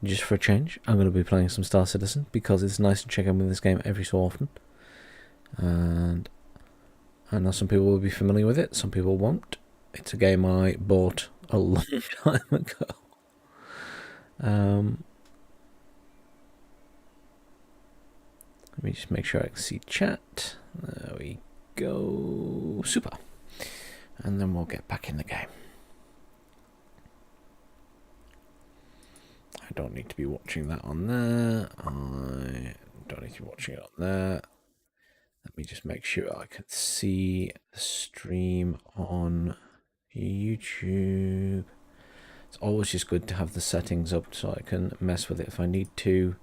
just for a change, I'm going to be playing some Star Citizen because it's nice to check in with this game every so often. And I know some people will be familiar with it, some people won't. It's a game I bought a long time ago. Let me just make sure I can see chat. There we go. Super. And then we'll get back in the game. I don't need to be watching that on there. I don't need to be watching it on there. Let me just make sure I can see the stream on YouTube. It's always just good to have the settings up so I can mess with it if I need to.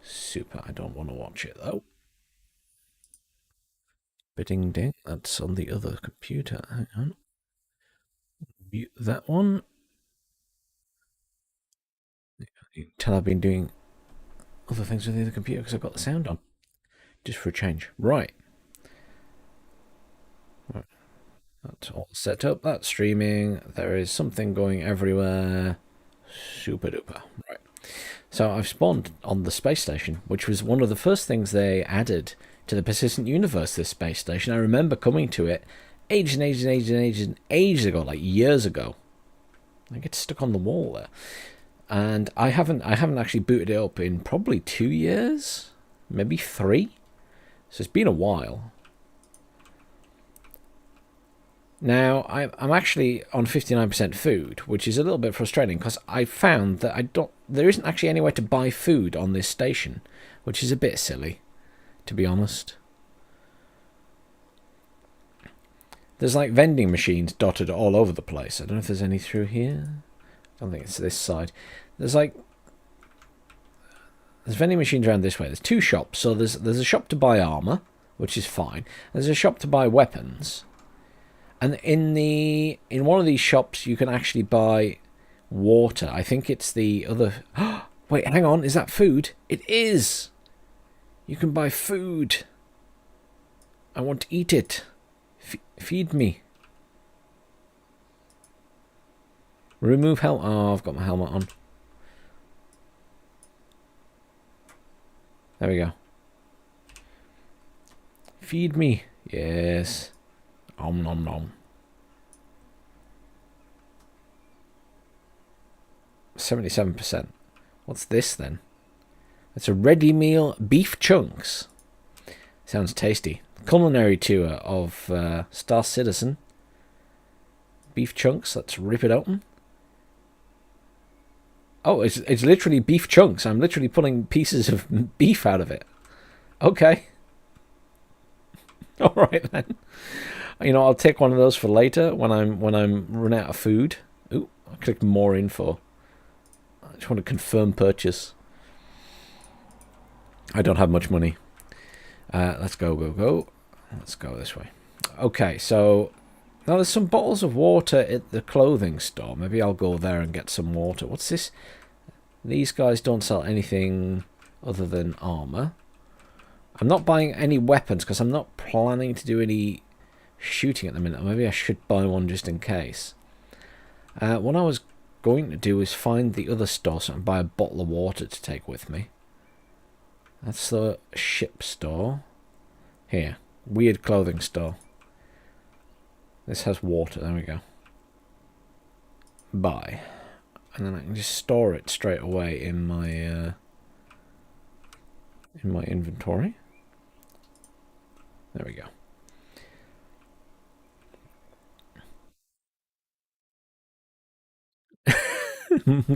Super. I don't want to watch it though. Bidding ding. That's on the other computer. Hang on. Mute that one. You can tell I've been doing other things with the other computer because I've got the sound on. Just for a change. Right. That's all set up. That's streaming. There is something going everywhere. Super duper. Right. So I've spawned on the space station, which was one of the first things they added to the Persistent Universe, this space station. I remember coming to it ages and ages and ages and ages and ages ago, like years ago. I get stuck on the wall there. And I haven't actually booted it up in probably 2 years, maybe 3. So it's been a while. Now I'm actually on 59% food, which is a little bit frustrating because I found that there isn't actually anywhere to buy food on this station, which is a bit silly, to be honest. There's like vending machines dotted all over the place. I don't know if there's any through here. I don't think it's this side. There's vending machines around this way. There's 2 shops. So there's a shop to buy armor, which is fine. There's a shop to buy weapons. And in one of these shops you can actually buy water. I think it's the other. Wait, hang on. Is that food? It is. You can buy food. I want to eat it. Feed me. Remove helmet. Oh, I've got my helmet on. There we go. Feed me. Yes. Om nom nom. 77%. What's this then? It's a ready meal beef chunks. Sounds tasty. Culinary tour of Star Citizen. Beef chunks. Let's rip it open. Oh, it's literally beef chunks. I'm literally pulling pieces of beef out of it. Okay. All right then. You know, I'll take one of those for later when I'm run out of food. Ooh, I clicked more info. I just want to confirm purchase. I don't have much money. Let's go. Let's go this way. Okay, so now there's some bottles of water at the clothing store. Maybe I'll go there and get some water. What's this? These guys don't sell anything other than armor. I'm not buying any weapons because I'm not planning to do any shooting at the minute. Maybe I should buy one just in case. What I was going to do is find the other store so I can buy a bottle of water to take with me. That's the ship store. Here, weird clothing store. This has water. There we go. Buy, and then I can just store it straight away in my inventory. There we go.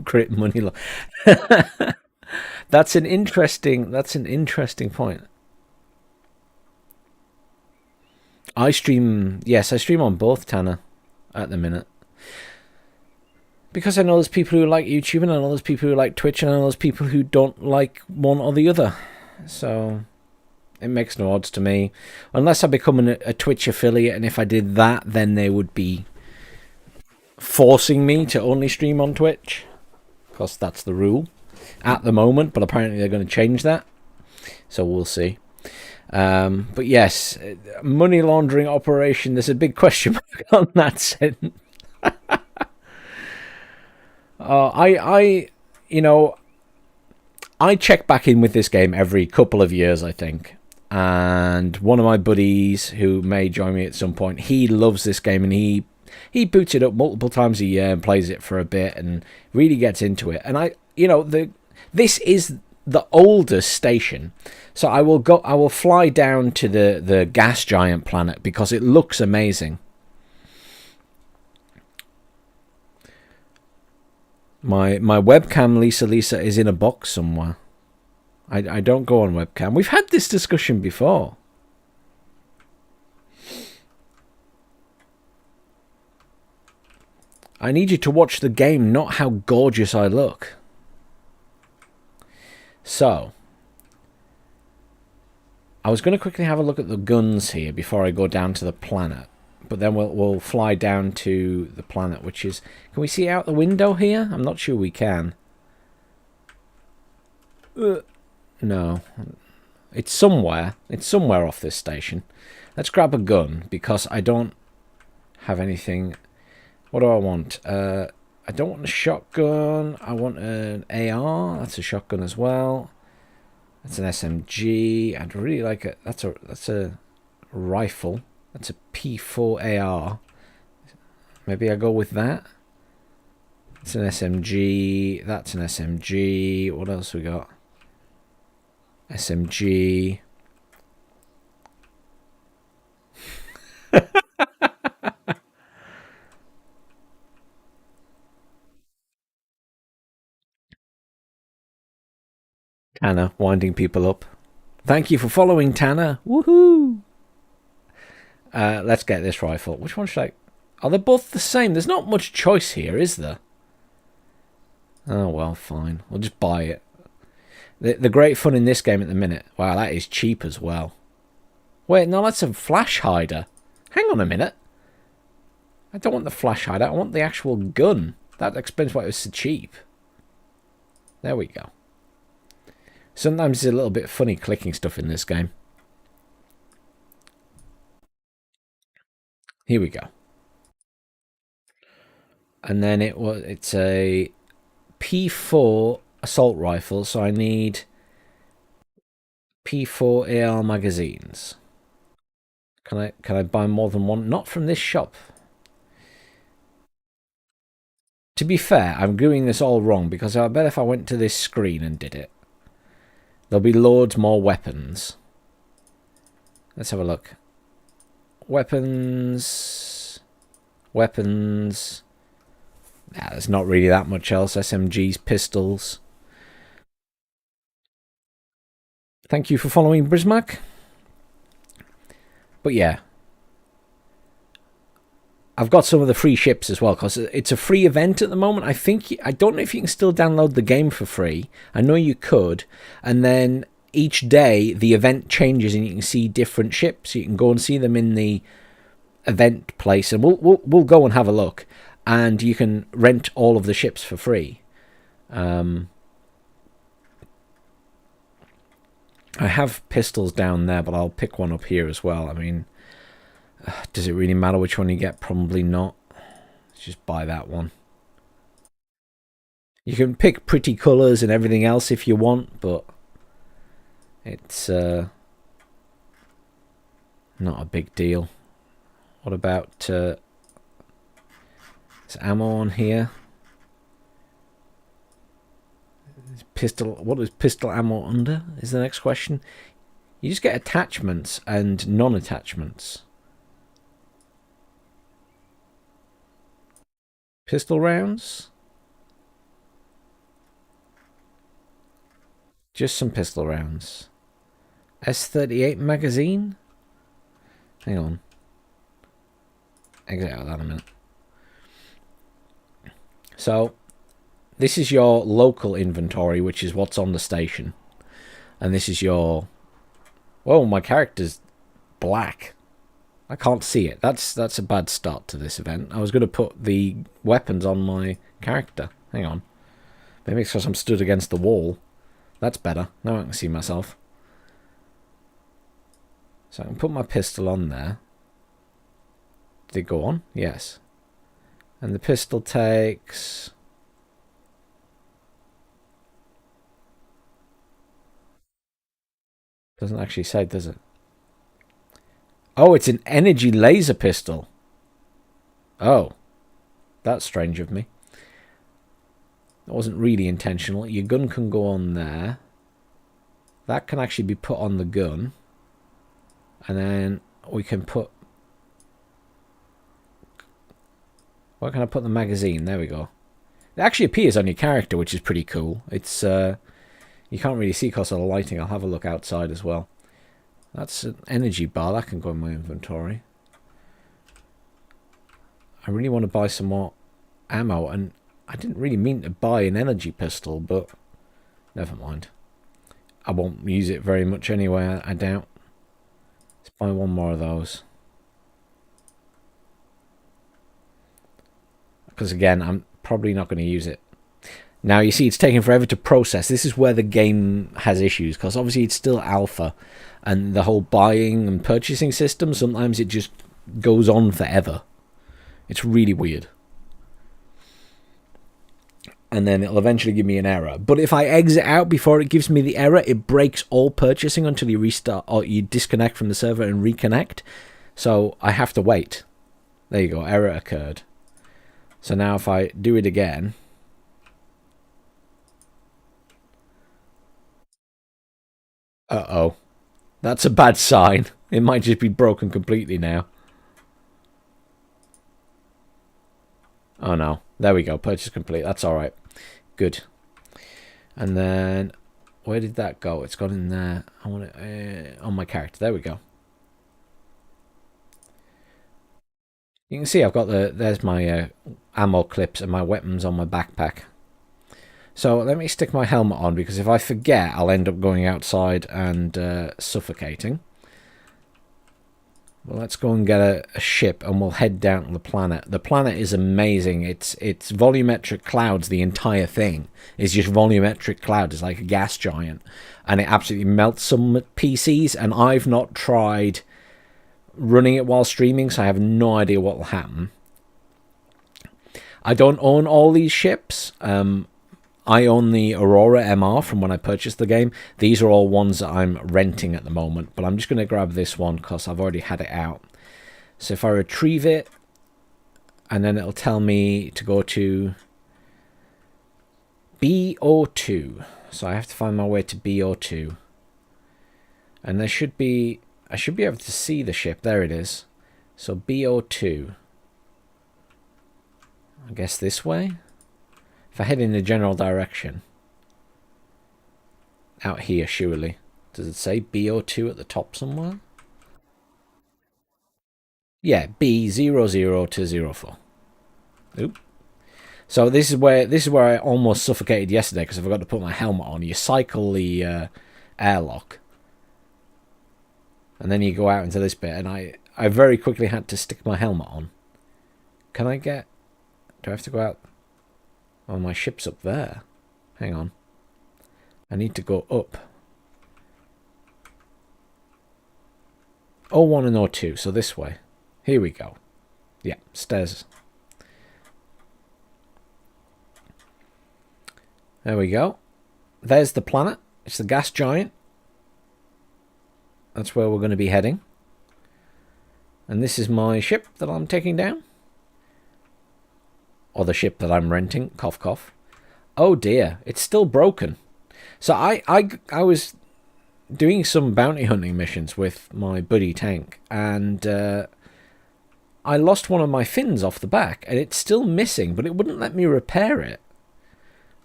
Great money. That's an interesting point. I stream on both, Tanner, at the minute. Because I know there's people who like YouTube, and I know there's people who like Twitch, and I know there's people who don't like one or the other. So it makes no odds to me. Unless I become a Twitch affiliate, and if I did that, then they would be forcing me to only stream on Twitch. Because that's the rule at the moment, but apparently they're going to change that. So we'll see. But yes, money laundering operation, there's a big question mark on that sentence. you know, I check back in with this game every couple of years, I think. And one of my buddies who may join me at some point, he loves this game, and he boots it up multiple times a year and plays it for a bit and really gets into it. And this is the oldest station, so I will fly down to the gas giant planet because it looks amazing. My webcam Lisa is in a box somewhere. I don't go on webcam. We've had this discussion before. I need you to watch the game, not how gorgeous I look. So, I was going to quickly have a look at the guns here before I go down to the planet. But then we'll fly down to the planet, which is... Can we see out the window here? I'm not sure we can. No. It's somewhere. It's somewhere off this station. Let's grab a gun, because I don't have anything... What do I want? I don't want a shotgun. I want an AR. That's a shotgun as well. That's an SMG. I'd really like it. That's a rifle. That's a P4 AR. Maybe I go with that. It's an SMG. That's an SMG. What else we got? SMG. Tanner winding people up. Thank you for following, Tanner. Woohoo! Let's get this rifle. Which one should I... Are they both the same? There's not much choice here, is there? Oh, well, fine. We'll just buy it. The great fun in this game at the minute... Wow, that is cheap as well. Wait, no, that's a flash hider. Hang on a minute. I don't want the flash hider. I want the actual gun. That explains why it was so cheap. There we go. Sometimes it's a little bit funny clicking stuff in this game. Here we go. And then it's a P4 assault rifle, so I need P4 AR magazines. Can I buy more than one? Not from this shop. To be fair, I'm doing this all wrong, because I bet if I went to this screen and did it, there'll be loads more weapons. Let's have a look. Weapons. Weapons. Nah, there's not really that much else. SMGs, pistols. Thank you for following, Brismac. But yeah. I've got some of the free ships as well, because it's a free event at the moment. I don't know if you can still download the game for free. I know you could. And then each day the event changes and you can see different ships. You can go and see them in the event place, and we'll go and have a look. And you can rent all of the ships for free. I have pistols down there, but I'll pick one up here as well. I mean... Does it really matter which one you get? Probably not. Let's just buy that one. You can pick pretty colours and everything else if you want, but it's not a big deal. What about is ammo on here? Pistol. What is pistol ammo under? Is the next question. You just get attachments and non-attachments. Pistol rounds? Just some pistol rounds. S38 magazine? Hang on. Exit out of that in a minute. So, this is your local inventory, which is what's on the station. And this is your... Whoa, my character's black. I can't see it. That's a bad start to this event. I was going to put the weapons on my character. Hang on. Maybe it's because I'm stood against the wall. That's better. Now I can see myself. So I can put my pistol on there. Did it go on? Yes. And the pistol takes... Doesn't actually say, does it? Oh, it's an energy laser pistol. Oh, that's strange of me. That wasn't really intentional. Your gun can go on there. That can actually be put on the gun. And then we can put... Where can I put the magazine? There we go. It actually appears on your character, which is pretty cool. It's you can't really see because of the lighting. I'll have a look outside as well. That's an energy bar. That can go in my inventory. I really want to buy some more ammo, and I didn't really mean to buy an energy pistol, but never mind. I won't use it very much anyway, I doubt. Let's buy one more of those. Because again, I'm probably not going to use it. Now, you see, it's taking forever to process. This is where the game has issues, because obviously it's still alpha, and the whole buying and purchasing system, sometimes it just goes on forever. It's really weird. And then it'll eventually give me an error. But if I exit out before it gives me the error, it breaks all purchasing until you restart, or you disconnect from the server and reconnect. So I have to wait. There you go, error occurred. So now if I do it again... Uh-oh. That's a bad sign. It might just be broken completely now. Oh no. There we go. Purchase complete. That's alright. Good. And then... Where did that go? It's gone in there. I want it on my character. There we go. You can see I've got there's my ammo clips and my weapons on my backpack. So let me stick my helmet on, because if I forget, I'll end up going outside and suffocating. Well, let's go and get a ship, and we'll head down to the planet. The planet is amazing. It's volumetric clouds. The entire thing is just volumetric cloud. It's like a gas giant, and it absolutely melts some PCs. And I've not tried running it while streaming, so I have no idea what will happen. I don't own all these ships. I own the Aurora MR from when I purchased the game. These are all ones that I'm renting at the moment, but I'm just going to grab this one because I've already had it out. So if I retrieve it, and then it'll tell me to go to BO2. So I have to find my way to BO2. And there should be... I should be able to see the ship. There it is. So BO2. I guess this way? If I head in the general direction. Out here, surely. Does it say BO2 at the top somewhere? Yeah, B00 to 04. Oop. So this is where I almost suffocated yesterday because I forgot to put my helmet on. You cycle the airlock. And then you go out into this bit, and I very quickly had to stick my helmet on. Can I get... Do I have to go out? Oh, my ship's up there. Hang on. I need to go up. 01 and 02, so this way. Here we go. Yeah, stairs. There we go. There's the planet. It's the gas giant. That's where we're going to be heading. And this is my ship that I'm taking down. Or the ship that I'm renting. Cough, cough. Oh dear, it's still broken. So I was doing some bounty hunting missions with my buddy Tank, and I lost one of my fins off the back, and it's still missing, but it wouldn't let me repair it.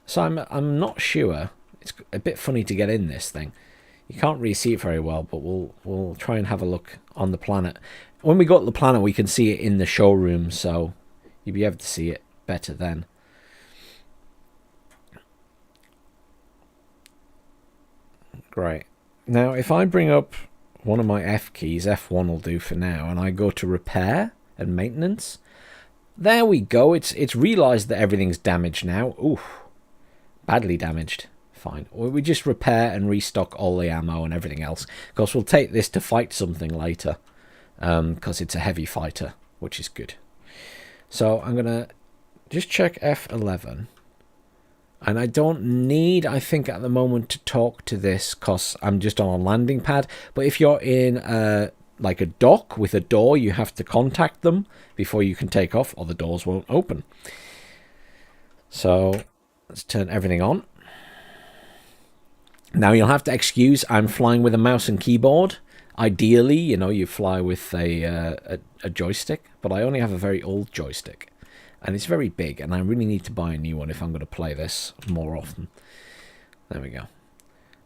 So I'm not sure. It's a bit funny to get in this thing. You can't really see it very well, but we'll try and have a look on the planet. When we go to the planet, we can see it in the showroom, so you'll be able to see it better then. Great. Now, if I bring up one of my F keys, F1 will do for now, and I go to repair and maintenance, there we go. It's realised that everything's damaged now. Ooh, badly damaged. Fine. We just repair and restock all the ammo and everything else. Of course, we'll take this to fight something later, because it's a heavy fighter, which is good. So I'm going to just check F11. And I don't need, I think, at the moment to talk to this because I'm just on a landing pad. But if you're in like a dock with a door, you have to contact them before you can take off or the doors won't open. So let's turn everything on. Now you'll have to excuse, I'm flying with a mouse and keyboard. Ideally, you know, you fly with a joystick, but I only have a very old joystick. And it's very big, and I really need to buy a new one if I'm going to play this more often. There we go.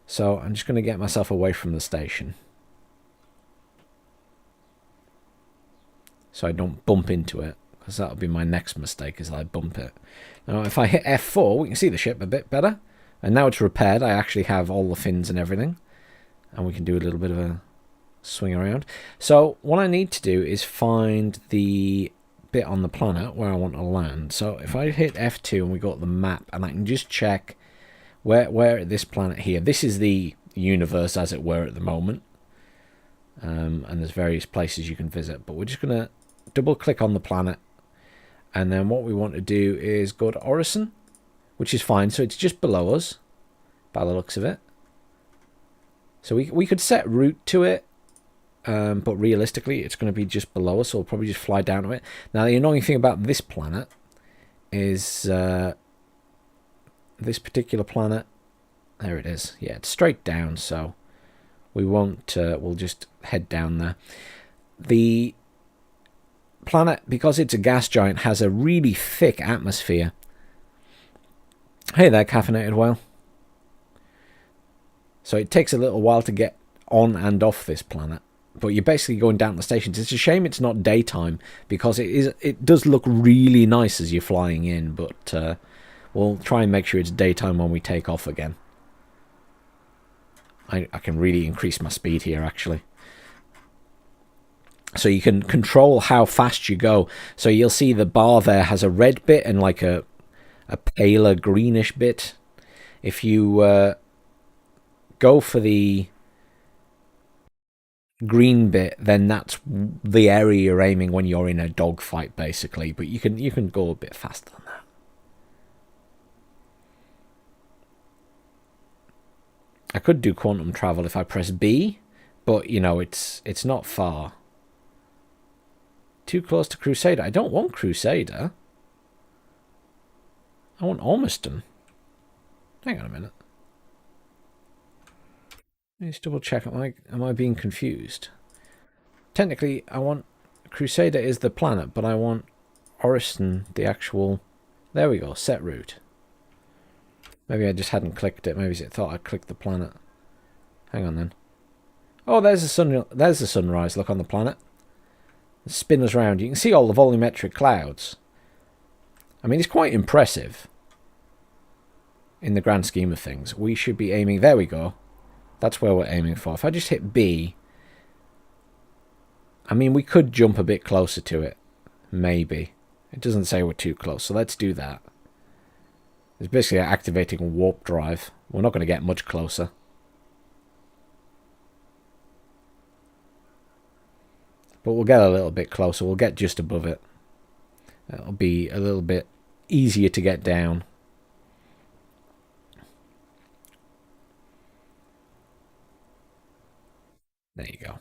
So I'm just going to get myself away from the station, so I don't bump into it, because that'll be my next mistake, is I bump it. Now if I hit F4, we can see the ship a bit better. And now it's repaired. I actually have all the fins and everything. And we can do a little bit of a swing around. So what I need to do is find the bit on the planet where I want to land. So if I hit F2 and we got the map, and I can just check where this planet here. This is the universe as it were at the moment. And there's various places you can visit. But we're just going to double click on the planet. And then what we want to do is go to Orison, which is fine. So it's just below us by the looks of it. So we could set route to it. But realistically, it's going to be just below us, so we'll probably just fly down to it. Now, the annoying thing about this planet is this particular planet. There it is. Yeah, it's straight down, so we won't. We'll just head down there. The planet, because it's a gas giant, has a really thick atmosphere. Hey there, caffeinated whale. So it takes a little while to get on and off this planet. But you're basically going down the stations. It's a shame it's not daytime, because it does look really nice as you're flying in, but we'll try and make sure it's daytime when we take off again. I can really increase my speed here, actually. So you can control how fast you go. So you'll see the bar there has a red bit and like a paler greenish bit. If you go for the green bit, then that's the area you're aiming when you're in a dogfight, basically. But you can go a bit faster than that. I could do quantum travel if I press B, but you know it's not far. Too close to Crusader. I don't want Crusader. I want Ormiston. Hang on a minute. Let's double check. Am I being confused? Technically, I want Crusader is the planet, but I want Orison, the actual. There we go. Set route. Maybe I just hadn't clicked it. Maybe it thought I clicked the planet. Hang on then. Oh, there's the sun. There's the sunrise. Look on the planet. Spin us round. You can see all the volumetric clouds. I mean, it's quite impressive in the grand scheme of things. We should be aiming. There we go. That's where we're aiming for. If I just hit B, I mean, we could jump a bit closer to it. Maybe. It doesn't say we're too close, so let's do that. It's basically activating a warp drive. We're not going to get much closer. But we'll get a little bit closer. We'll get just above it. It'll be a little bit easier to get down. There you go.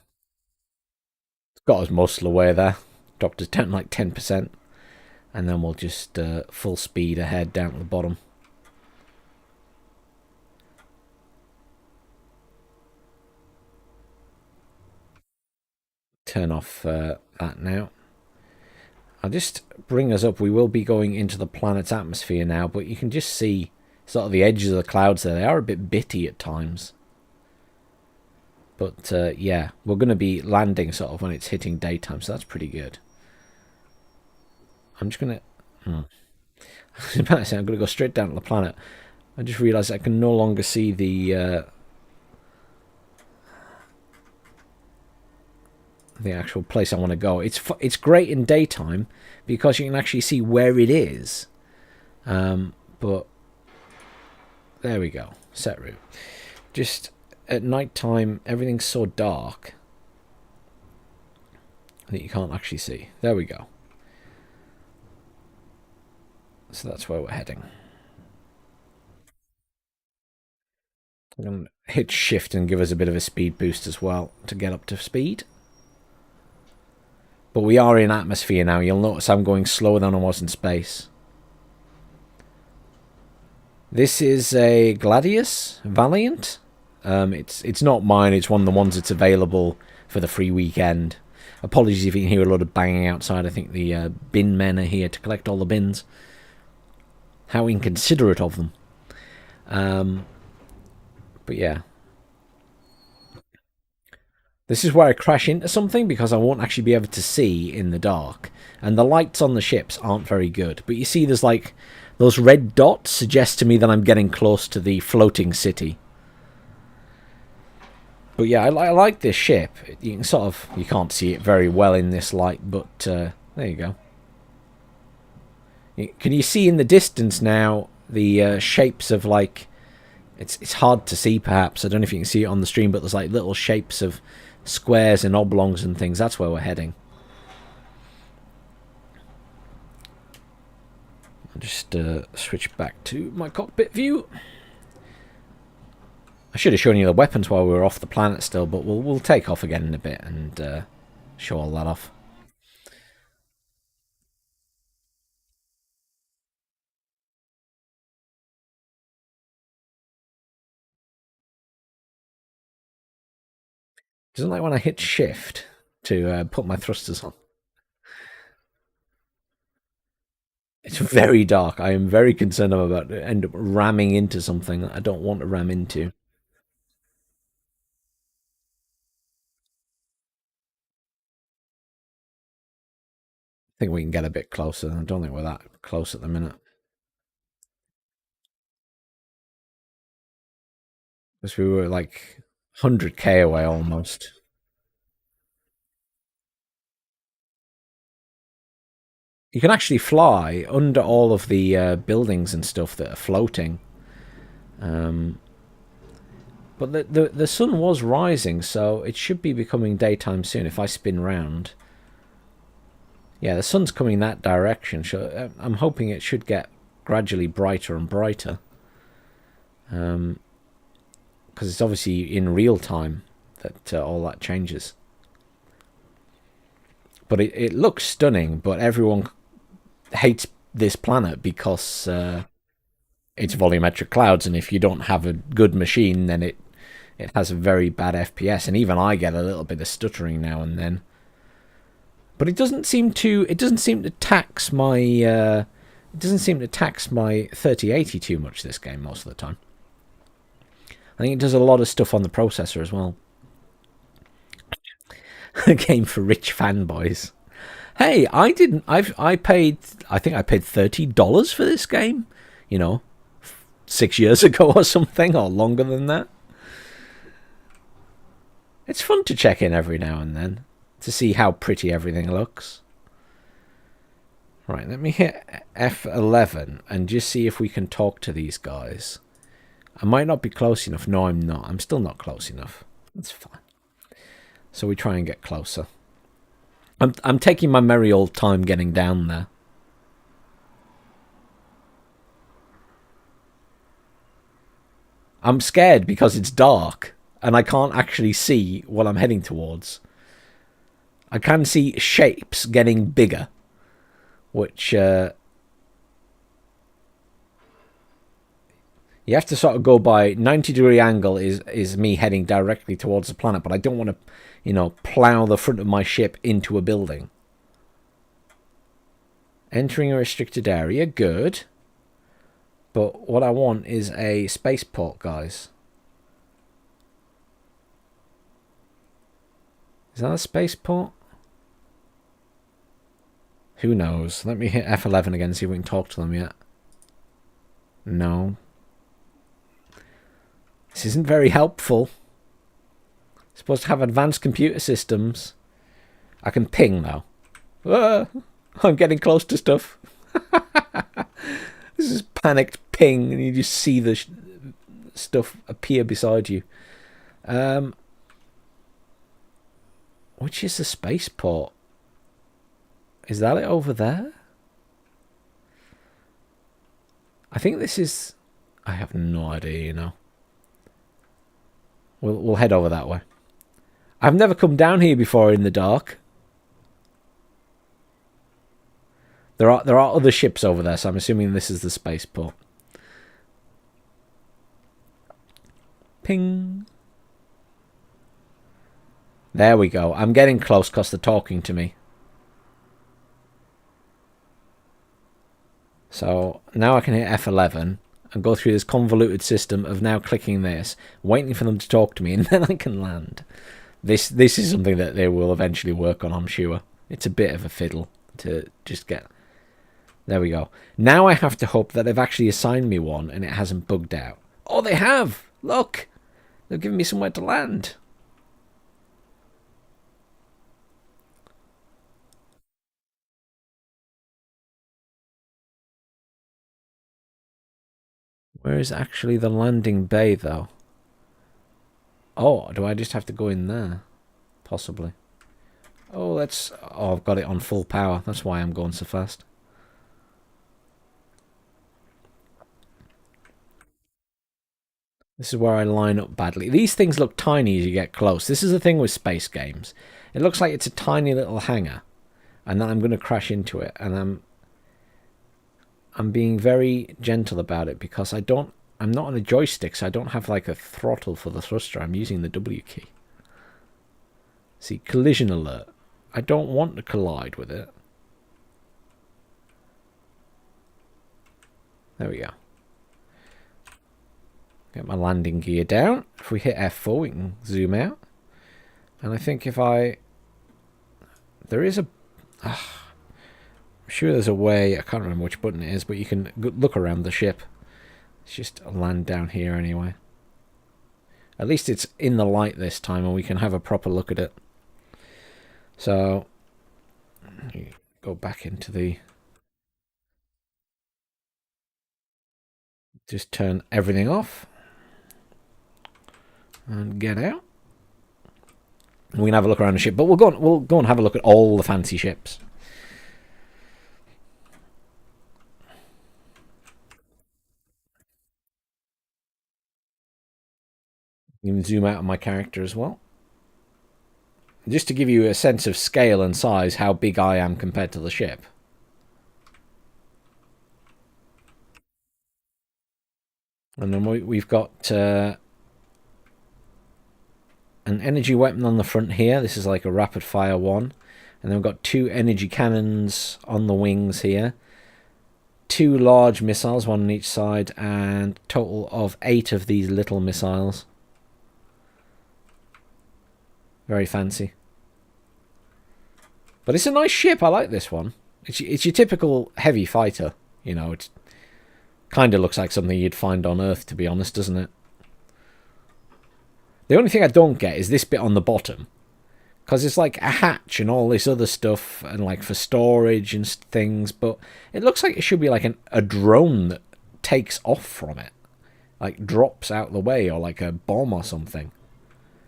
It's got us most of the way there. Dropped us down like 10%. And then we'll just full speed ahead down to the bottom. Turn off that now. I'll just bring us up. We will be going into the planet's atmosphere now, but you can just see sort of the edges of the clouds there. They are a bit bitty at times. But yeah, we're going to be landing sort of when it's hitting daytime, so that's pretty good. I'm just going to... I was about to say I'm going to go straight down to the planet. I just realised I can no longer see the actual place I want to go. It's great in daytime because you can actually see where it is. But there we go. Set route. Just at night time, everything's so dark that you can't actually see. There we go. So that's where we're heading. I'm going to hit shift and give us a bit of a speed boost as well to get up to speed. But we are in atmosphere now. You'll notice I'm going slower than I was in space. This is a Gladius Valiant. It's not mine. It's one of the ones that's available for the free weekend. Apologies if you can hear a lot of banging outside. I think the bin men are here to collect all the bins. How inconsiderate of them. But yeah. This is where I crash into something because I won't actually be able to see in the dark. And the lights on the ships aren't very good. But you see there's like... Those red dots suggest to me that I'm getting close to the floating city. But yeah, I like this ship. You can sort of... You can't see it very well in this light, but there you go. Can you see in the distance now the shapes of like... It's hard to see perhaps. I don't know if you can see it on the stream, but there's like little shapes of squares and oblongs and things. That's where we're heading. I'll just switch back to my cockpit view. I should have shown you the weapons while we were off the planet still, but we'll take off again in a bit and show all that off. Doesn't like when I hit shift to put my thrusters on. It's very dark. I am very concerned I'm about to end up ramming into something that I don't want to ram into. I think we can get a bit closer. I don't think we're that close at the minute. Because we were like 100k away almost. You can actually fly under all of the buildings and stuff that are floating. But the sun was rising, so it should be becoming daytime soon if I spin round. Yeah, the sun's coming that direction. So I'm hoping it should get gradually brighter and brighter. Because it's obviously in real time that all that changes. But it looks stunning, but everyone hates this planet because it's volumetric clouds, and if you don't have a good machine, then it has a very bad FPS, and even I get a little bit of stuttering now and then. But it doesn't seem to tax my 3080 too much this game most of the time. I think it does a lot of stuff on the processor as well. A game for rich fanboys. Hey, I think I paid $30 for this game, you know, 6 years ago or something, or longer than that. It's fun to check in every now and then to see how pretty everything looks. Right, let me hit F11 and just see if we can talk to these guys. I might not be close enough. No, I'm not. I'm still not close enough. That's fine. So we try and get closer. I'm taking my merry old time getting down there. I'm scared because it's dark and I can't actually see what I'm heading towards. I can see shapes getting bigger, which you have to sort of go by 90-degree angle is me heading directly towards the planet, but I don't want to, you know, plow the front of my ship into a building. Entering a restricted area, good. But what I want is a spaceport, guys. Is that a spaceport? Who knows? Let me hit F11 again, see if we can talk to them yet. No. This isn't very helpful. Supposed to have advanced computer systems. I can ping though. I'm getting close to stuff. This is panicked ping, and you just see the stuff appear beside you. Which is the spaceport? Is that it over there? I think this is... I have no idea, you know. We'll head over that way. I've never come down here before in the dark. There are other ships over there, so I'm assuming this is the spaceport. Ping. There we go. I'm getting close because they're talking to me. So now I can hit F11 and go through this convoluted system of now clicking this, waiting for them to talk to me, and then I can land. This is something that they will eventually work on, I'm sure. It's a bit of a fiddle to just get... There we go. Now I have to hope that they've actually assigned me one and it hasn't bugged out. Oh, they have! Look! They've given me somewhere to land. Where is actually the landing bay, though? Oh, do I just have to go in there? Possibly. Oh, let's... Oh, I've got it on full power. That's why I'm going so fast. This is where I line up badly. These things look tiny as you get close. This is the thing with space games. It looks like it's a tiny little hangar. And then I'm going to crash into it. And I'm being very gentle about it because I'm not on a joystick, so I don't have like a throttle for the thruster. I'm using the W key. See, collision alert. I don't want to collide with it. There we go. Get my landing gear down. If we hit F4, we can zoom out. And I think if I... There is a... I'm sure there's a way, I can't remember which button it is, but you can look around the ship. It's just a land down here anyway. At least it's in the light this time and we can have a proper look at it. So, go back into the... Just turn everything off. And get out. And we can have a look around the ship, but we'll go and have a look at all the fancy ships. You can zoom out on my character as well. Just to give you a sense of scale and size, how big I am compared to the ship. And then we've got an energy weapon on the front here. This is like a rapid fire one. And then we've got 2 energy cannons on the wings here. 2 large missiles, one on each side, and total of 8 of these little missiles. Very fancy. But it's a nice ship. I like this one. It's your typical heavy fighter. You know, it kind of looks like something you'd find on Earth, to be honest, doesn't it? The only thing I don't get is this bit on the bottom. Because it's like a hatch and all this other stuff, and like for storage and things, but it looks like it should be like a drone that takes off from it. Like drops out the way, or like a bomb or something.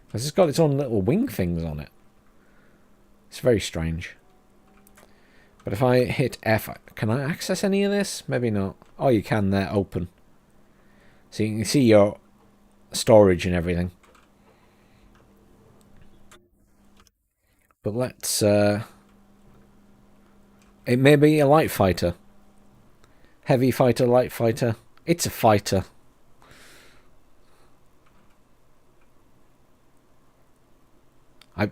Because it's got its own little wing things on it. It's very strange. But if I hit F, can I access any of this? Maybe not. Oh, you can there, open. So you can see your storage and everything. But let's... it may be a light fighter. Heavy fighter, light fighter. It's a fighter.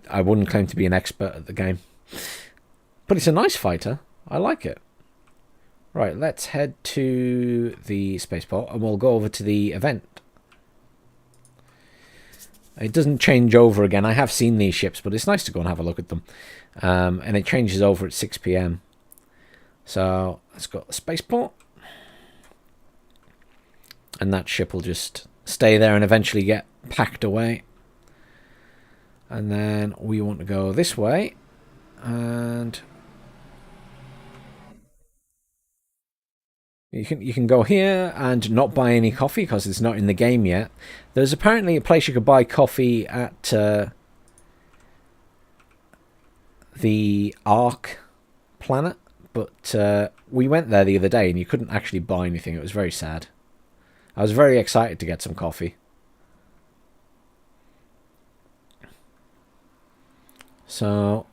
I wouldn't claim to be an expert at the game. But it's a nice fighter. I like it. Right, let's head to the spaceport and we'll go over to the event. It doesn't change over again. I have seen these ships, but it's nice to go and have a look at them. And it changes over at 6 PM. So let's go to the spaceport. And that ship will just stay there and eventually get packed away. And then we want to go this way. And you can go here and not buy any coffee because it's not in the game yet. There's apparently a place you could buy coffee at the Ark planet, but we went there the other day and you couldn't actually buy anything. It was very sad. I was very excited to get some coffee. So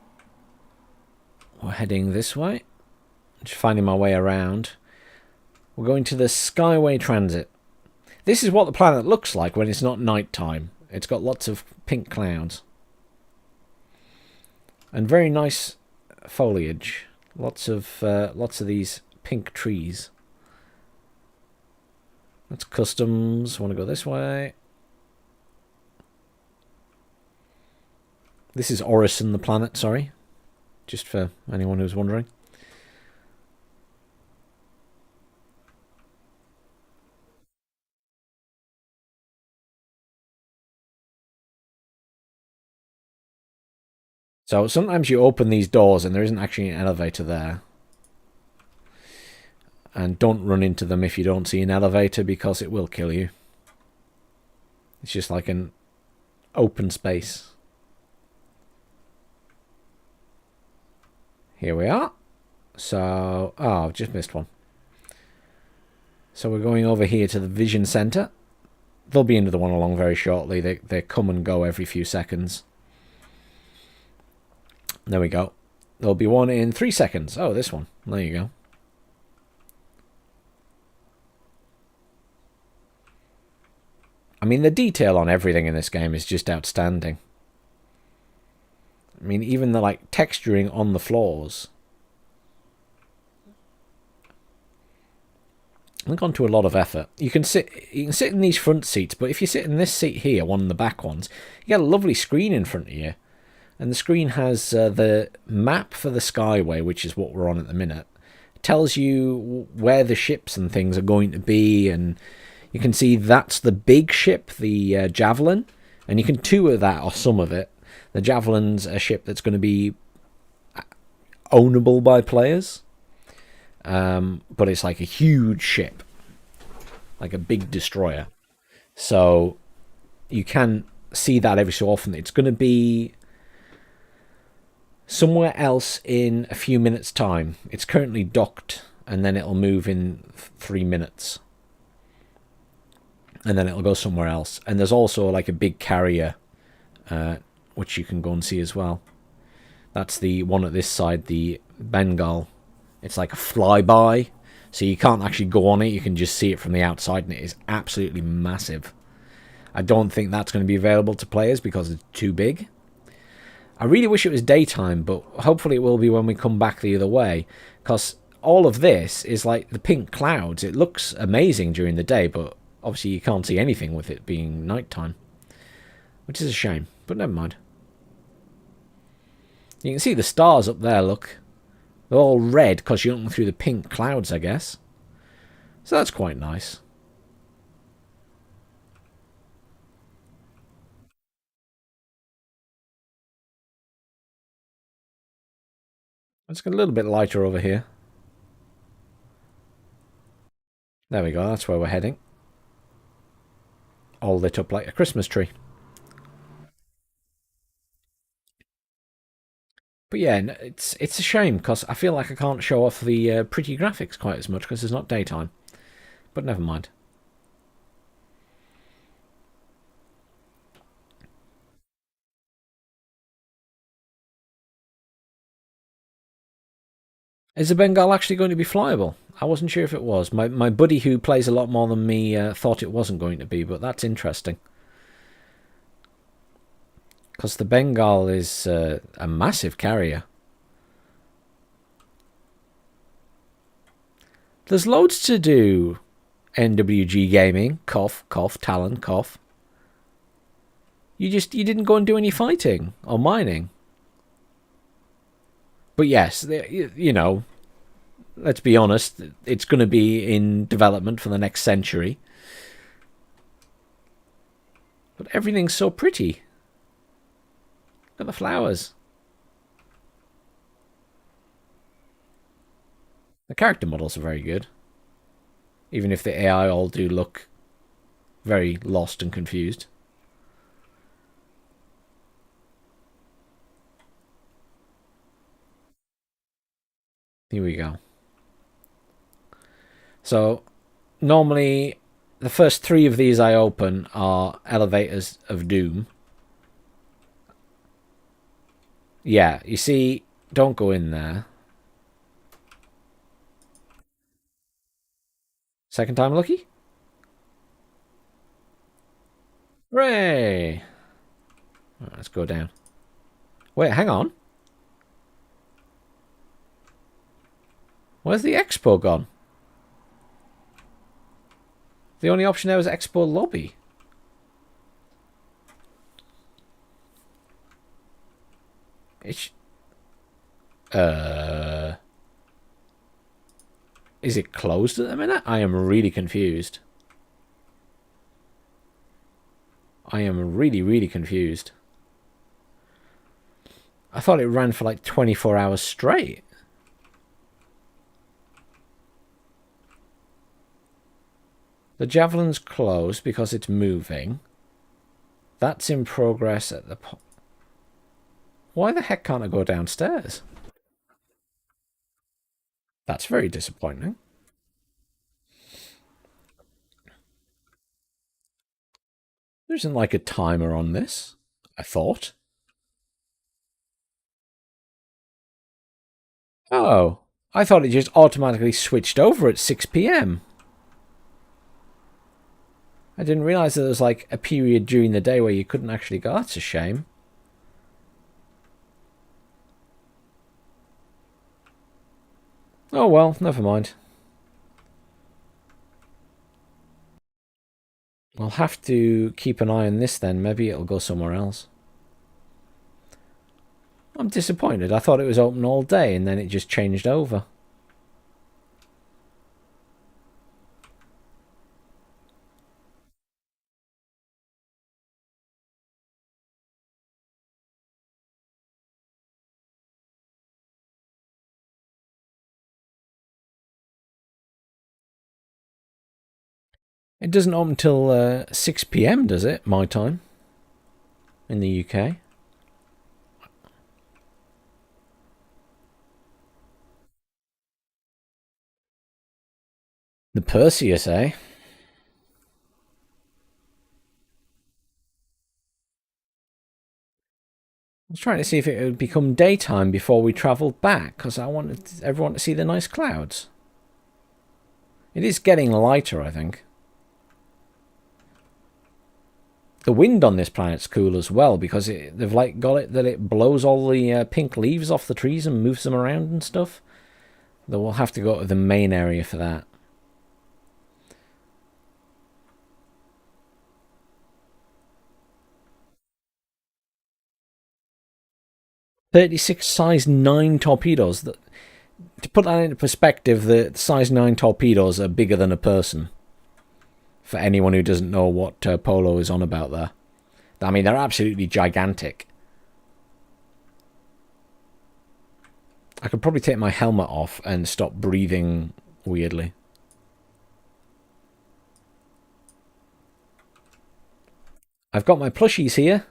we're heading this way. Just finding my way around. We're going to the Skyway Transit. This is what the planet looks like when it's not night time. It's got lots of pink clouds. And very nice foliage. Lots of these pink trees. That's customs. Want to go this way. This is Orison, the planet, sorry. Just for anyone who's wondering. So sometimes you open these doors and there isn't actually an elevator there. And don't run into them if you don't see an elevator because it will kill you. It's just like an open space. Here we are. So, oh, I've just missed one. So we're going over here to the Vision Center. There'll be another one along very shortly. They come and go every few seconds. There we go. There'll be one in 3 seconds. Oh, this one. There you go. I mean, the detail on everything in this game is just outstanding. I mean, even the like texturing on the floors. I've gone to a lot of effort. You can sit in these front seats, but if you sit in this seat here, one of the back ones, you get a lovely screen in front of you. And the screen has the map for the Skyway, which is what we're on at the minute. It tells you where the ships and things are going to be, and you can see that's the big ship, the Javelin, and you can tour that or some of it. The Javelin's a ship that's going to be ownable by players, but it's like a huge ship, like a big destroyer. So you can see that every so often. It's going to be somewhere else in a few minutes' time. It's currently docked, and then it'll move in 3 minutes. And then it'll go somewhere else. And there's also like a big carrier, which you can go and see as well. That's the one at this side, the Bengal. It's like a flyby, so you can't actually go on it. You can just see it from the outside, and it is absolutely massive. I don't think that's going to be available to players because it's too big. I really wish it was daytime, but hopefully it will be when we come back the other way, because all of this is like the pink clouds. It looks amazing during the day, but obviously you can't see anything with it being nighttime, which is a shame, but never mind. You can see the stars up there, look. They're all red because you're looking through the pink clouds, I guess. So that's quite nice. Let's get a little bit lighter over here. There we go, that's where we're heading. All lit up like a Christmas tree. But yeah, it's a shame because I feel like I can't show off the pretty graphics quite as much because it's not daytime. But never mind. Is the Bengal actually going to be flyable? I wasn't sure if it was. My buddy who plays a lot more than me thought it wasn't going to be, but that's interesting. Because the Bengal is a massive carrier. There's loads to do. NWG Gaming, cough, cough, Talon, cough. You didn't go and do any fighting or mining. But yes, you know, let's be honest, it's going to be in development for the next century. But everything's so pretty. Look at the flowers. The character models are very good. Even if the AI all do look very lost and confused. Here we go. So, normally, the first 3 of these I open are elevators of doom. Yeah, you see, don't go in there. Second time lucky? Hooray! Right, let's go down. Wait, hang on. Where's the expo gone? The only option there was expo lobby. It's... Is it closed at the minute? I am really confused. I am really, really confused. I thought it ran for like 24 hours straight. The Javelin's closed because it's moving. That's in progress at the... Why the heck can't I go downstairs? That's very disappointing. There isn't like a timer on this, I thought. Oh, I thought it just automatically switched over at 6 PM. I didn't realise that there was like a period during the day where you couldn't actually go. That's a shame. Oh well, never mind. I'll have to keep an eye on this then. Maybe it'll go somewhere else. I'm disappointed. I thought it was open all day and then it just changed over. It doesn't open till 6 PM, does it? My time. In the UK. The Perseus, eh? I was trying to see if it would become daytime before we travelled back, because I wanted everyone to see the nice clouds. It is getting lighter, I think. The wind on this planet's cool as well, because they've like got it that it blows all the pink leaves off the trees and moves them around and stuff. Though we'll have to go to the main area for that. .36 size 9 torpedoes. To put that into perspective, the size 9 torpedoes are bigger than a person. For anyone who doesn't know what Polo is on about there. I mean, they're absolutely gigantic. I could probably take my helmet off and stop breathing weirdly. I've got my plushies here.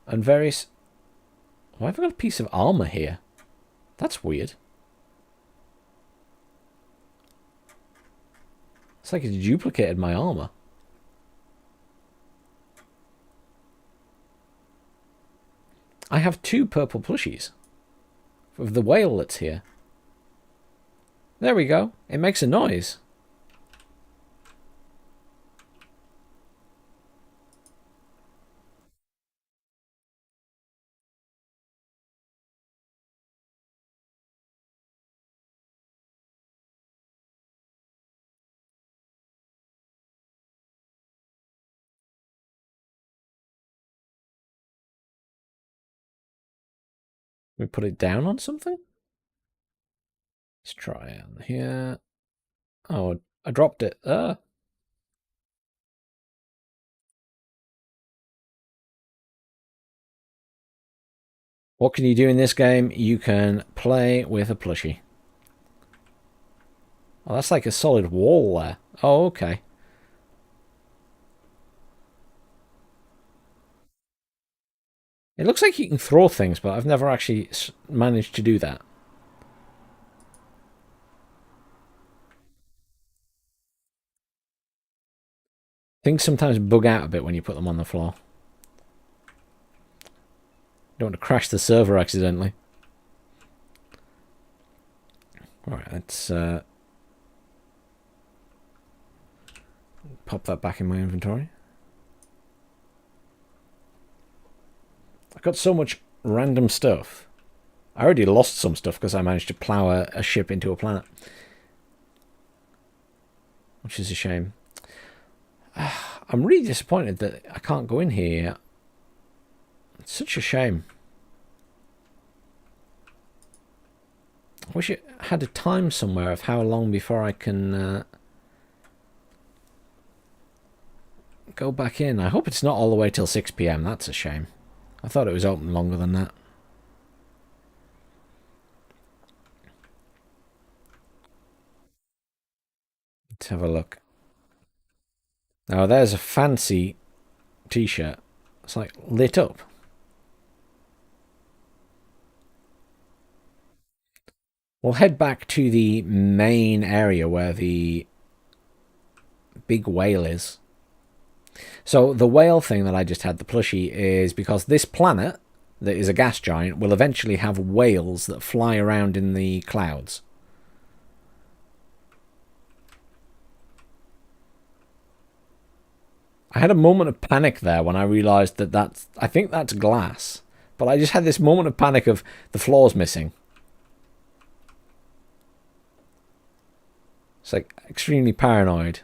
And various... Why have I got a piece of armour here? That's weird. It's like it's duplicated my armour. I have 2 purple plushies. Of the whale that's here. There we go. It makes a noise. We put it down on something? Let's try it here. Oh, I dropped it. What can you do in this game? You can play with a plushie. Oh, that's like a solid wall there. Oh, okay. It looks like you can throw things, but I've never actually managed to do that. Things sometimes bug out a bit when you put them on the floor. Don't want to crash the server accidentally. Alright, let's pop that back in my inventory. I've got so much random stuff. I already lost some stuff because I managed to plow a ship into a planet. Which is a shame. I'm really disappointed that I can't go in here. It's such a shame. I wish it had a time somewhere of how long before I can go back in. I hope it's not all the way till 6 PM. That's a shame. I thought it was open longer than that. Let's have a look. Now there's a fancy t-shirt. It's like lit up. We'll head back to the main area where the big whale is. So the whale thing that I just had, the plushie, is because this planet that is a gas giant will eventually have whales that fly around in the clouds. I had a moment of panic there when I realised that I think that's glass. But I just had this moment of panic of the floor's missing. It's like extremely paranoid.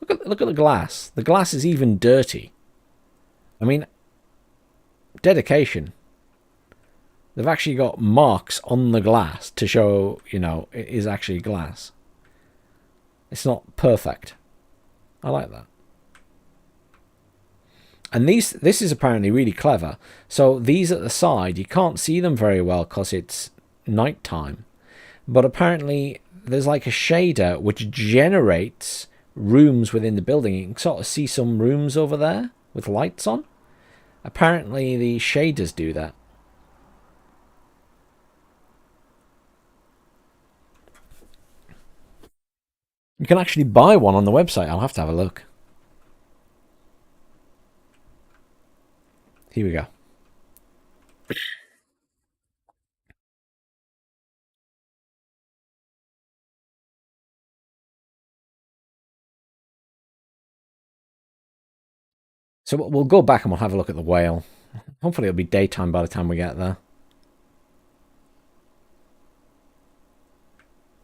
Look at the glass. The glass is even dirty. I mean, dedication. They've actually got marks on the glass to show, you know, it is actually glass. It's not perfect. I like that. And this is apparently really clever. So these at the side, you can't see them very well because it's night time. But apparently there's like a shader which generates rooms within the building. You can sort of see some rooms over there with lights on. Apparently the shaders do that. You can actually buy one on the website. I'll have to have a look. Here we go. So we'll go back and we'll have a look at the whale. Hopefully it'll be daytime by the time we get there.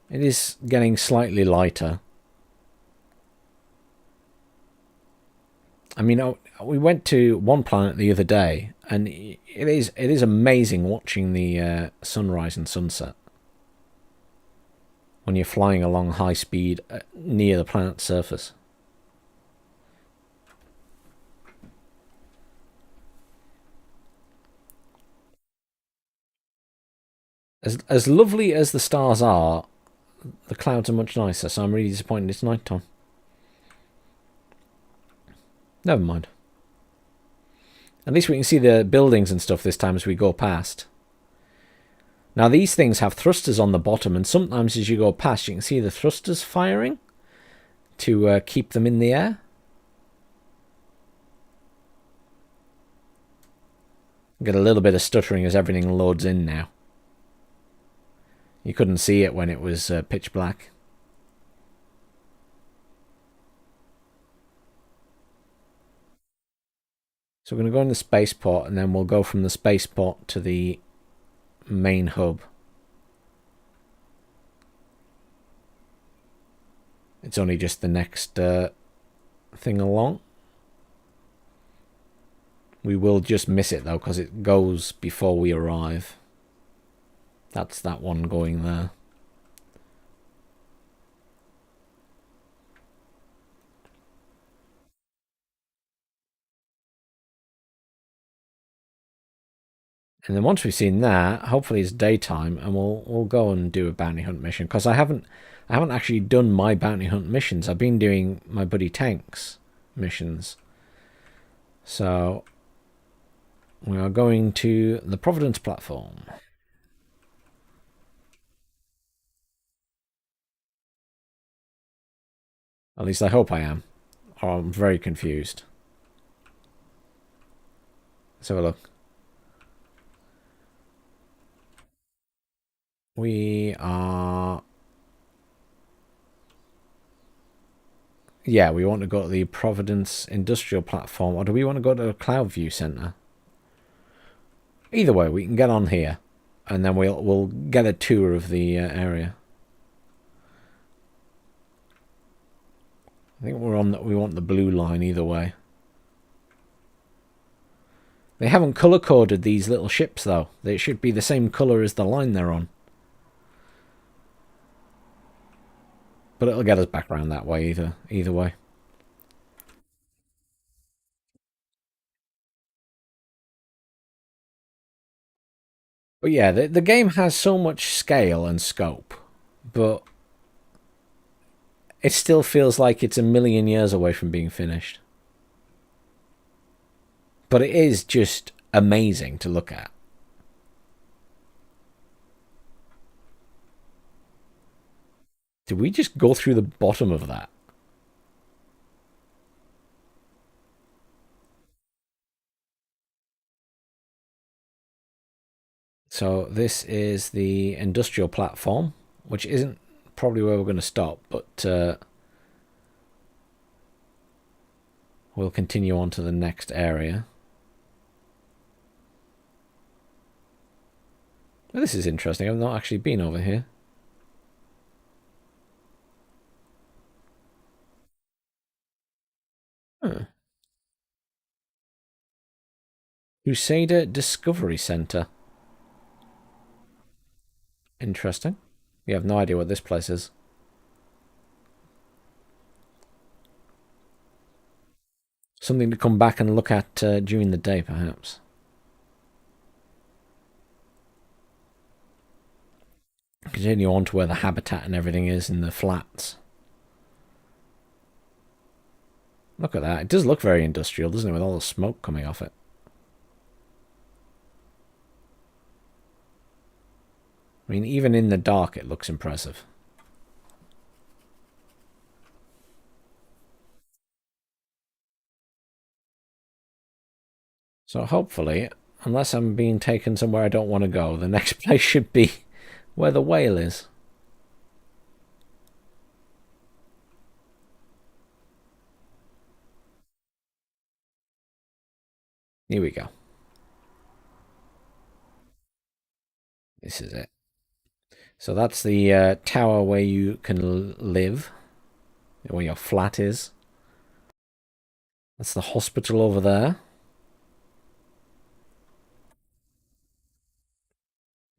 It is getting slightly lighter. I mean, we went to one planet the other day, and it is amazing watching the sunrise and sunset when you're flying along high speed near the planet's surface. As lovely as the stars are, the clouds are much nicer, so I'm really disappointed it's night time. Never mind. At least we can see the buildings and stuff this time as we go past. Now these things have thrusters on the bottom, and sometimes as you go past you can see the thrusters firing to keep them in the air. Get a little bit of stuttering as everything loads in now. You couldn't see it when it was pitch black. So we're going to go in the spaceport, and then we'll go from the spaceport to the main hub. It's only just the next thing along. We will just miss it though, because it goes before we arrive. That's that one going there. And then once we've seen that, hopefully it's daytime, and we'll go and do a bounty hunt mission. Because I haven't actually done my bounty hunt missions. I've been doing my buddy Tank's missions. So we are going to the Providence platform. At least I hope I am. Or I'm very confused. Let's have a look. We are... Yeah, we want to go to the Providence Industrial Platform, or do we want to go to the Cloudview Centre? Either way, we can get on here, and then we'll get a tour of the area. I think we want the blue line either way. They haven't colour coded these little ships though. They should be the same colour as the line they're on. But it'll get us back around that way either way. But yeah, the game has so much scale and scope, but it still feels like it's a million years away from being finished. But it is just amazing to look at. Did we just go through the bottom of that? So this is the industrial platform, which isn't probably where we're going to stop, but we'll continue on to the next area. Well, this is interesting. I've not actually been over here. Huh. Usada Discovery Center. Interesting. You have no idea what this place is. Something to come back and look at during the day, perhaps. Continue on to where the habitat and everything is in the flats. Look at that. It does look very industrial, doesn't it, with all the smoke coming off it. I mean, even in the dark, it looks impressive. So hopefully, unless I'm being taken somewhere I don't want to go, the next place should be where the whale is. Here we go. This is it. So that's the tower where you can live, where your flat is. That's the hospital over there,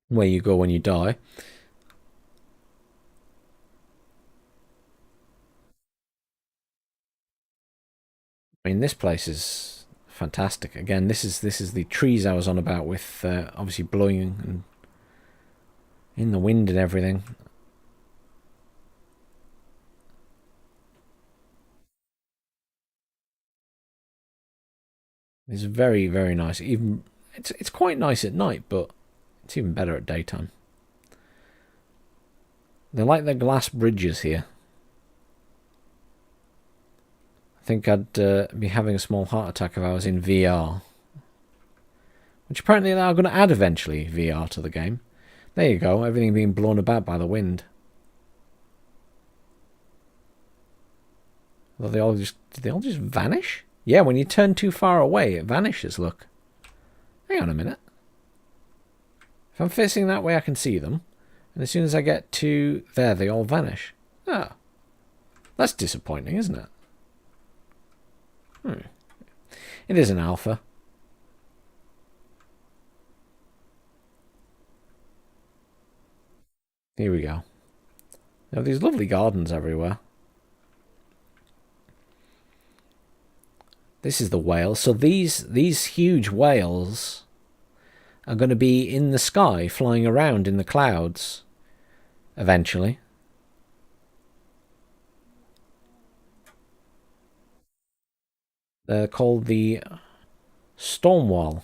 where you go when you die. I mean, this place is fantastic. Again, this is the trees I was on about with obviously blowing and in the wind and everything. It's very, very nice. Even it's quite nice at night, but it's even better at daytime. They're like the glass bridges here. I think I'd be having a small heart attack if I was in VR. Which apparently they are going to add eventually, VR to the game. There you go, everything being blown about by the wind. Well, did they all just vanish? Yeah, when you turn too far away, it vanishes, look. Hang on a minute. If I'm facing that way, I can see them. And as soon as I get to there, they all vanish. Ah. That's disappointing, isn't it? It is an alpha. Here we go. Now these lovely gardens everywhere. This is the whale. So these huge whales are going to be in the sky, flying around in the clouds eventually. They're called the Stormwall.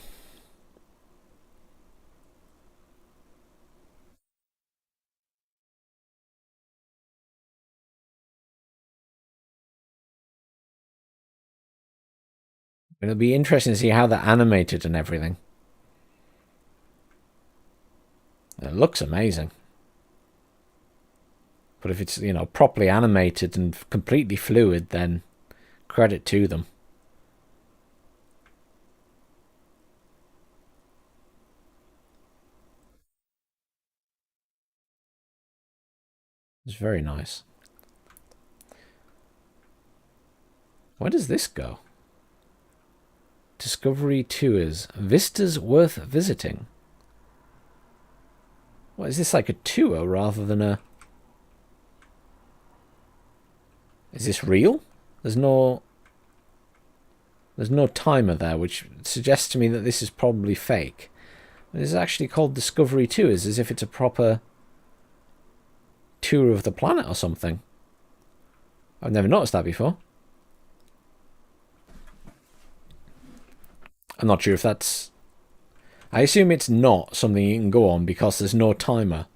It'll be interesting to see how they're animated and everything. It looks amazing. But if it's, you know, properly animated and completely fluid, then credit to them. It's very nice. Where does this go? Discovery Tours. Vistas worth visiting. What, is this like a tour rather than a... Is this real? There's no timer there, which suggests to me that this is probably fake. This is actually called Discovery Tours, as if it's a proper tour of the planet or something. I've never noticed that before. I'm not sure if that's... I assume it's not something you can go on because there's no timer.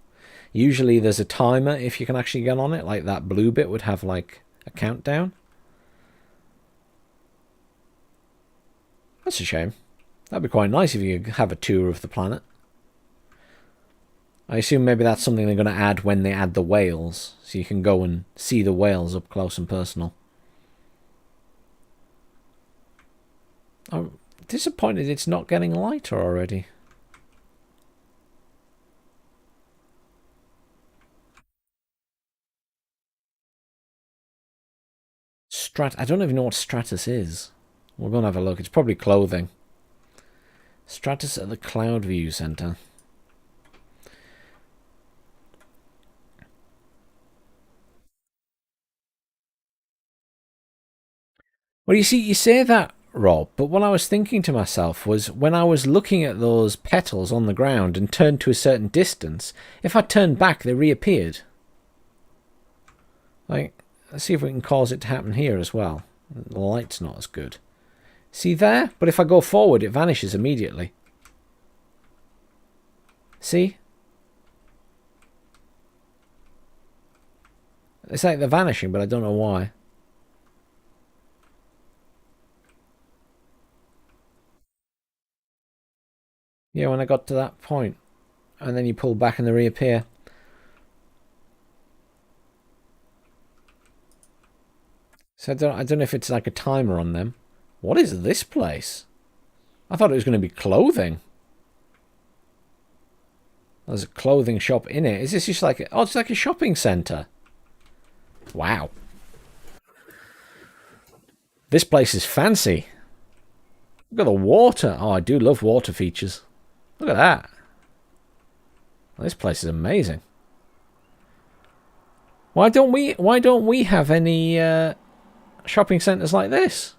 Usually there's a timer if you can actually get on it, like that blue bit would have like a countdown. That's a shame. That'd be quite nice if you could have a tour of the planet. I assume maybe that's something they're going to add when they add the whales, so you can go and see the whales up close and personal. I'm disappointed it's not getting lighter already. I don't even know what Stratus is. We're going to have a look. It's probably clothing. Stratus at the Cloud View Center. Well, you see, you say that, Rob, but what I was thinking to myself was when I was looking at those petals on the ground and turned to a certain distance, if I turned back, they reappeared. Like, let's see if we can cause it to happen here as well. The light's not as good. See there? But if I go forward, it vanishes immediately. See? It's like they're vanishing, but I don't know why. Yeah, when I got to that point. And then you pull back and they reappear. So I don't know if it's like a timer on them. What is this place? I thought it was going to be clothing. There's a clothing shop in it. Is this just like... Oh, it's like a shopping centre. Wow. This place is fancy. Look at the water. Oh, I do love water features. Look at that. This place is amazing. Why don't we have any shopping centres like this?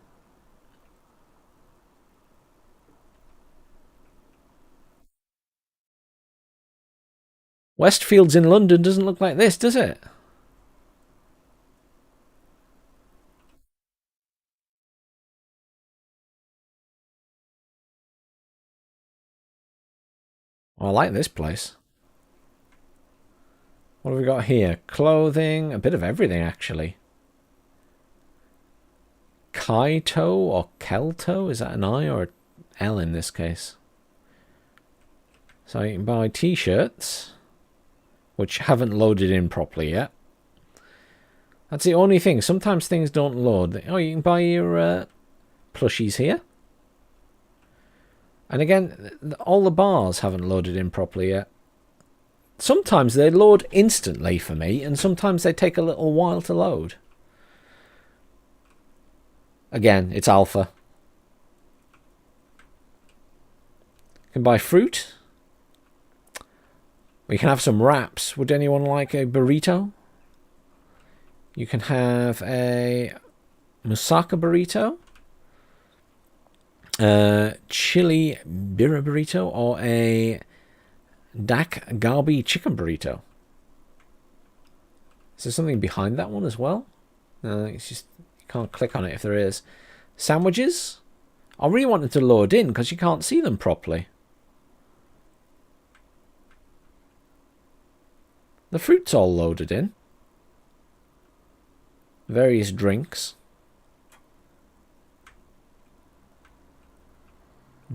Westfields in London doesn't look like this, does it? Oh, I like this place. What have we got here? Clothing, a bit of everything actually. Kaito or Kelto? Is that an I or an L in this case? So you can buy t-shirts, which haven't loaded in properly yet. That's the only thing. Sometimes things don't load. Oh, you can buy your plushies here. And again, all the bars haven't loaded in properly yet. Sometimes they load instantly for me, and sometimes they take a little while to load. Again, it's alpha. You can buy fruit. We can have some wraps. Would anyone like a burrito? You can have a moussaka burrito. Chili birra burrito or a dak galbi chicken burrito. Is there something behind that one as well? No, it's just you can't click on it if there is. Sandwiches? I really wanted to load in because you can't see them properly. The fruit's all loaded in. Various drinks.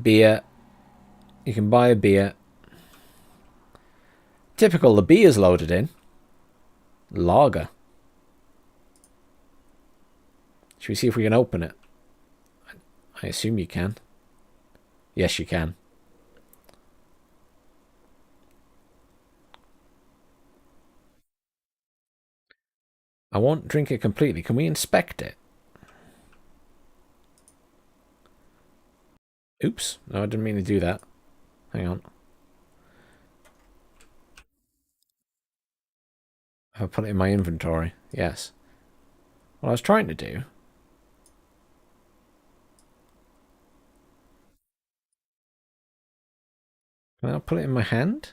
Beer. You can buy a beer. Typical, the beer's loaded in. Lager. Should we see if we can open it? I assume you can. Yes, you can. I won't drink it completely. Can we inspect it? Oops. No, I didn't mean to do that. Hang on. I'll put it in my inventory. Yes. What I was trying to do... Can I put it in my hand?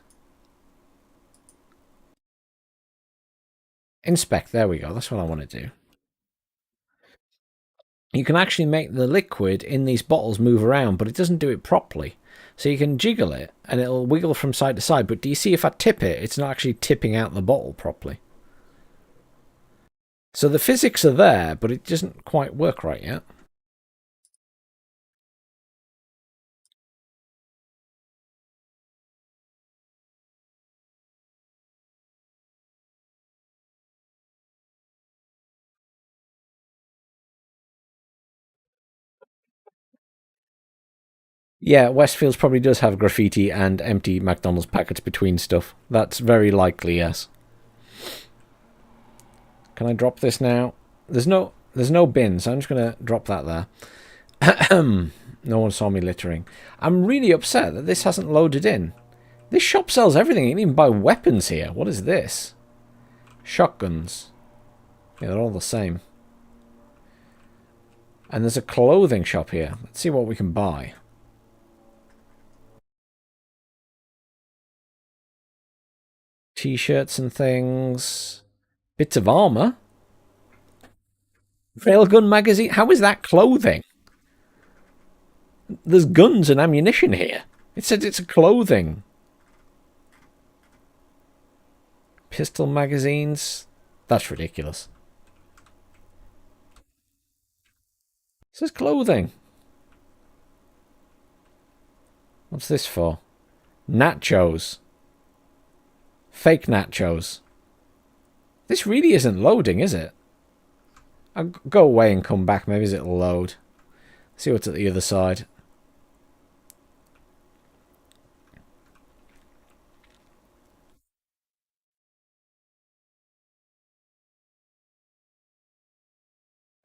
Inspect. There we go. That's what I want to do. You can actually make the liquid in these bottles move around, but it doesn't do it properly. So you can jiggle it, and it'll wiggle from side to side. But do you see if I tip it, it's not actually tipping out the bottle properly. So the physics are there, but it doesn't quite work right yet. Yeah, Westfields probably does have graffiti and empty McDonald's packets between stuff. That's very likely, yes. Can I drop this now? There's no bin, so I'm just going to drop that there. No one saw me littering. I'm really upset that this hasn't loaded in. This shop sells everything. You can even buy weapons here. What is this? Shotguns. Yeah, they're all the same. And there's a clothing shop here. Let's see what we can buy. T-shirts and things. Bits of armor. Railgun magazine. How is that clothing? There's guns and ammunition here. It says it's a clothing. Pistol magazines. That's ridiculous. It says clothing. What's this for? Nachos. Fake nachos. This really isn't loading, is it? I'll go away and come back. Maybe it'll load. See what's at the other side.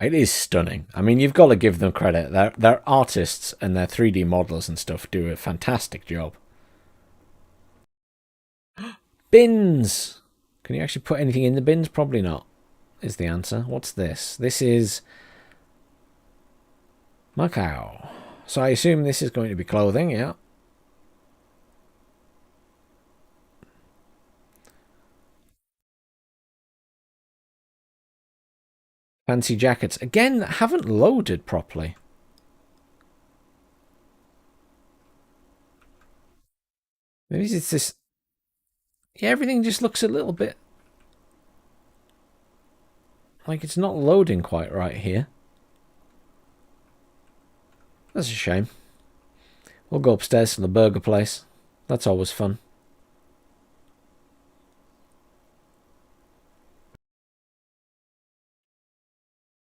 It is stunning. I mean, you've got to give them credit. They're artists and their 3D models and stuff do a fantastic job. Bins! Can you actually put anything in the bins? Probably not, is the answer. What's this? This is Macau. So I assume this is going to be clothing, yeah. Fancy jackets. Again, haven't loaded properly. Maybe it's this... Yeah, everything just looks a little bit... like it's not loading quite right here. That's a shame. We'll go upstairs to the burger place. That's always fun.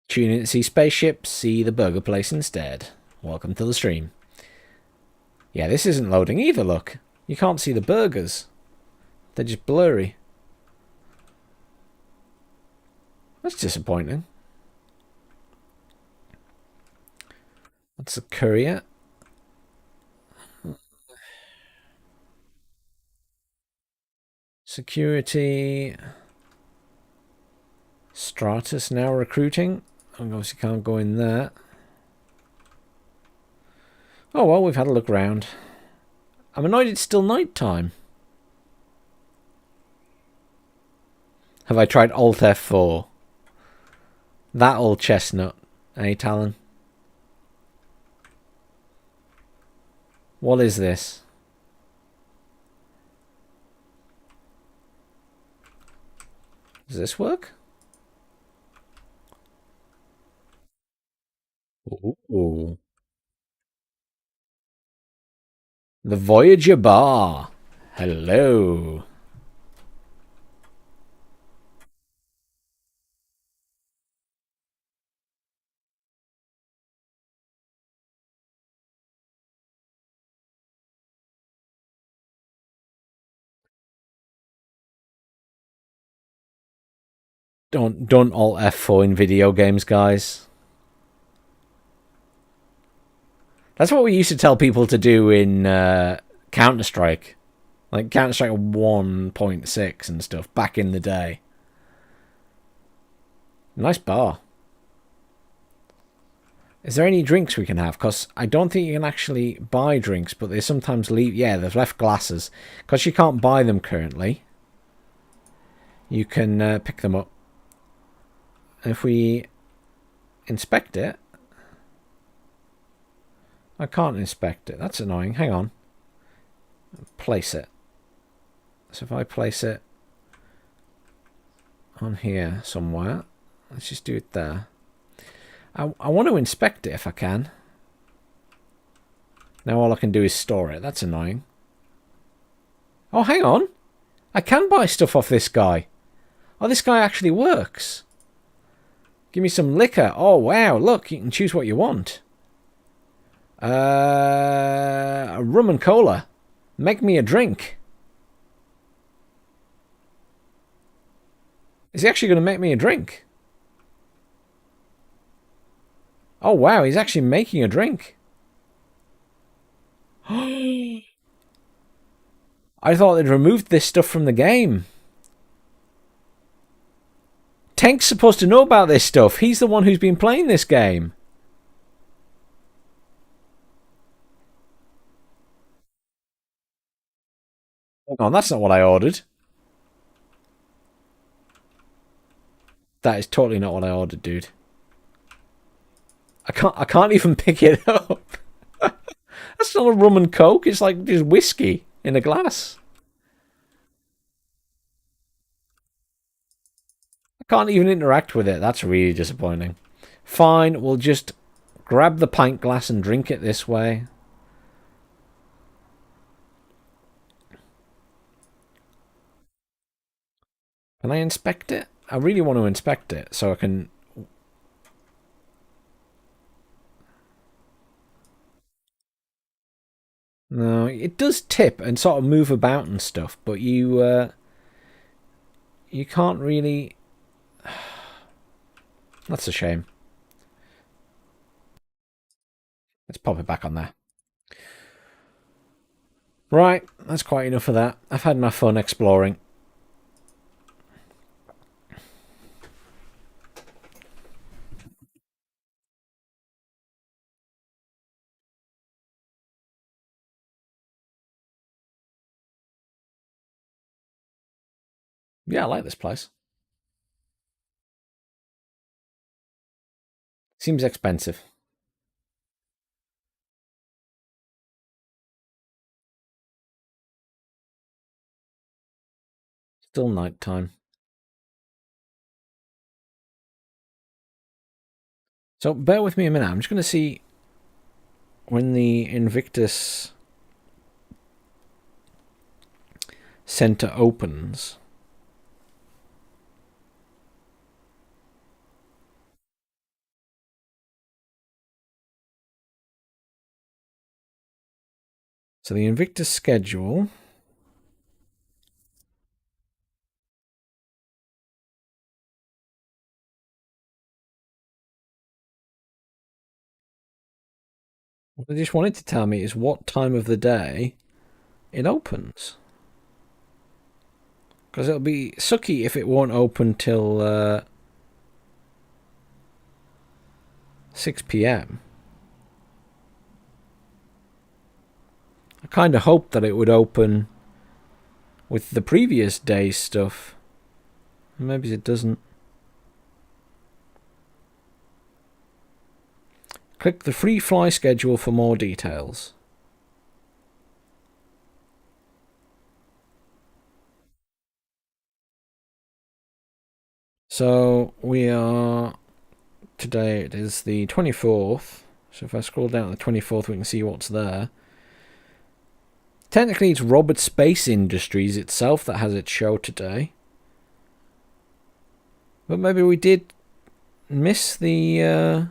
Tune in to see spaceships, see the burger place instead. Welcome to the stream. Yeah, this isn't loading either, look. You can't see the burgers. They're just blurry. That's disappointing. That's a courier. Security. Stratus now recruiting. Obviously can't go in there. Oh well, we've had a look round. I'm annoyed it's still night time. Have I tried Alt F4? That old chestnut, eh, Talon? What is this? Does this work? Ooh. The Voyager Bar. Hello. Don't alt F4 in video games, guys. That's what we used to tell people to do in Counter-Strike. Like Counter-Strike 1.6 and stuff back in the day. Nice bar. Is there any drinks we can have? Because I don't think you can actually buy drinks, but they sometimes leave... Yeah, they've left glasses. Because you can't buy them currently. You can pick them up. And if we inspect it... I can't inspect it. That's annoying. Hang on. Place it. So if I place it on here somewhere, let's just do it there. I want to inspect it if I can. Now all I can do is store it. That's annoying. Oh, hang on. I can buy stuff off this guy. Oh, this guy actually works. Give me some liquor. Oh, wow. Look, you can choose what you want. Rum and cola. Make me a drink. Is he actually going to make me a drink? Oh, wow. He's actually making a drink. I thought they'd removed this stuff from the game. Tank's supposed to know about this stuff. He's the one who's been playing this game. Oh, that's not what I ordered. That is totally not what I ordered, dude. I can't even pick it up. That's not a rum and coke. It's like just whiskey in a glass. I can't even interact with it. That's really disappointing. Fine, we'll just grab the pint glass and drink it this way. Can I inspect it? I really want to inspect it so I can... No, it does tip and sort of move about and stuff, but you can't really... That's a shame. Let's pop it back on there. Right, that's quite enough of that. I've had my fun exploring. Yeah, I like this place. Seems expensive. Still night time. So bear with me a minute. I'm just going to see when the Invictus Center opens. So the Invictus schedule. What they just wanted to tell me is what time of the day it opens. Because it'll be sucky if it won't open till 6 p.m. I kind of hoped that it would open with the previous day's stuff. Maybe it doesn't. Click the free fly schedule for more details. So we are... Today it is the 24th. So if I scroll down to the 24th, we can see what's there. Technically, it's Robert Space Industries itself that has its show today. But maybe we did miss the...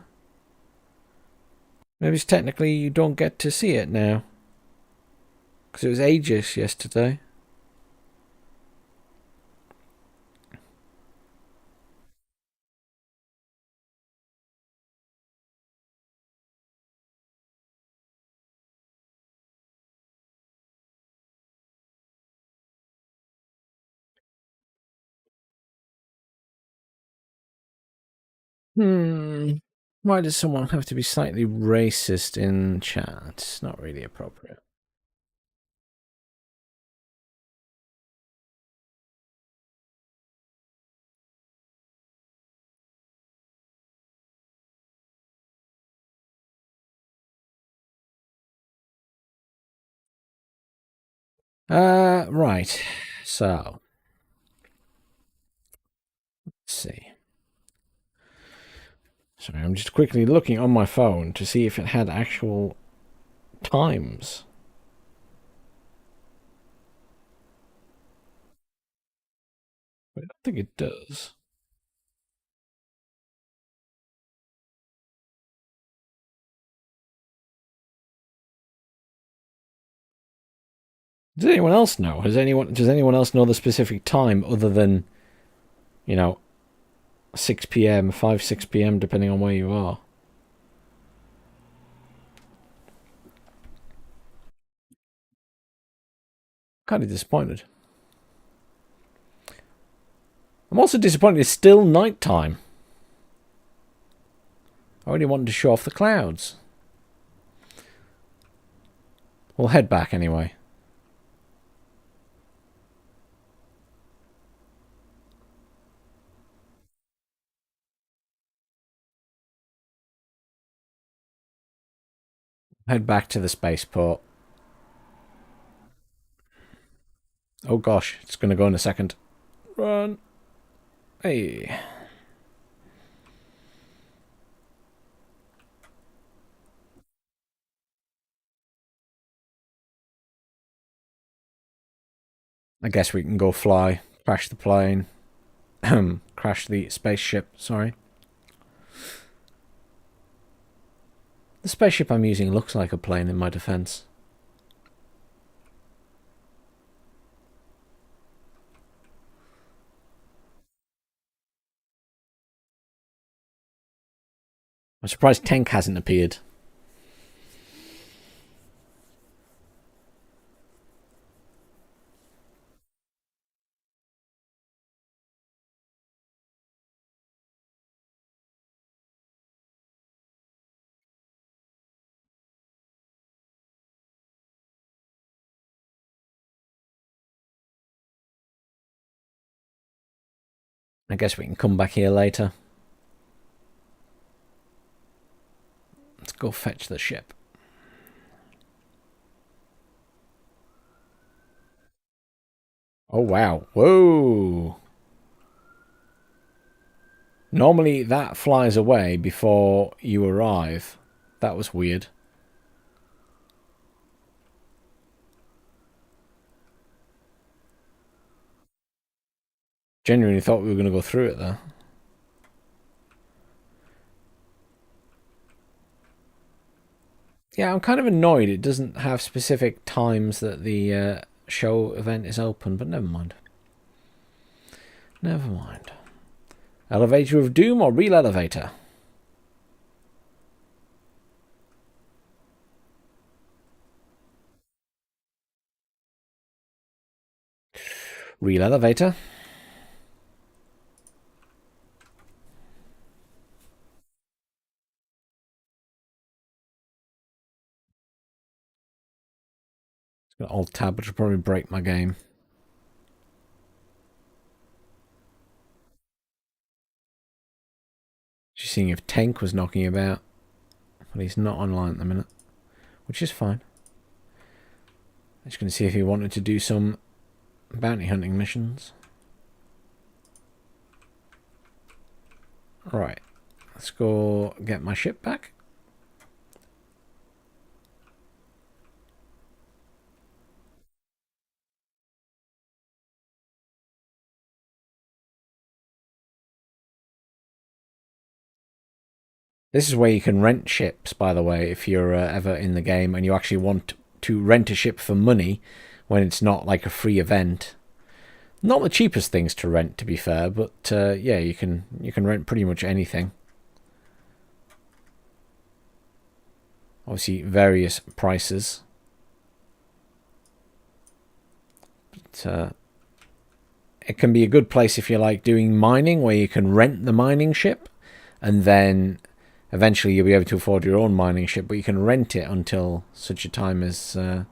maybe it's technically you don't get to see it now. Because it was Aegis yesterday. Why does someone have to be slightly racist in chat? It's not really appropriate. Right. So, let's see. Sorry, I'm just quickly looking on my phone to see if it had actual times. But I don't think it does. Does anyone else know? Does anyone else know the specific time other than, 6 p.m., 6 p.m., depending on where you are? Kind of disappointed. I'm also disappointed it's still night time. I only wanted to show off the clouds. We'll head back anyway. Head back to the spaceport. Oh gosh, it's going to go in a second. Run. Hey. I guess we can go fly. Crash the plane. Crash the spaceship, sorry. The spaceship I'm using looks like a plane in my defense. I'm surprised Tank hasn't appeared. I guess we can come back here later. Let's go fetch the ship. Oh, wow. Whoa. Normally that flies away before you arrive. That was weird. Genuinely thought we were going to go through it there. Yeah, I'm kind of annoyed it doesn't have specific times that the show event is open, but never mind. Never mind. Elevator of Doom or real elevator? Real elevator. It's got alt tab, which will probably break my game. Just seeing if Tank was knocking about. But he's not online at the minute, which is fine. I'm just going to see if he wanted to do some bounty hunting missions. Right, let's go get my ship back. This is where you can rent ships, by the way, if you're ever in the game and you actually want to rent a ship for money when it's not like a free event. Not the cheapest things to rent, to be fair, but yeah, you can rent pretty much anything. Obviously, various prices. But it can be a good place if you like doing mining, where you can rent the mining ship, and then eventually you'll be able to afford your own mining ship, but you can rent it until such a time as you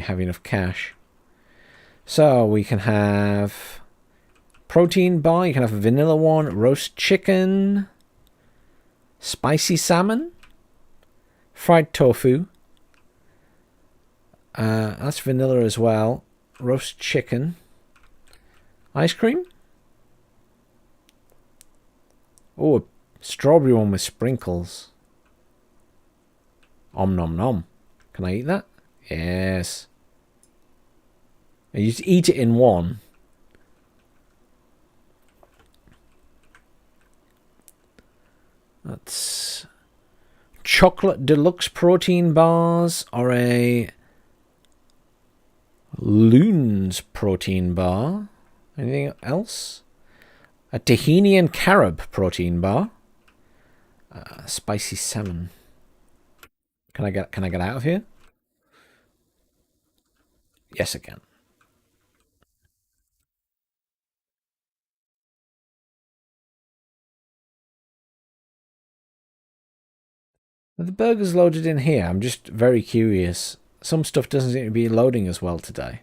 have enough cash. So we can have protein bar, you can have a vanilla one, roast chicken, spicy salmon, fried tofu. That's vanilla as well. Roast chicken. Ice cream. Oh, a strawberry one with sprinkles. Om nom nom. Can I eat that? Yes. And you just eat it in one. That's chocolate deluxe protein bars, or a Loon's protein bar. Anything else? A tahini and carob protein bar. Spicy salmon. Can I get out of here? Yes, I can. The burger's loaded in here. I'm just very curious. Some stuff doesn't seem to be loading as well today.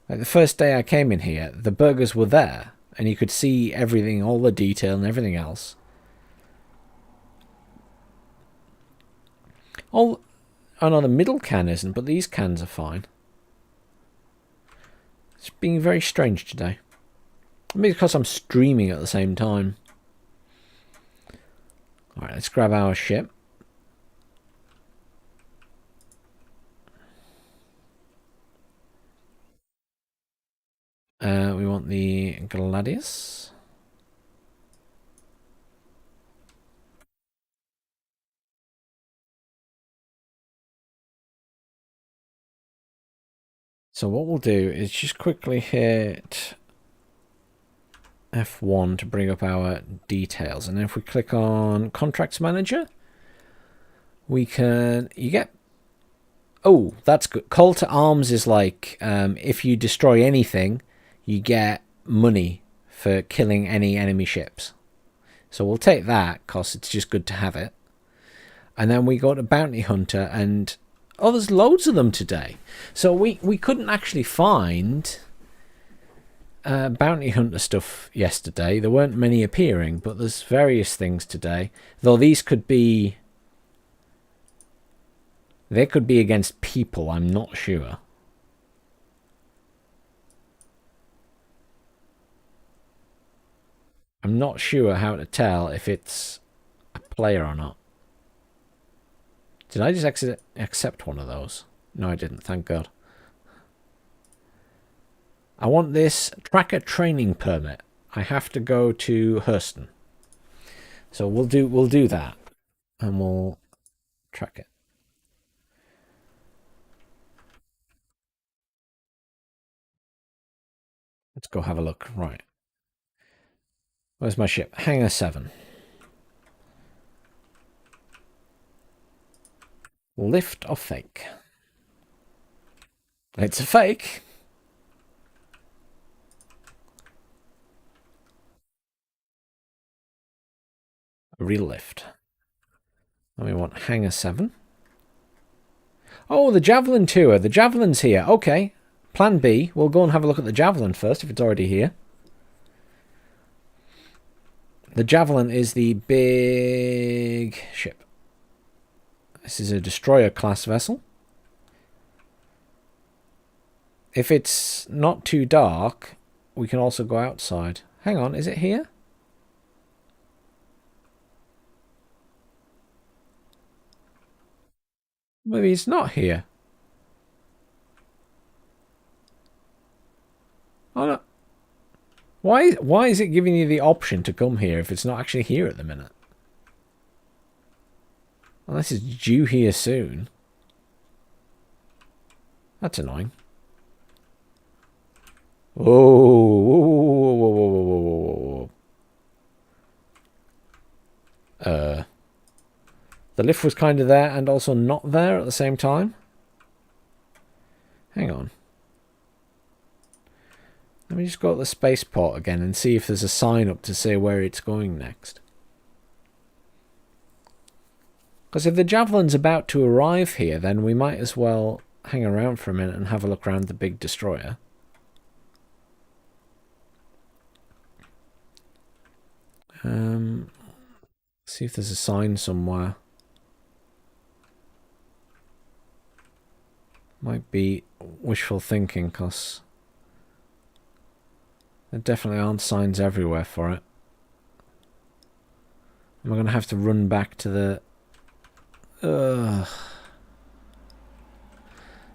Like the first day I came in here, the burgers were there, and you could see everything, all the detail and everything else. Oh no, the middle can isn't, but these cans are fine. It's being very strange today. Maybe because I'm streaming at the same time. Alright, let's grab our ship. We want the Gladius. So what we'll do is just quickly hit F1 to bring up our details. And then if we click on Contracts Manager, we can... You get... Oh, that's good. Call to Arms is like, if you destroy anything, you get money for killing any enemy ships. So we'll take that, because it's just good to have it. And then we go to Bounty Hunter, and... Oh, there's loads of them today. So we couldn't actually find Bounty Hunter stuff yesterday. There weren't many appearing, but there's various things today. Though these could be... They could be against people, I'm not sure. I'm not sure how to tell if it's a player or not. Did I just accept one of those? No, I didn't, thank God. I want this tracker training permit. I have to go to Hurston. So we'll do that. And we'll track it. Let's go have a look. Right. Where's my ship? Hangar 7. Lift or fake? It's a fake. A real lift. And we want Hangar 7. Oh, the Javelin Tour. The Javelin's here. Okay. Plan B. We'll go and have a look at the Javelin first, if it's already here. The Javelin is the big ship. This is a destroyer class vessel. If it's not too dark, we can also go outside. Hang on, is it here? Maybe it's not here. Oh no. Why is it giving you the option to come here if it's not actually here at the minute? Unless it's due here soon. That's annoying. Whoa, whoa, whoa, whoa, whoa, whoa, whoa, whoa. The lift was kind of there and also not there at the same time. Hang on. Let me just go to the spaceport again and see if there's a sign up to say where it's going next. Because if the Javelin's about to arrive here, then we might as well hang around for a minute and have a look around the big destroyer. See if there's a sign somewhere. Might be wishful thinking, because there definitely aren't signs everywhere for it. Am I going to have to run back to the...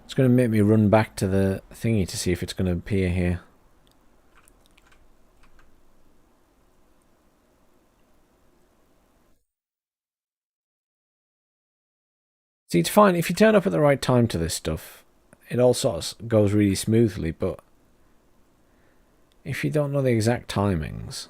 It's going to make me run back to the thingy to see if it's going to appear here. See, it's fine. If you turn up at the right time to this stuff, it all sort of goes really smoothly, but if you don't know the exact timings...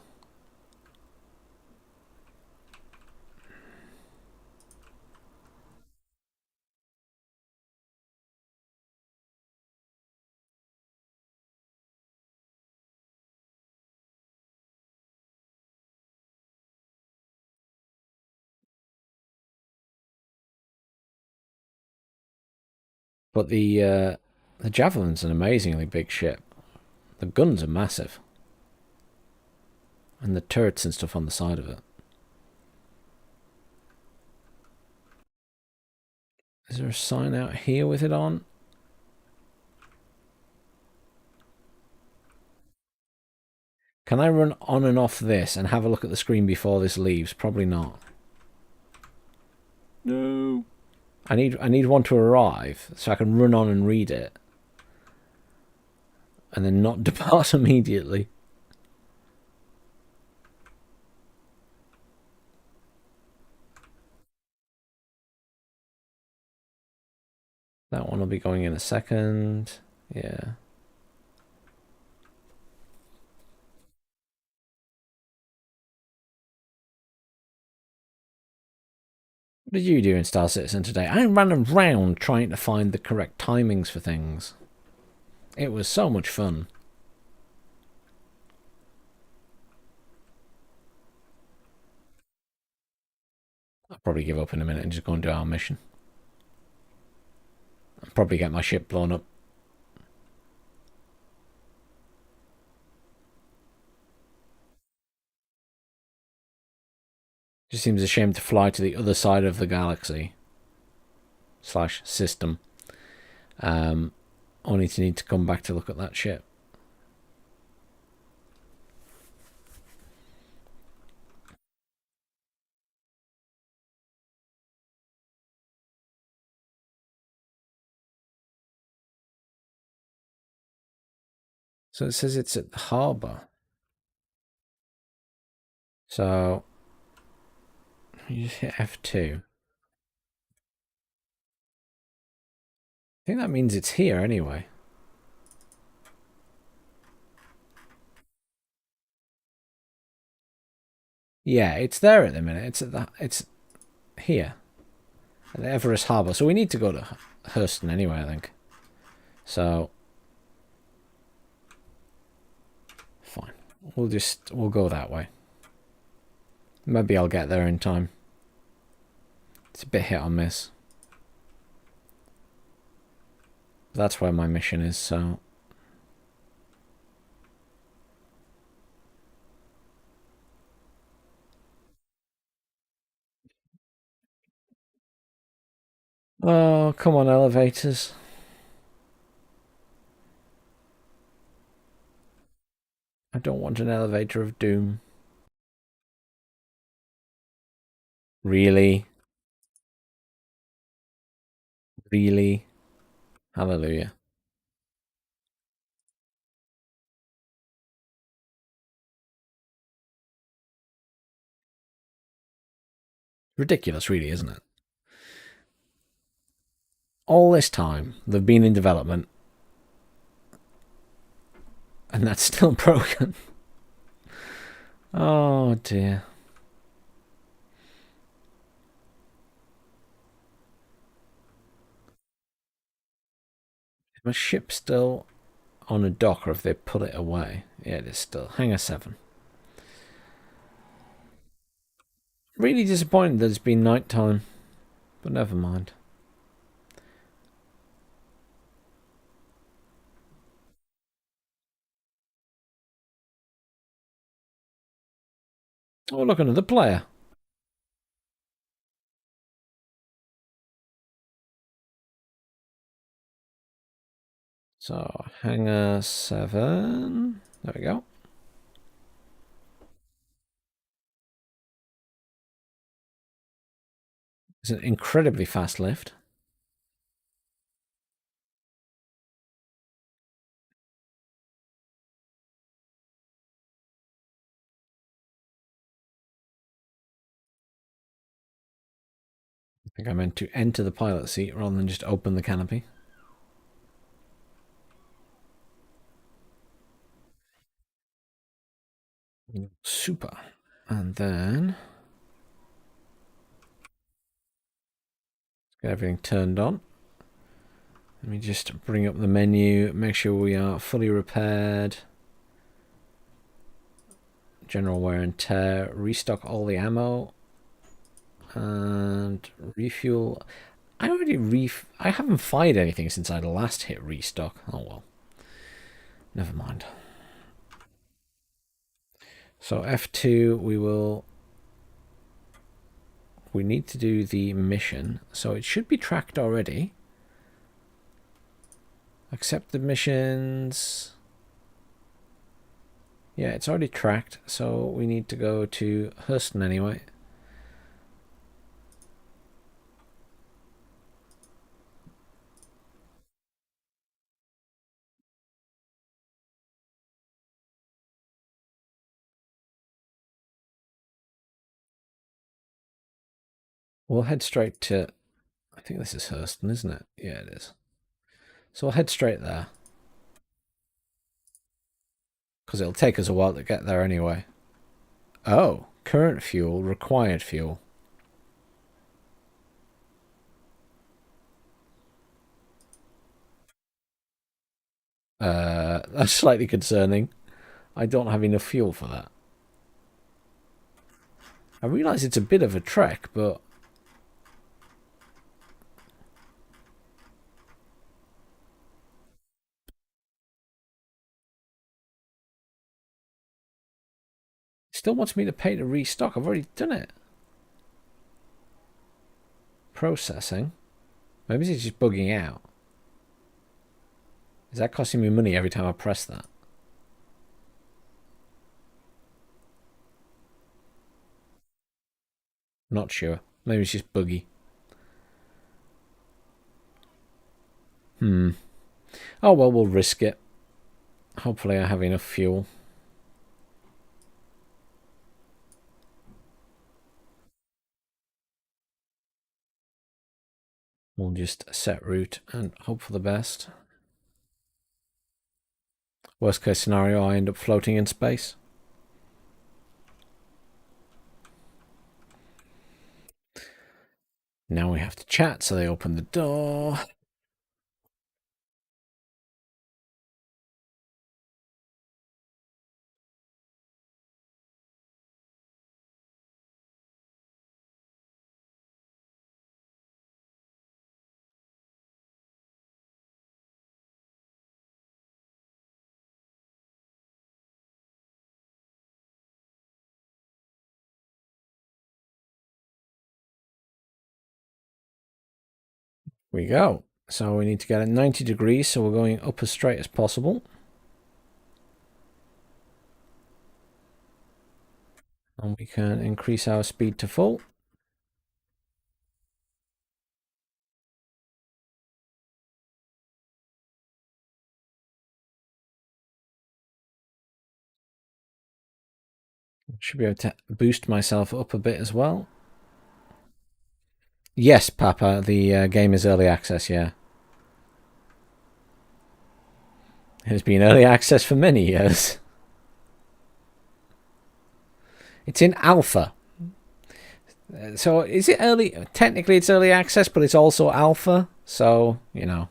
But the Javelin's an amazingly big ship. The guns are massive. And the turrets and stuff on the side of it. Is there a sign out here with it on? Can I run on and off this and have a look at the screen before this leaves? Probably not. No. I need one to arrive so I can run on and read it. And then not depart immediately. That one will be going in a second. Yeah. What did you do in Star Citizen today? I ran around trying to find the correct timings for things. It was so much fun. I'll probably give up in a minute and just go and do our mission. I'll probably get my ship blown up. Just seems a shame to fly to the other side of the galaxy / system. Only to need to come back to look at that ship. So it says it's at the harbour. So you just hit F2. I think that means it's here anyway. Yeah, it's there at the minute. It's here at the Everest Harbour. So we need to go to Hurston anyway, I think. So fine. We'll go that way. Maybe I'll get there in time. It's a bit hit or miss. That's where my mission is, so... Oh, come on, elevators. I don't want an elevator of doom. Really? Really? Hallelujah. Ridiculous, really, isn't it? All this time, they've been in development, and that's still broken. Oh, dear. Is my ship still on a dock, or if they put it away? Yeah, it is still. Hangar 7. Really disappointed that it's been night time, but never mind. Oh, look, another player. So, hangar 7. There we go. It's an incredibly fast lift. I think I meant to enter the pilot seat rather than just open the canopy. Super. And then get everything turned on. Let me just bring up the menu, make sure we are fully repaired. General wear and tear, restock all the ammo, and refuel. I haven't fired anything since I last hit restock. Oh well. Never mind. So F2, we need to do the mission. So it should be tracked already. Accept the missions. Yeah, it's already tracked, so we need to go to Hurston anyway. We'll head straight to... I think this is Hurston, isn't it? Yeah, it is. So we'll head straight there. Because it'll take us a while to get there anyway. Oh, current fuel, required fuel. That's slightly concerning. I don't have enough fuel for that. I realise it's a bit of a trek, but... Still wants me to pay to restock. I've already done it. Processing. Maybe it's just bugging out. Is that costing me money every time I press that? Not sure. Maybe it's just buggy. Oh well, we'll risk it. Hopefully I have enough fuel. We'll just set route and hope for the best. Worst case scenario, I end up floating in space. Now we have to chat, so they open the door. We go. So we need to get at 90 degrees, so we're going up as straight as possible. And we can increase our speed to full. Should be able to boost myself up a bit as well. Yes, Papa, the game is early access, yeah. It has been early access for many years. It's in alpha. So is it early? Technically it's early access, but it's also alpha. So, you know.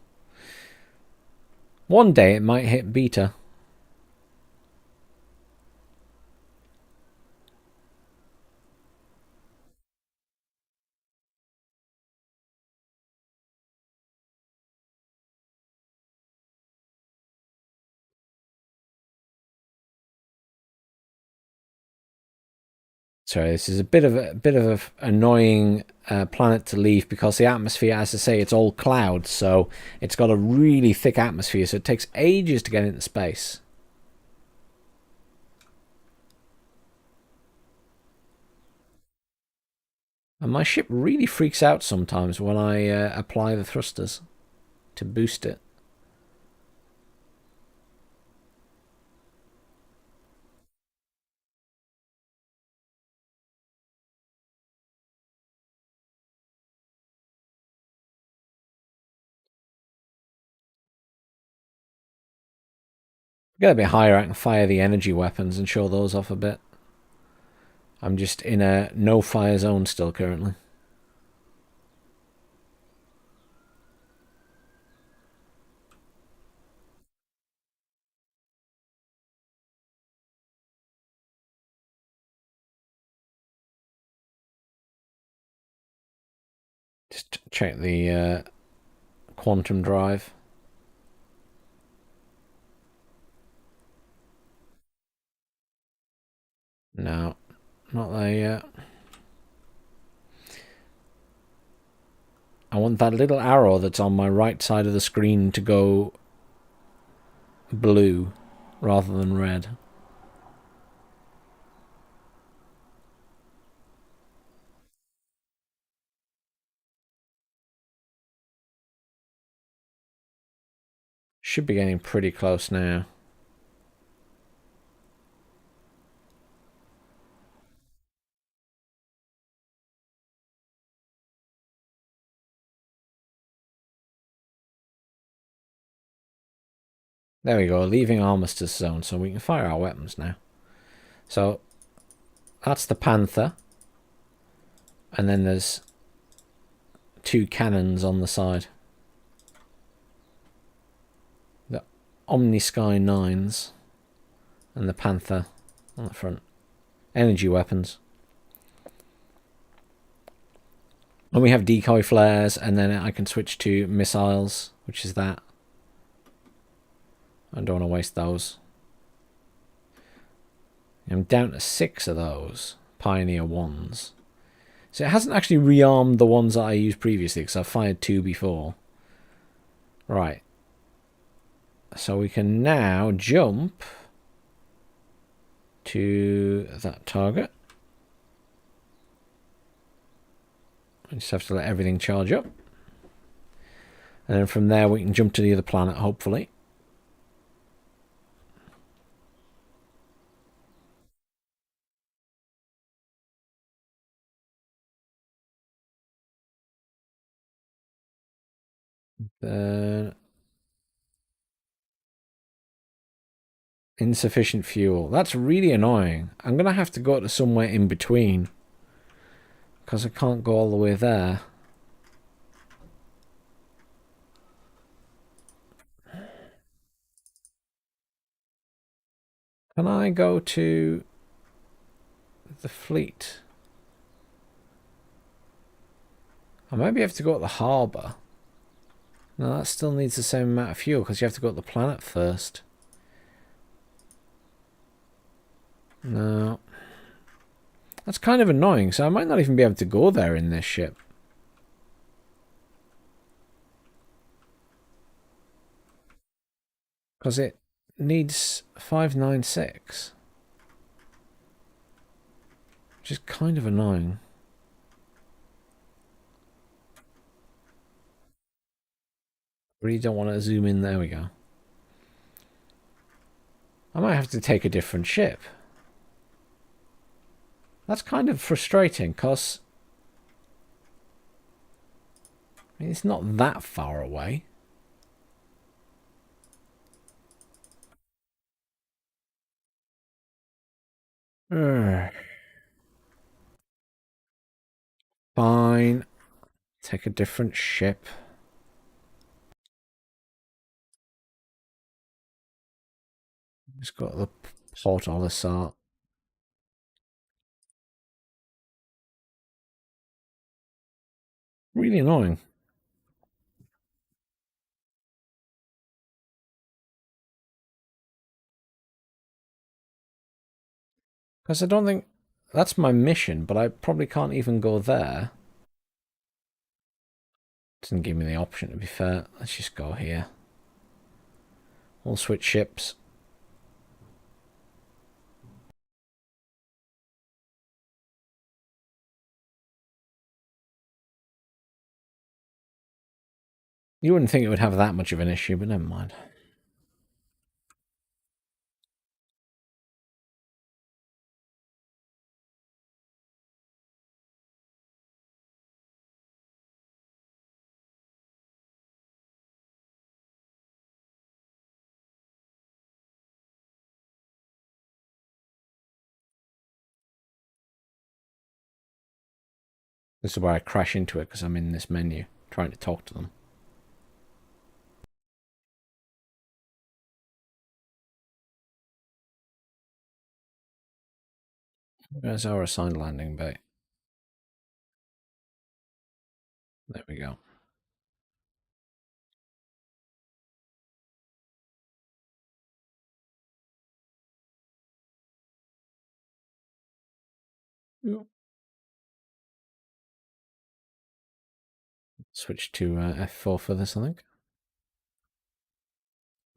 One day it might hit beta. Sorry, this is a bit of a annoying planet to leave because the atmosphere, as I say, it's all clouds, so it's got a really thick atmosphere, so it takes ages to get into space. And my ship really freaks out sometimes when I apply the thrusters to boost it. Get a bit higher, I can fire the energy weapons and show those off a bit. I'm just in a no-fire zone still currently. Just check the quantum drive. No, not there yet. I want that little arrow that's on my right side of the screen to go blue rather than red. Should be getting pretty close now. There we go, leaving Armistice Zones, so we can fire our weapons now. So, that's the Panther. And then there's 2 cannons on the side. The Omnisky 9s and the Panther on the front. Energy weapons. And we have decoy flares, and then I can switch to missiles, which is that. I don't want to waste those. I'm down to 6 of those Pioneer 1s. So it hasn't actually rearmed the ones that I used previously because I've fired 2 before. Right. So we can now jump to that target. I just have to let everything charge up. And then from there we can jump to the other planet, hopefully. Then insufficient fuel. That's really annoying. I'm going to have to go to somewhere in between because I can't go all the way there. Can I go to the fleet? I maybe have to go to the harbour. No, that still needs the same amount of fuel because you have to go to the planet first. No. That's kind of annoying, so I might not even be able to go there in this ship. Because it needs 596. Which is kind of annoying. Really don't want to zoom in. There we go. I might have to take a different ship. That's kind of frustrating, because It's not that far away. Fine. Take a different ship. Just got the Port Olisar. Really annoying. Because I don't think... That's my mission, but I probably can't even go there. Doesn't give me the option, to be fair. Let's just go here. We'll switch ships. You wouldn't think it would have that much of an issue, but never mind. This is where I crash into it because I'm in this menu trying to talk to them. Where's our assigned landing bay? There we go. Switch to F4 for this, I think.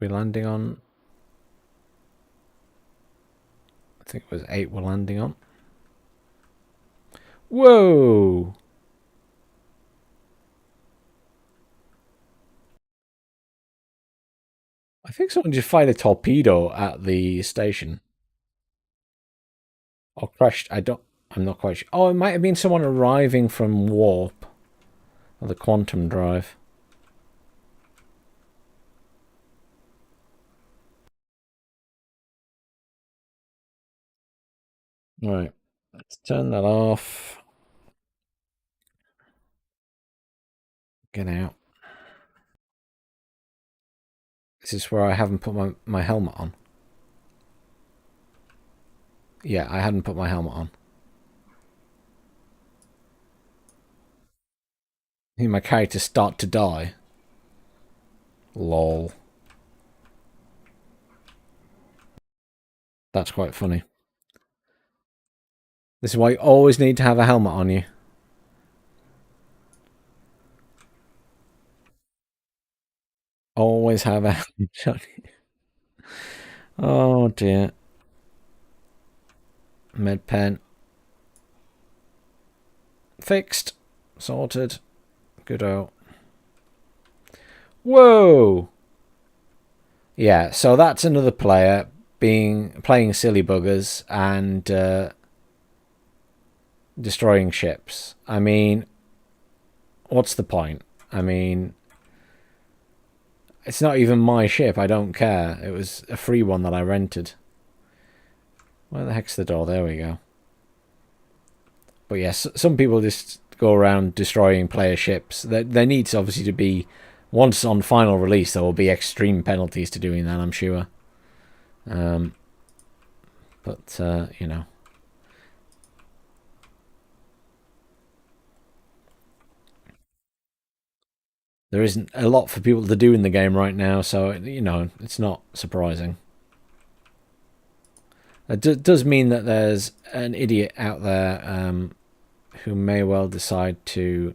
We're landing on... I think it was 8 we're landing on. Whoa! I think someone just fired a torpedo at the station. Or crashed. I'm not quite sure. Oh, it might have been someone arriving from warp. Or the quantum drive. Right. Let's turn that off. Get out. This is where I haven't put my helmet on. Yeah, I hadn't put my helmet on. I think my character start to die. Lol. That's quite funny. This is why you always need to have a helmet on you. Always have a helmet on you. Oh dear. Med pen. Fixed. Sorted. Good-o. Whoa! Yeah, so that's another player playing silly buggers and destroying ships. I mean, what's the point? I mean, it's not even my ship. I don't care. It was a free one that I rented. Where the heck's the door? There we go. But yes, some people just go around destroying player ships. There needs obviously to be, once on final release, there will be extreme penalties to doing that, I'm sure. But you know. There isn't a lot for people to do in the game right now, so, you know, it's not surprising. It does mean that there's an idiot out there who may well decide to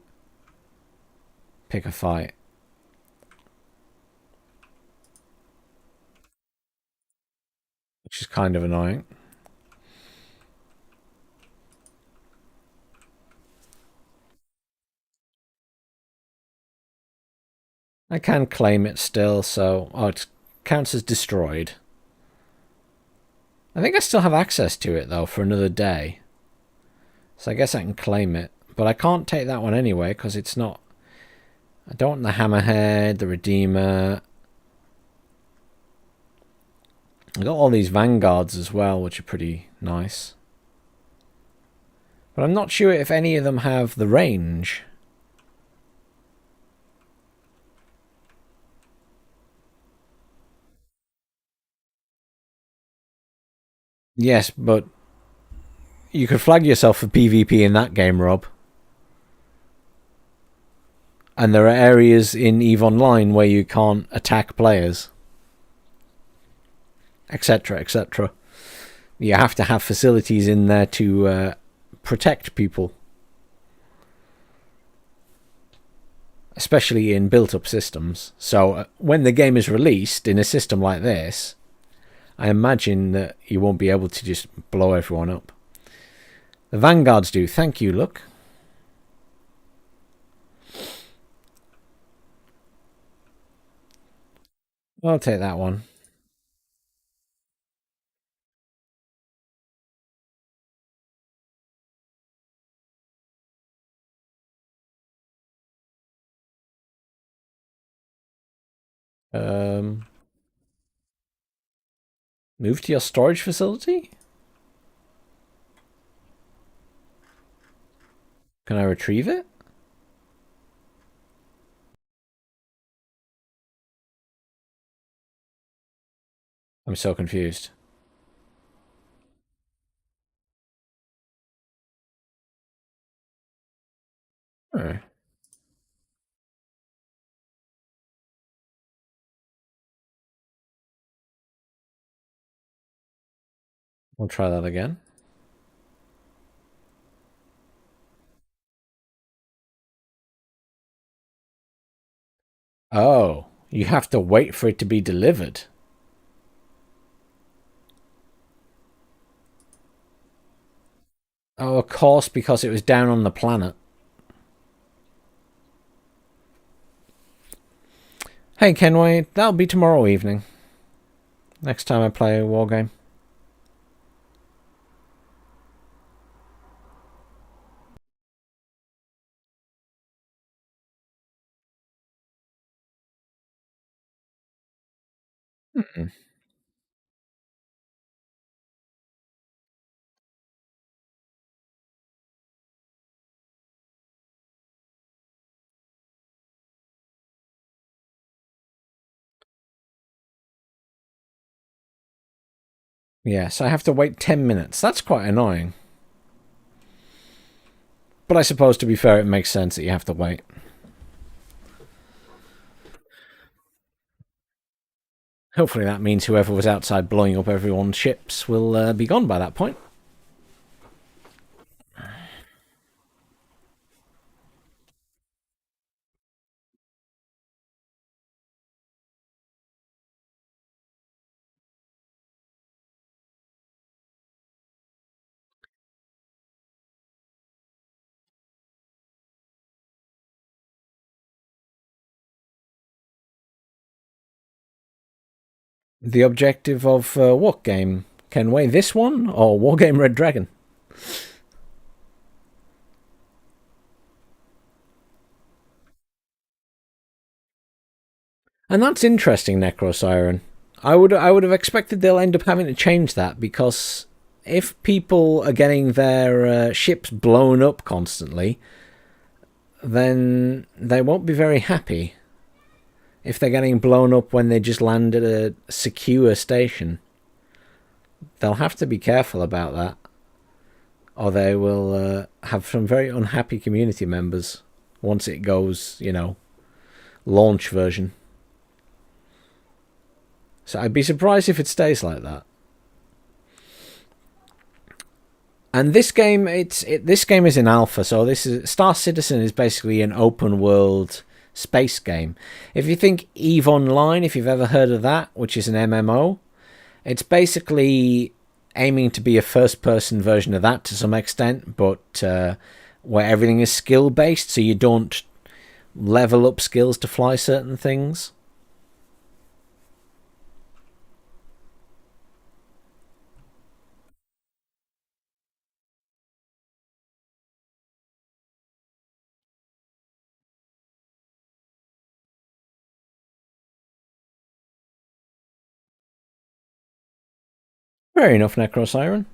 pick a fight. Which is kind of annoying. I can claim it still, so... Oh, it counts as destroyed. I think I still have access to it, though, for another day. So I guess I can claim it. But I can't take that one anyway, because it's not... I don't want the Hammerhead, the Redeemer. I got all these Vanguards as well, which are pretty nice. But I'm not sure if any of them have the range. Yes, but you could flag yourself for PvP in that game, Rob. And there are areas in EVE Online where you can't attack players, etc., etc. You have to have facilities in there to protect people, especially in built-up systems. So when the game is released in a system like this, I imagine that you won't be able to just blow everyone up. The Vanguards do. Thank you, look. I'll take that one. Um, Move to your storage facility? Can I retrieve it? I'm so confused. Alright. We'll try that again. Oh, you have to wait for it to be delivered. Oh, of course, because it was down on the planet. Hey, Kenway, that'll be tomorrow evening. Next time I play a war game. Hmm. Yes, I have to wait 10 minutes. That's quite annoying. But I suppose, to be fair, it makes sense that you have to wait. Hopefully that means whoever was outside blowing up everyone's ships will be gone by that point. The objective of what game, Kenway? This one or Wargame Red Dragon? And that's interesting, Necrosiren. I would have expected they'll end up having to change that, because if people are getting their ships blown up constantly, then they won't be very happy. If they're getting blown up when they just land at a secure station, they'll have to be careful about that, or they will have some very unhappy community members once it goes, launch version. So I'd be surprised if it stays like that. And this game, this game is in alpha, so this is Star Citizen is basically an open world space game. If you think EVE Online, if you've ever heard of that, which is an MMO, it's basically aiming to be a first person version of that to some extent, but where everything is skill based, so you don't level up skills to fly certain things. Fair enough, Necro Siren.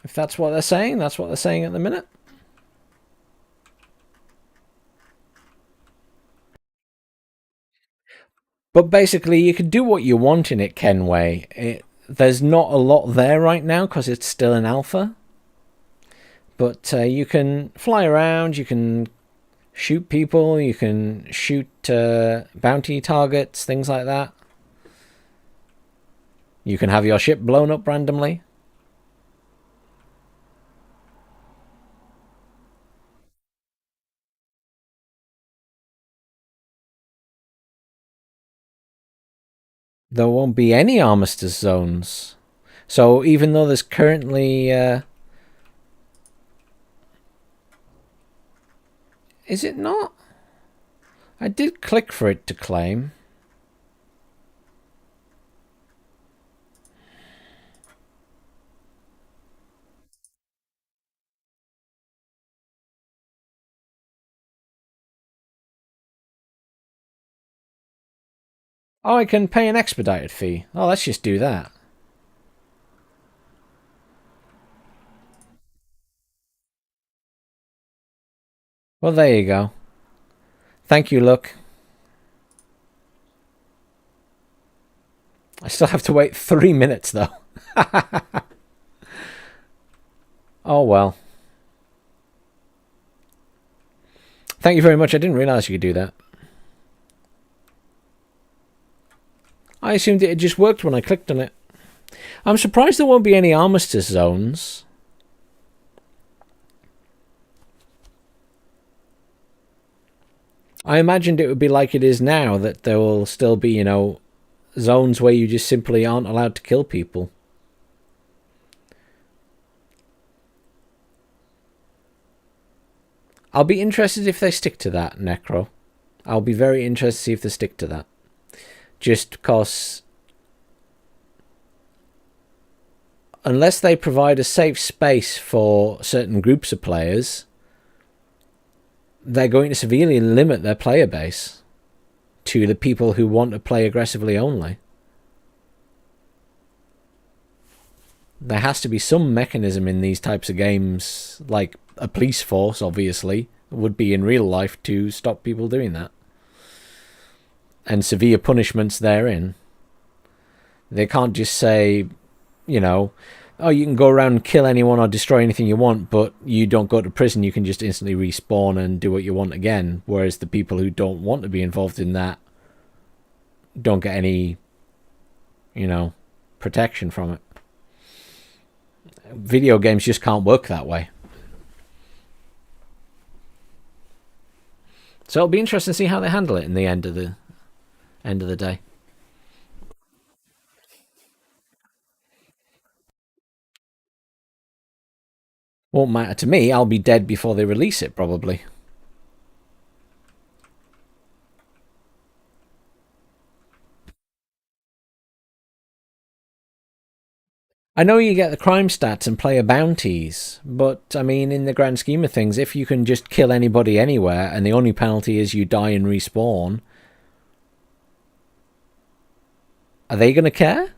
If that's what they're saying, that's what they're saying at the minute. But basically, you can do what you want in it, Kenway. There's not a lot there right now because it's still an alpha. But you can fly around, you can shoot people, you can shoot bounty targets, things like that. You can have your ship blown up randomly. There won't be any Armistice Zones. So even though there's currently... is it not? I did click for it to claim. Oh, I can pay an expedited fee. Oh, let's just do that. Well, there you go. Thank you, Look. I still have to wait 3 minutes, though. Oh, well. Thank you very much. I didn't realise you could do that. I assumed it had just worked when I clicked on it. I'm surprised there won't be any Armistice Zones. I imagined it would be like it is now, that there will still be, you know, zones where you just simply aren't allowed to kill people. I'll be interested if they stick to that, Necro. I'll be very interested to see if they stick to that. Just because... unless they provide a safe space for certain groups of players, they're going to severely limit their player base to the people who want to play aggressively only. There has to be some mechanism in these types of games, like a police force, obviously, would be in real life, to stop people doing that. And severe punishments therein. They can't just say, you know, oh, you can go around and kill anyone or destroy anything you want, but you don't go to prison, you can just instantly respawn and do what you want again. Whereas the people who don't want to be involved in that don't get any, you know, protection from it. Video games just can't work that way. So it'll be interesting to see how they handle it in the end of the day. Won't matter to me. I'll be dead before they release it, probably. I know you get the crime stats and player bounties, but, I mean, in the grand scheme of things, if you can just kill anybody anywhere and the only penalty is you die and respawn, are they going to care?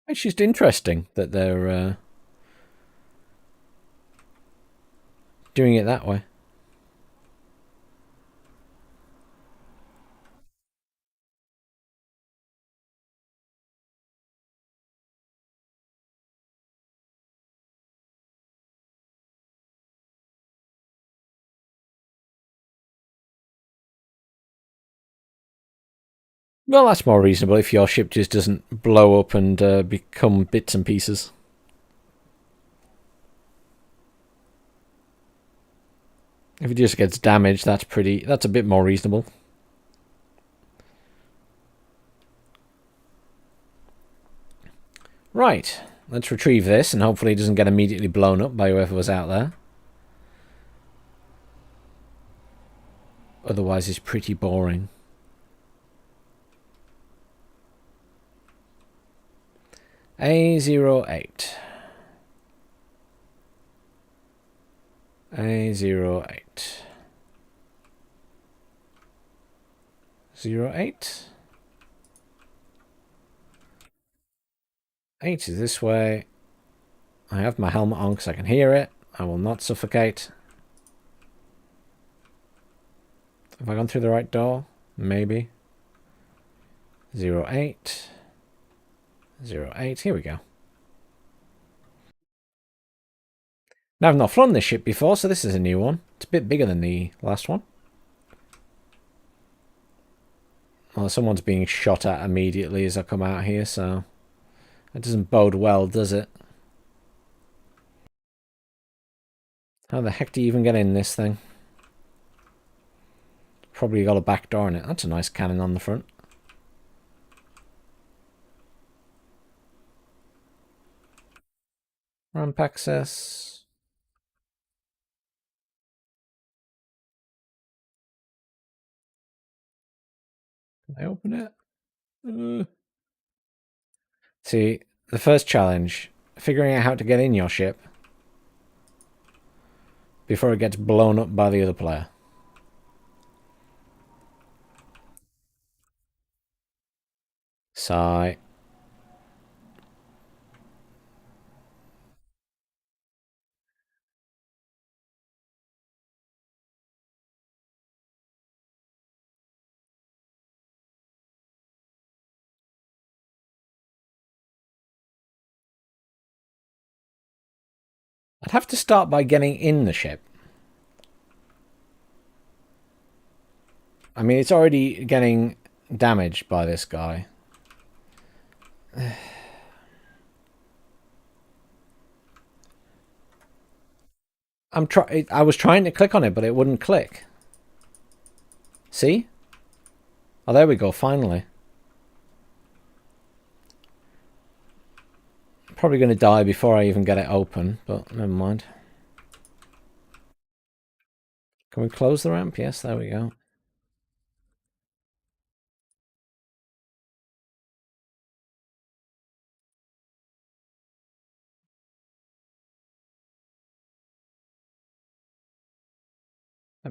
It's just interesting that they're doing it that way. Well, that's more reasonable if your ship just doesn't blow up and become bits and pieces. If it just gets damaged, that's a bit more reasonable. Right, let's retrieve this and hopefully it doesn't get immediately blown up by whoever was out there. Otherwise, it's pretty boring. A08. A08. 08. 8 is this way. I have my helmet on because I can hear it. I will not suffocate. Have I gone through the right door? Maybe. 08. 08. Here we go. Now, I've not flown this ship before, so this is a new one. It's a bit bigger than the last one. Well, someone's being shot at immediately as I come out here, so that doesn't bode well, does it? How the heck do you even get in this thing? Probably got a back door in it. That's a nice cannon on the front. Ramp access. Can I open it? See, the first challenge, figuring out how to get in your ship before it gets blown up by the other player. Sigh. I'd have to start by getting in the ship. I mean, it's already getting damaged by this guy. I was trying to click on it, but it wouldn't click. See? Oh, there we go, finally. Probably going to die before I even get it open, but never mind. Can we close the ramp? Yes, there we go.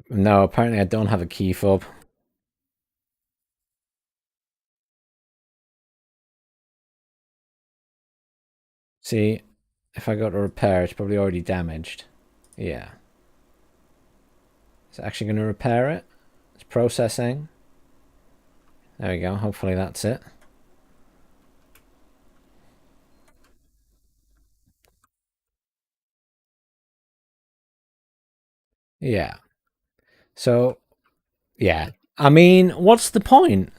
No, apparently I don't have a key fob. See, if I go to repair, it's probably already damaged. Yeah. Is it actually going to repair it? It's processing. There we go. Hopefully that's it. Yeah. So, yeah. I mean, what's the point?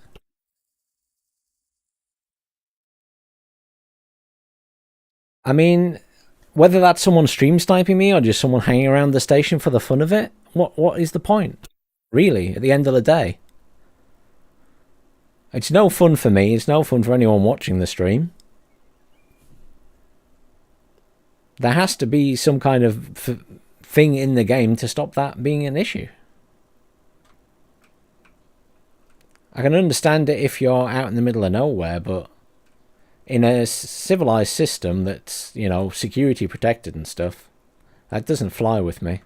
I mean, whether that's someone stream sniping me or just someone hanging around the station for the fun of it, what is the point? Really, at the end of the day. It's no fun for me. It's no fun for anyone watching the stream. There has to be some kind of thing in the game to stop that being an issue. I can understand it if you're out in the middle of nowhere, but in a civilized system that's, you know, security protected and stuff, that doesn't fly with me.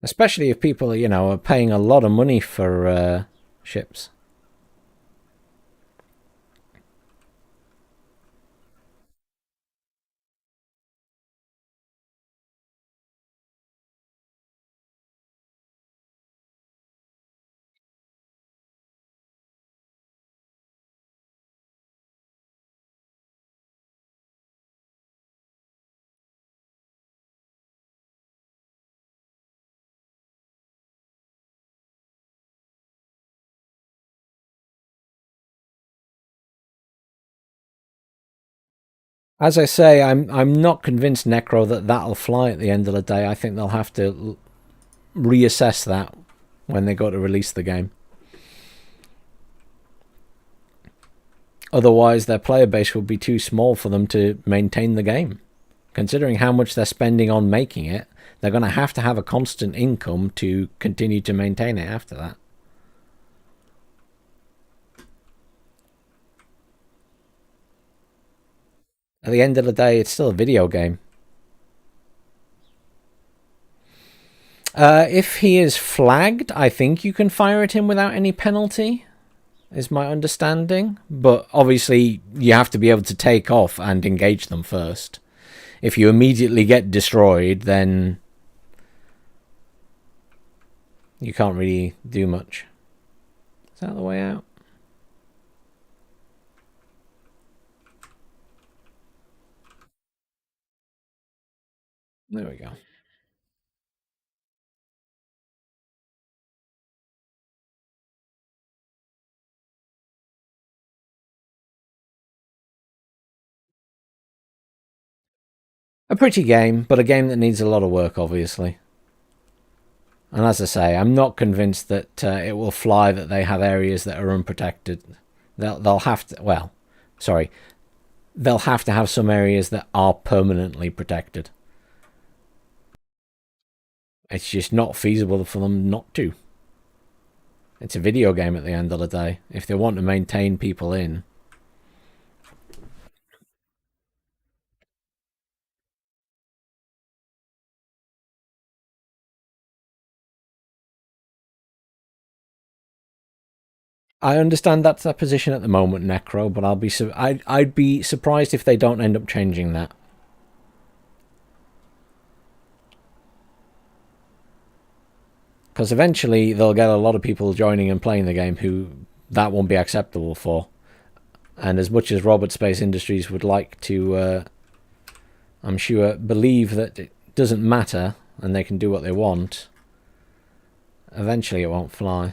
Especially if people, you know, are paying a lot of money for ships. As I say, I'm not convinced, Necro, that that'll fly at the end of the day. I think they'll have to reassess that when they go to release the game. Otherwise, their player base will be too small for them to maintain the game. Considering how much they're spending on making it, they're going to have a constant income to continue to maintain it after that. At the end of the day, it's still a video game. If he is flagged, I think you can fire at him without any penalty, is my understanding. But obviously, you have to be able to take off and engage them first. If you immediately get destroyed, then you can't really do much. Is that the way out? There we go. A pretty game, but a game that needs a lot of work, obviously. And as I say, I'm not convinced that it will fly that they have areas that are unprotected. They'll have to. Well, sorry, they'll have to have some areas that are permanently protected. It's just not feasible for them not to. It's a video game at the end of the day. If they want to maintain people in. I understand that's their position at the moment, Necro, but I'd be surprised if they don't end up changing that. Because eventually they'll get a lot of people joining and playing the game who that won't be acceptable for. And as much as Robert Space Industries would like to, I'm sure, believe that it doesn't matter and they can do what they want, eventually it won't fly.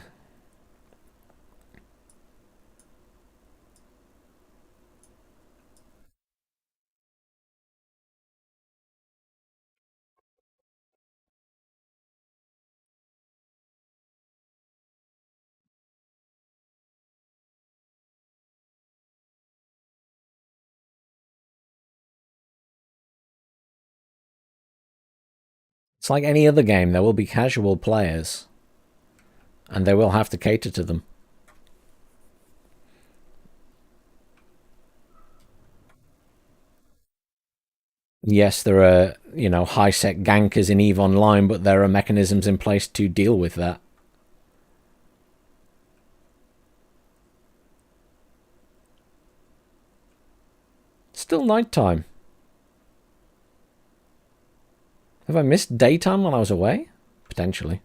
It's like any other game, there will be casual players, and they will have to cater to them. Yes, there are, high-sec gankers in EVE Online, but there are mechanisms in place to deal with that. It's still nighttime. Have I missed daytime while I was away? Potentially.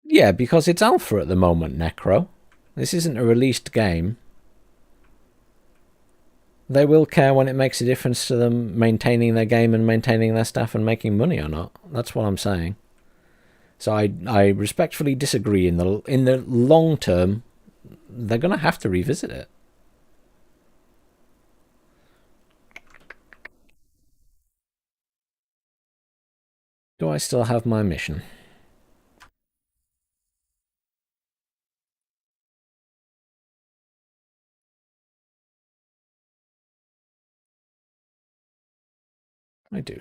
Yeah, because it's alpha at the moment, Necro. This isn't a released game. They will care when it makes a difference to them maintaining their game and maintaining their staff and making money or not. That's what I'm saying. So I respectfully disagree. In the long term, they're going to have to revisit it. Do I still have my mission? I do.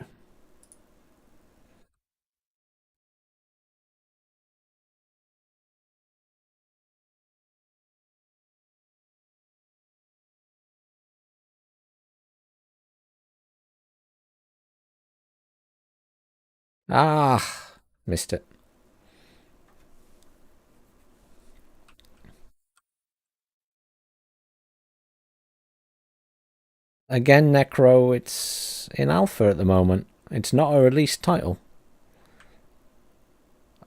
Ah, missed it. Again, Necro, it's in alpha at the moment. It's not a released title.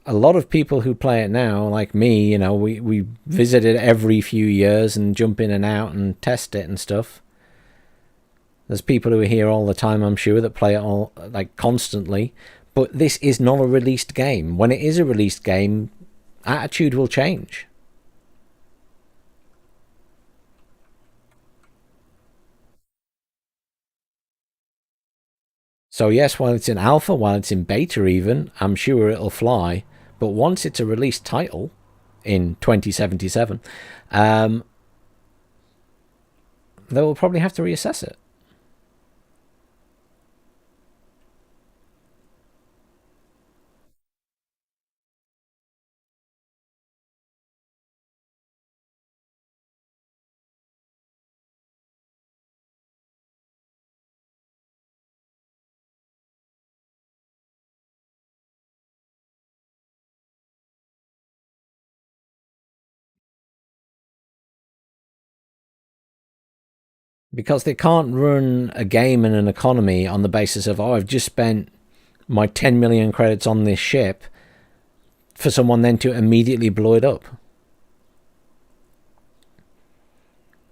A lot of people who play it now, like me, we visit it every few years and jump in and out and test it and stuff. There's people who are here all the time, I'm sure, that play it all like constantly. But this is not a released game. When it is a released game, attitude will change. So yes, while it's in alpha, while it's in beta even, I'm sure it'll fly. But once it's a released title in 2077, they will probably have to reassess it. Because they can't run a game and an economy on the basis of, oh, I've just spent my 10 million credits on this ship, for someone then to immediately blow it up.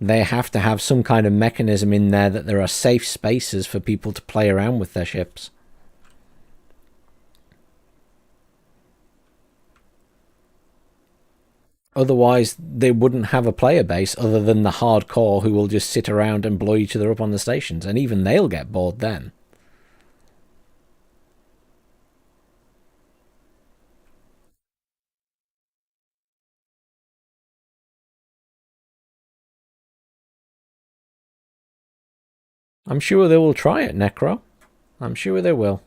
They have to have some kind of mechanism in there that there are safe spaces for people to play around with their ships. Otherwise, they wouldn't have a player base other than the hardcore who will just sit around and blow each other up on the stations, and even they'll get bored then. I'm sure they will try it, Necro. I'm sure they will.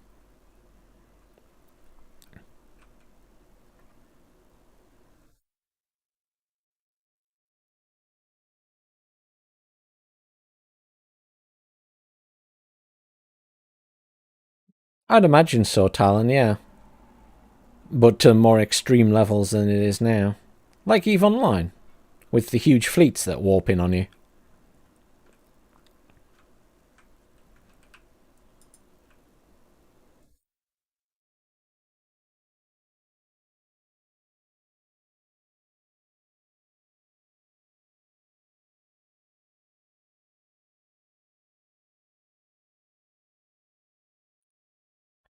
I'd imagine so, Talon, yeah. But to more extreme levels than it is now. Like EVE Online, with the huge fleets that warp in on you.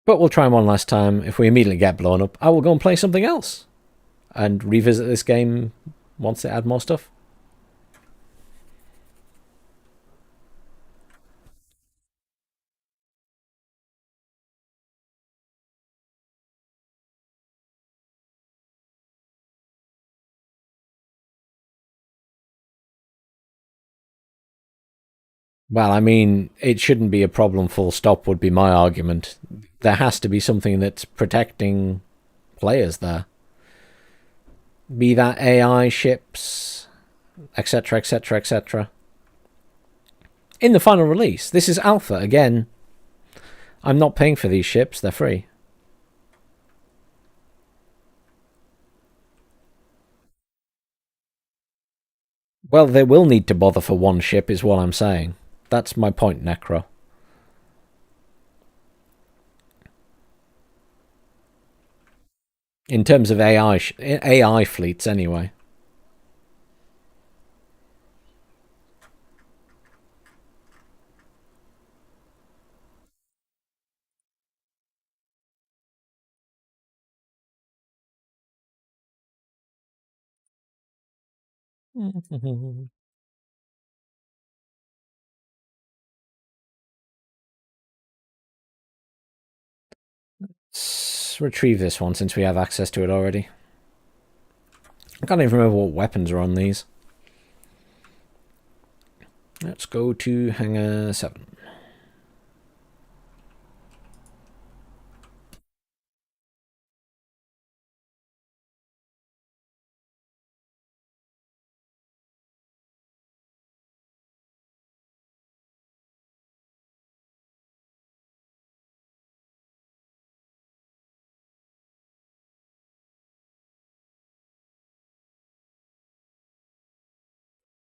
But we'll try one last time. If we immediately get blown up, I will go and play something else. And revisit this game once they add more stuff. Well, I mean, it shouldn't be a problem full stop would be my argument. There has to be something that's protecting players there. Be that AI ships, etc., etc., etc. In the final release, this is alpha again. I'm not paying for these ships, they're free. Well, they will need to bother for one ship, is what I'm saying. That's my point, Necro. In terms of AI fleets, anyway. Let's retrieve this one since we have access to it already. I can't even remember what weapons are on these. Let's go to Hangar 7.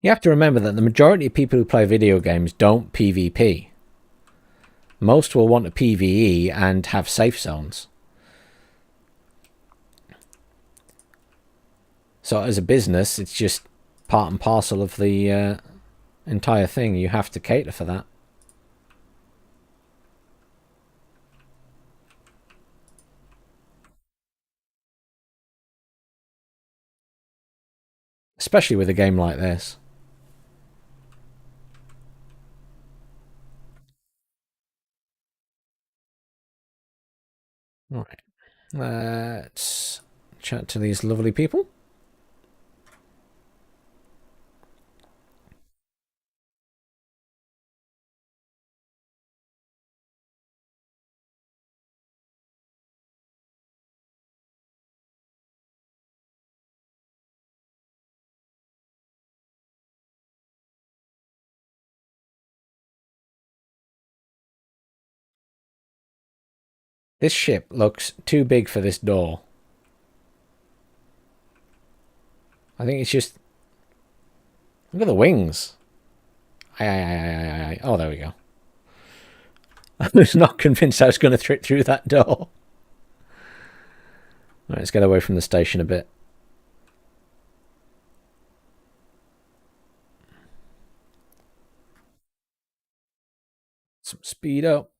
You have to remember that the majority of people who play video games don't PvP. Most will want to PvE and have safe zones. So as a business, it's just part and parcel of the entire thing. You have to cater for that. Especially with a game like this. All right. Let's chat to these lovely people. This ship looks too big for this door. I think it's just... Look at the wings. Oh, there we go. I was not convinced I was going to trip through that door. Right, let's get away from the station a bit. Some speed up.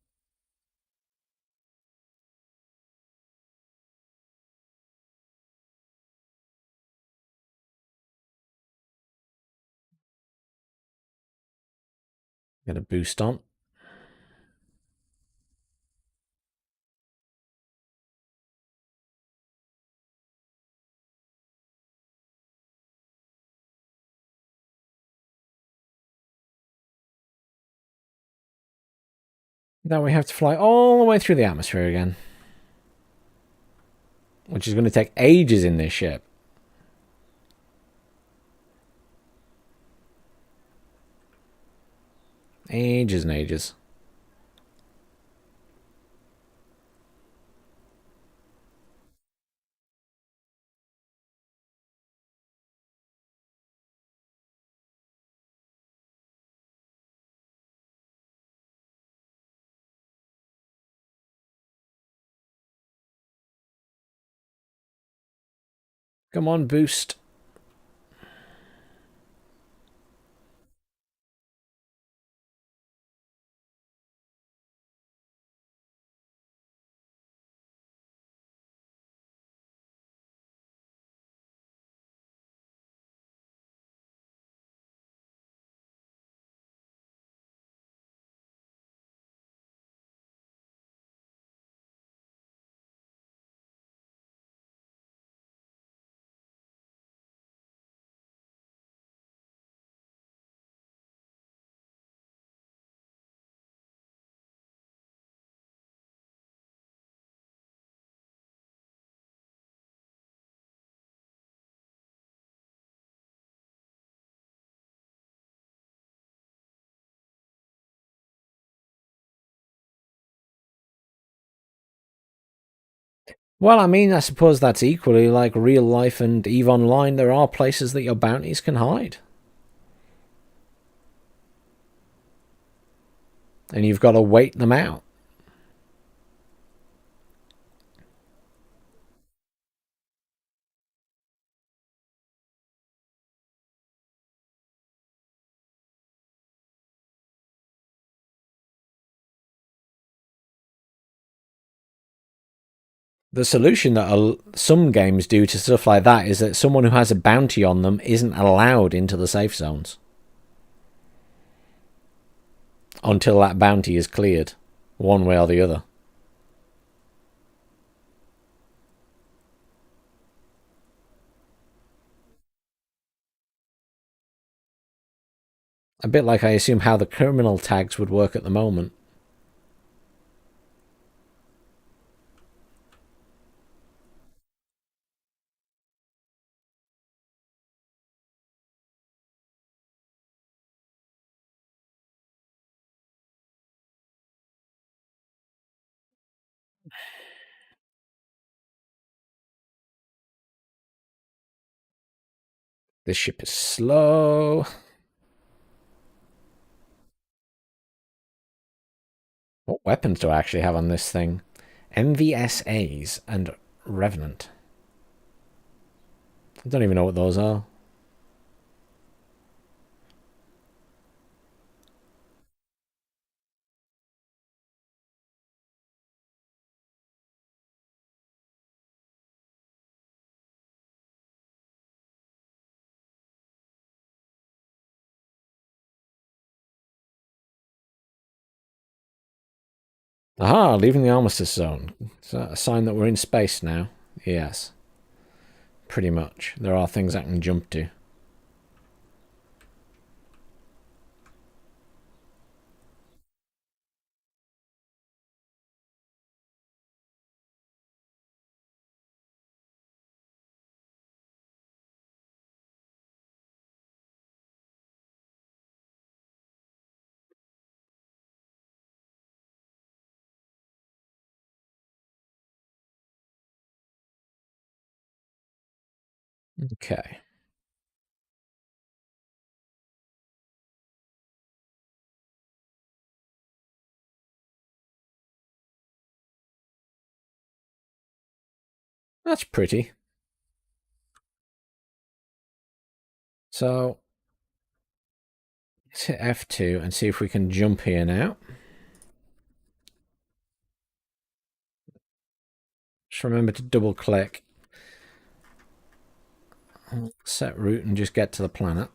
Get a boost on. Then we have to fly all the way through the atmosphere again. Which is going to take ages in this ship. Ages and ages. Come on, boost. Well, I mean, I suppose that's equally like real life and EVE Online. There are places that your bounties can hide. And you've got to wait them out. The solution that some games do to stuff like that is that someone who has a bounty on them isn't allowed into the safe zones until that bounty is cleared, one way or the other. A bit like I assume how the criminal tags would work at the moment. This ship is slow. What weapons do I actually have on this thing? MVSAs and Revenant. I don't even know what those are. Aha, leaving the Armistice Zone. Is that a sign that we're in space now? Yes. Pretty much. There are things I can jump to. Okay. That's pretty. So, let's hit F2 and see if we can jump here now. Just remember to double click. Set route and just get to the planet.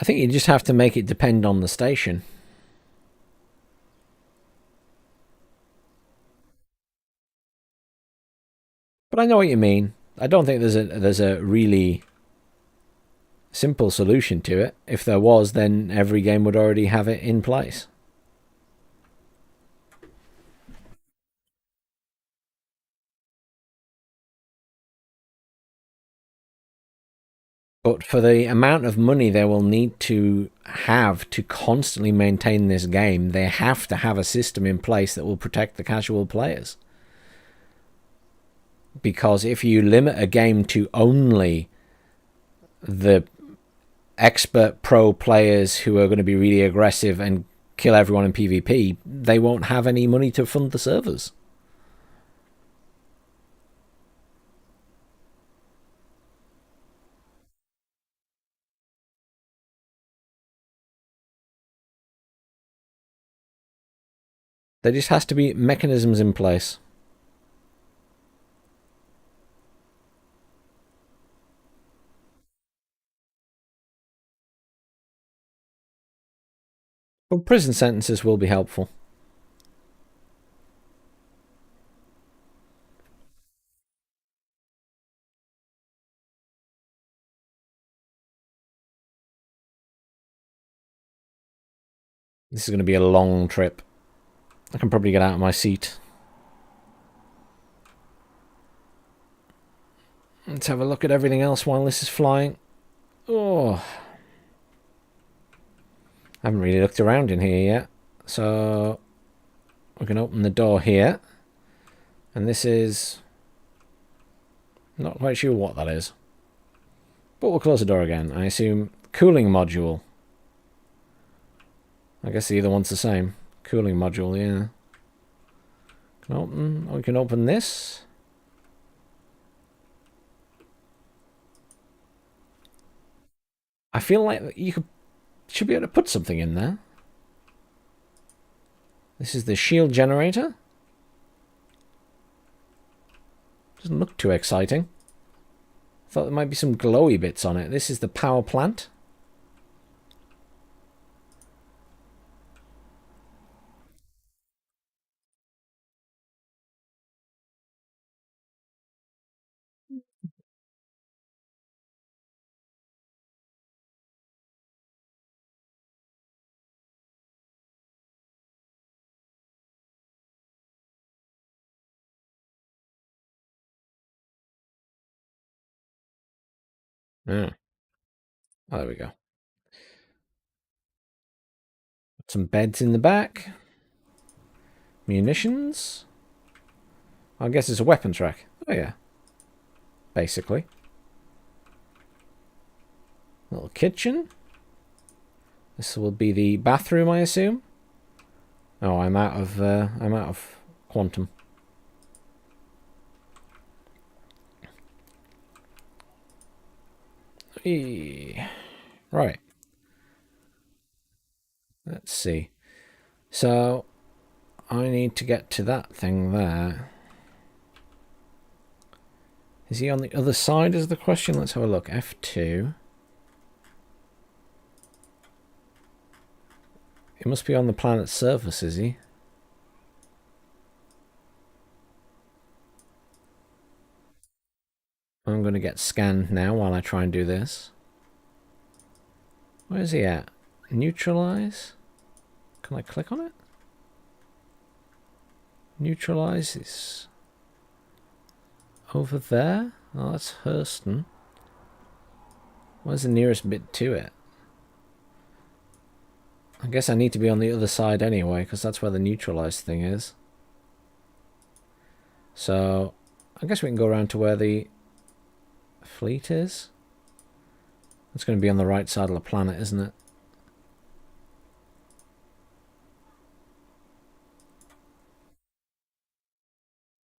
I think you just have to make it depend on the station. But I know what you mean. I don't think there's a really simple solution to it. If there was, then every game would already have it in place. But for the amount of money they will need to have to constantly maintain this game, they have to have a system in place that will protect the casual players. Because if you limit a game to only the expert pro players who are going to be really aggressive and kill everyone in PvP, they won't have any money to fund the servers. There just has to be mechanisms in place. But prison sentences will be helpful. This is going to be a long trip. I can probably get out of my seat. Let's have a look at everything else while this is flying. Oh, I haven't really looked around in here yet. So we can open the door here. And this is... not quite sure what that is. But we'll close the door again. I assume cooling module. I guess the other one's the same. Cooling module, yeah. Can open... we can open this. I feel like you should be able to put something in there. This is the shield generator. Doesn't look too exciting. Thought there might be some glowy bits on it. This is the power plant. Yeah. Oh, there we go. Some beds in the back. Munitions. I guess it's a weapons rack. Oh, yeah. basically. Little kitchen. This will be the bathroom, I assume. Oh, I'm out of quantum. Right. Let's see. So, I need to get to that thing there. Is he on the other side is the question? Let's have a look. F2. He must be on the planet's surface, is he? I'm going to get scanned now while I try and do this. Where is he at? Neutralize? Can I click on it? Neutralize is over there? Oh, that's Hurston. Where's the nearest bit to it? I guess I need to be on the other side anyway, because that's where the neutralized thing is. So, I guess we can go around to where the fleet is. It's going to be on the right side of the planet, isn't it?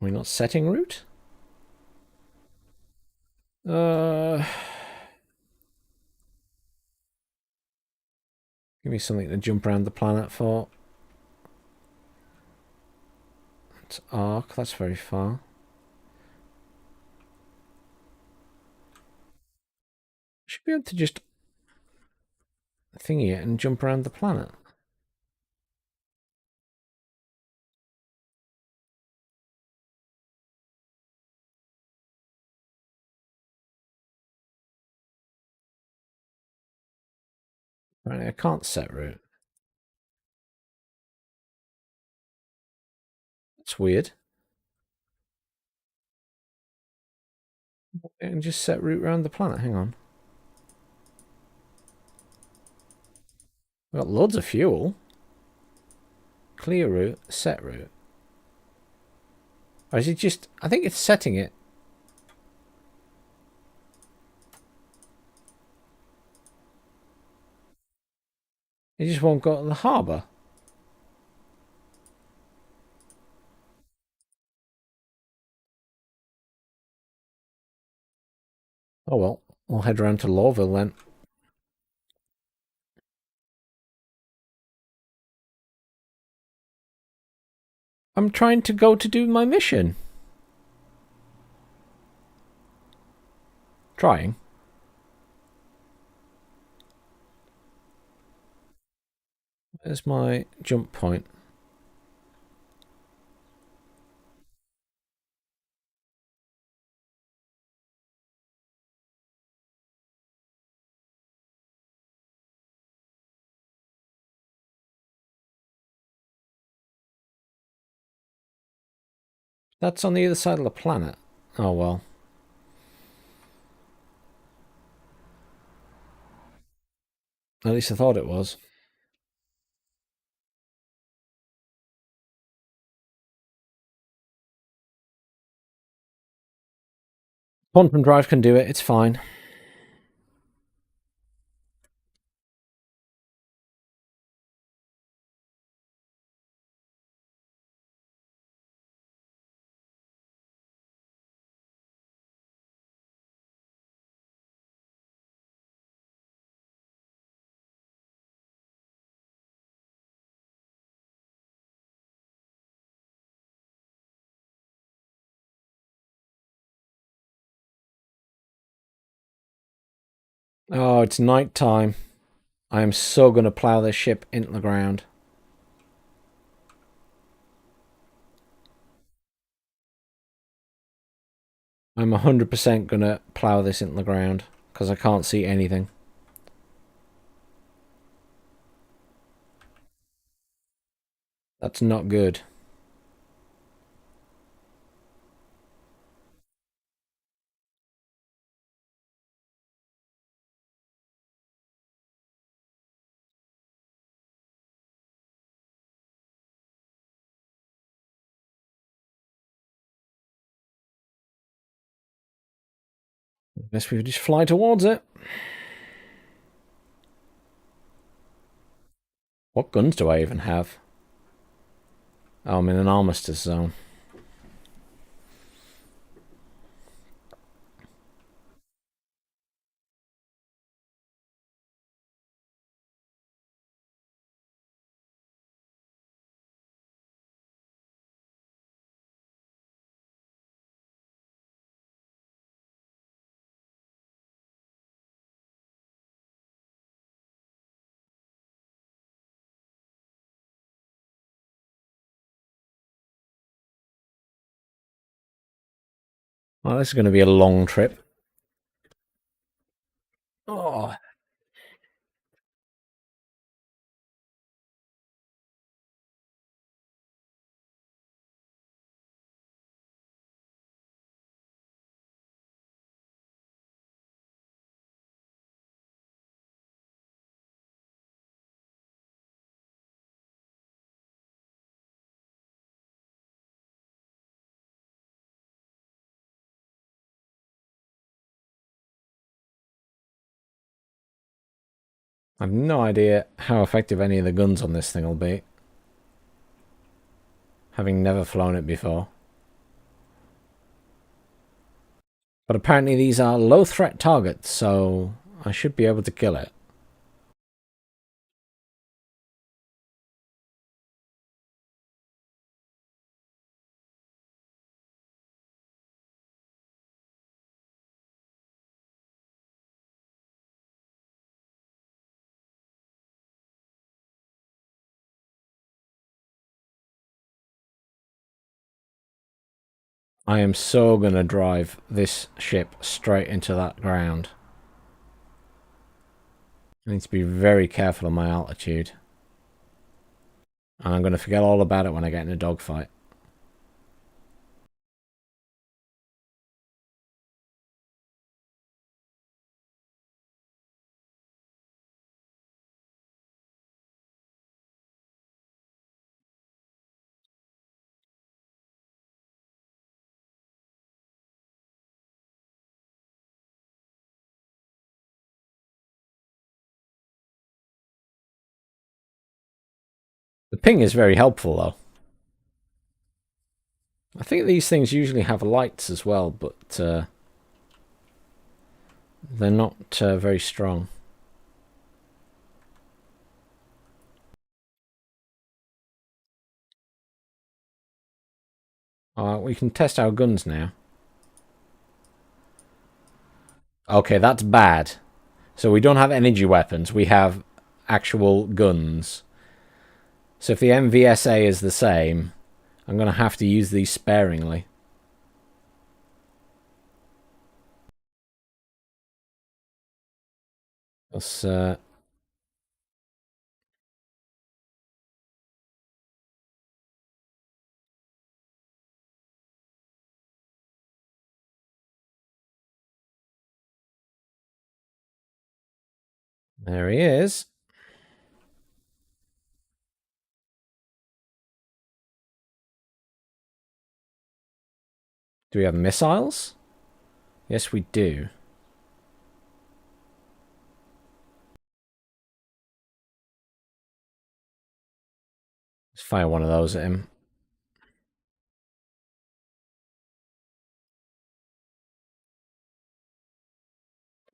Are we not setting route? Give me something to jump around the planet for. It's arc, that's very far. Should be able to just thingy it and jump around the planet. Right, I can't set route. That's weird. I can just set route around the planet. Hang on. We've got loads of fuel. Clear route, set route. Or is it just... I think it's setting it. It just won't go to the harbour. Oh well, we'll head around to Lawville then. I'm trying to go to do my mission. Trying. Where's my jump point? That's on the other side of the planet. Oh well. At least I thought it was. Quantum drive can do it. It's fine. Oh, it's night time. I am so going to plough this ship into the ground. I'm 100% going to plough this into the ground because I can't see anything. That's not good. Guess we just fly towards it. What guns do I even have? Oh, I'm in an Armistice Zone. Well, this is going to be a long trip. Oh. I have no idea how effective any of the guns on this thing will be, having never flown it before. But apparently these are low threat targets, so I should be able to kill it. I am so going to drive this ship straight into that ground. I need to be very careful of my altitude. And I'm going to forget all about it when I get in a dogfight. The ping is very helpful, though. I think these things usually have lights as well, but they're not very strong. We can test our guns now. Okay, that's bad. So we don't have energy weapons. We have actual guns. So if the MVSA is the same, I'm going to have to use these sparingly. Let's, there he is. Do we have missiles? Yes, we do. Let's fire one of those at him.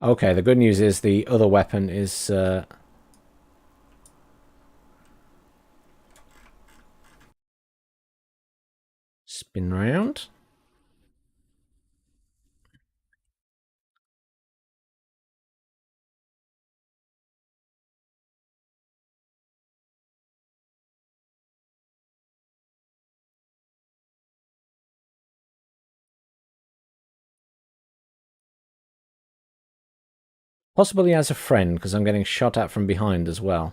Okay, the good news is the other weapon is spin round. Possibly as a friend, because I'm getting shot at from behind as well.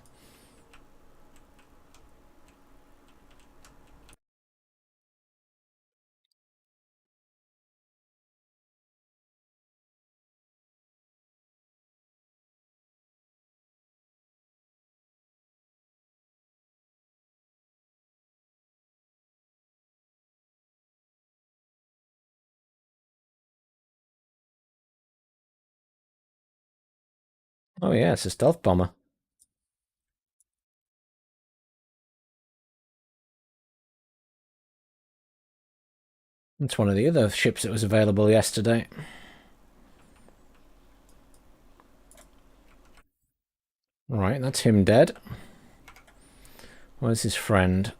Oh yeah, it's a stealth bomber. It's one of the other ships that was available yesterday. Right, that's him dead. Where's his friend?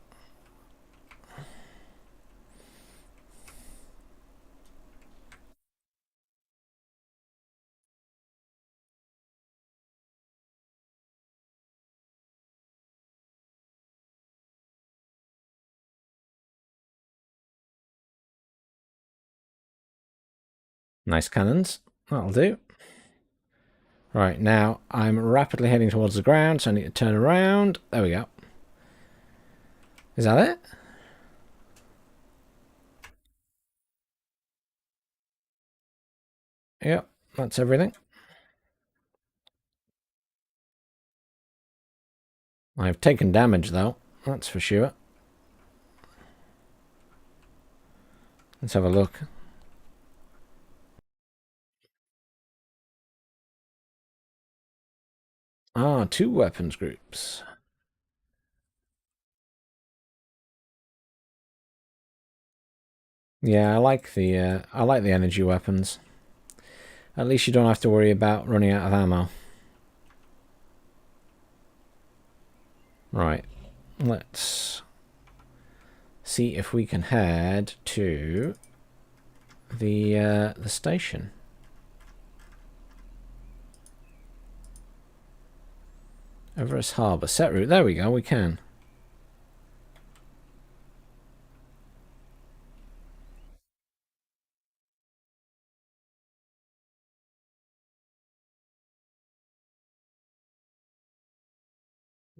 Nice cannons. That'll do. Right, now I'm rapidly heading towards the ground, so I need to turn around. There we go. Is that it? Yep, that's everything. I've taken damage, though. That's for sure. Let's have a look. Ah, 2 weapons groups. Yeah, I like the energy weapons. At least you don't have to worry about running out of ammo. Right, let's see if we can head to the station. Everest Harbour. Set route. There we go, we can.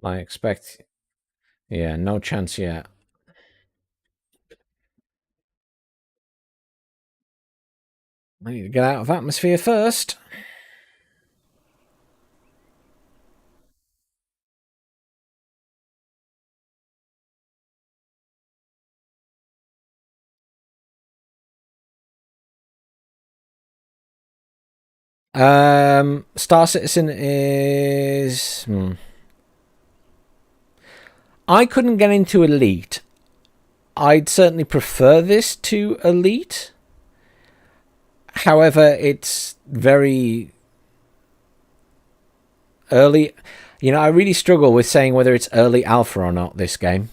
I expect... Yeah, no chance yet. I need to get out of atmosphere first. Star Citizen is... I couldn't get into Elite. I'd certainly prefer this to Elite. However, it's very early. You know, I really struggle with saying whether it's early alpha or not, this game.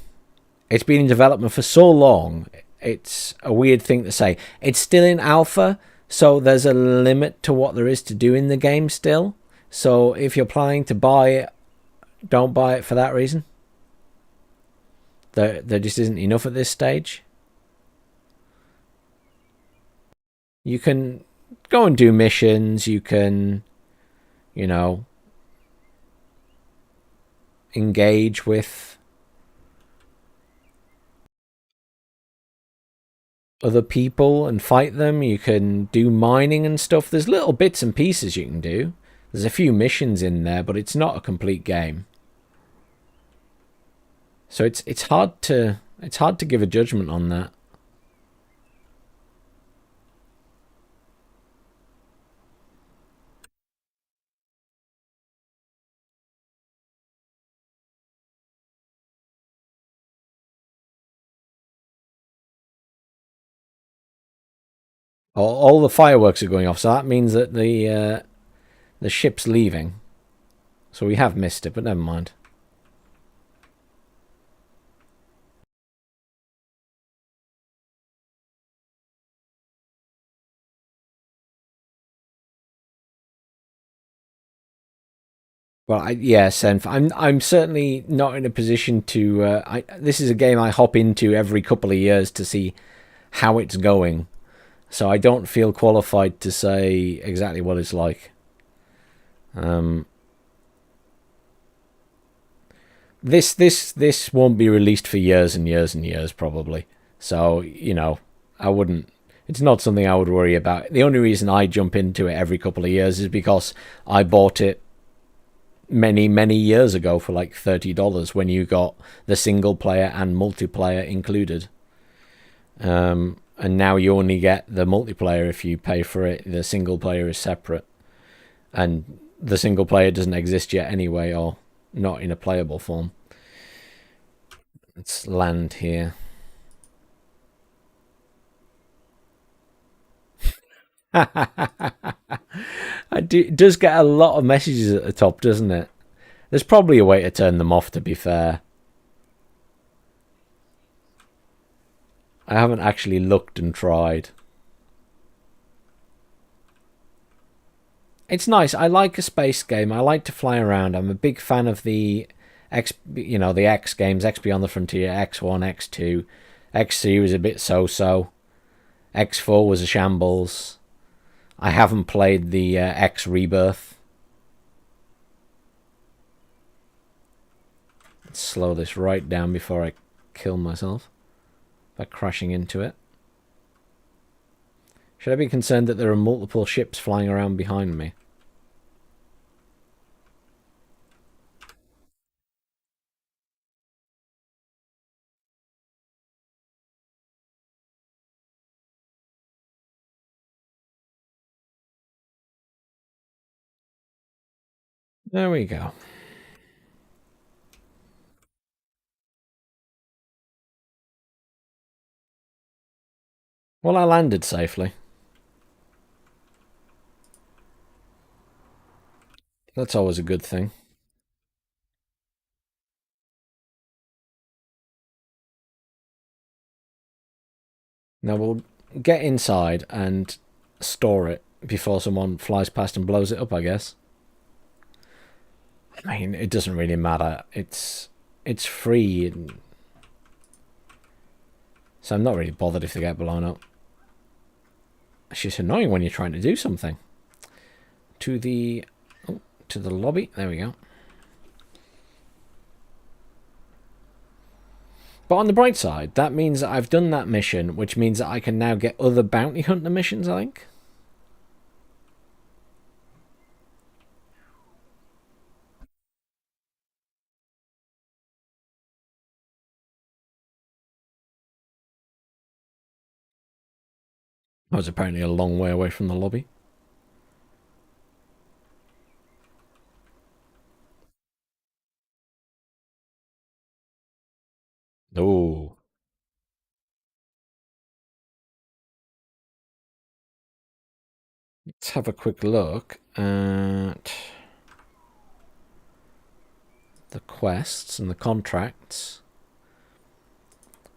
It's been in development for so long. It's a weird thing to say. It's still in alpha, so there's a limit to what there is to do in the game still. So if you're planning to buy it, don't buy it for that reason. There just isn't enough at this stage. You can go and do missions. You can, you know, engage with other people and fight them. You can do mining and stuff. There's little bits and pieces you can do. There's a few missions in there, but it's not a complete game. So it's hard to give a judgment on that. All the fireworks are going off, so that means that the ship's leaving. So we have missed it, but never mind. Well, yes, and I'm certainly not in a position to. This is a game I hop into every couple of years to see how it's going, so I don't feel qualified to say exactly what it's like. This won't be released for years and years and years probably. So you know, I wouldn't. It's not something I would worry about. The only reason I jump into it every couple of years is because I bought it many years ago for like $30 when you got the single player and multiplayer included. And now you only get the multiplayer if you pay for it. The single player is separate. And the single player doesn't exist yet anyway, or not in a playable form. Let's land here. It does get a lot of messages at the top, doesn't it? There's probably a way to turn them off, to be fair. I haven't actually looked and tried. It's nice. I like a space game. I like to fly around. I'm a big fan of the the X games, X Beyond the Frontier, X1, X2. X3 was a bit so-so. X4 was a shambles. I haven't played the X Rebirth. Let's slow this right down before I kill myself by crashing into it. Should I be concerned that there are multiple ships flying around behind me? There we go. Well, I landed safely. That's always a good thing. Now we'll get inside and store it before someone flies past and blows it up, I guess. I mean, it doesn't really matter. It's free, so I'm not really bothered if they get blown up. It's just annoying when you're trying to do something. To the lobby. There we go. But on the bright side, that means that I've done that mission, which means that I can now get other bounty hunter missions, I think. I was apparently a long way away from the lobby. Oh. Let's have a quick look at the quests and the contracts.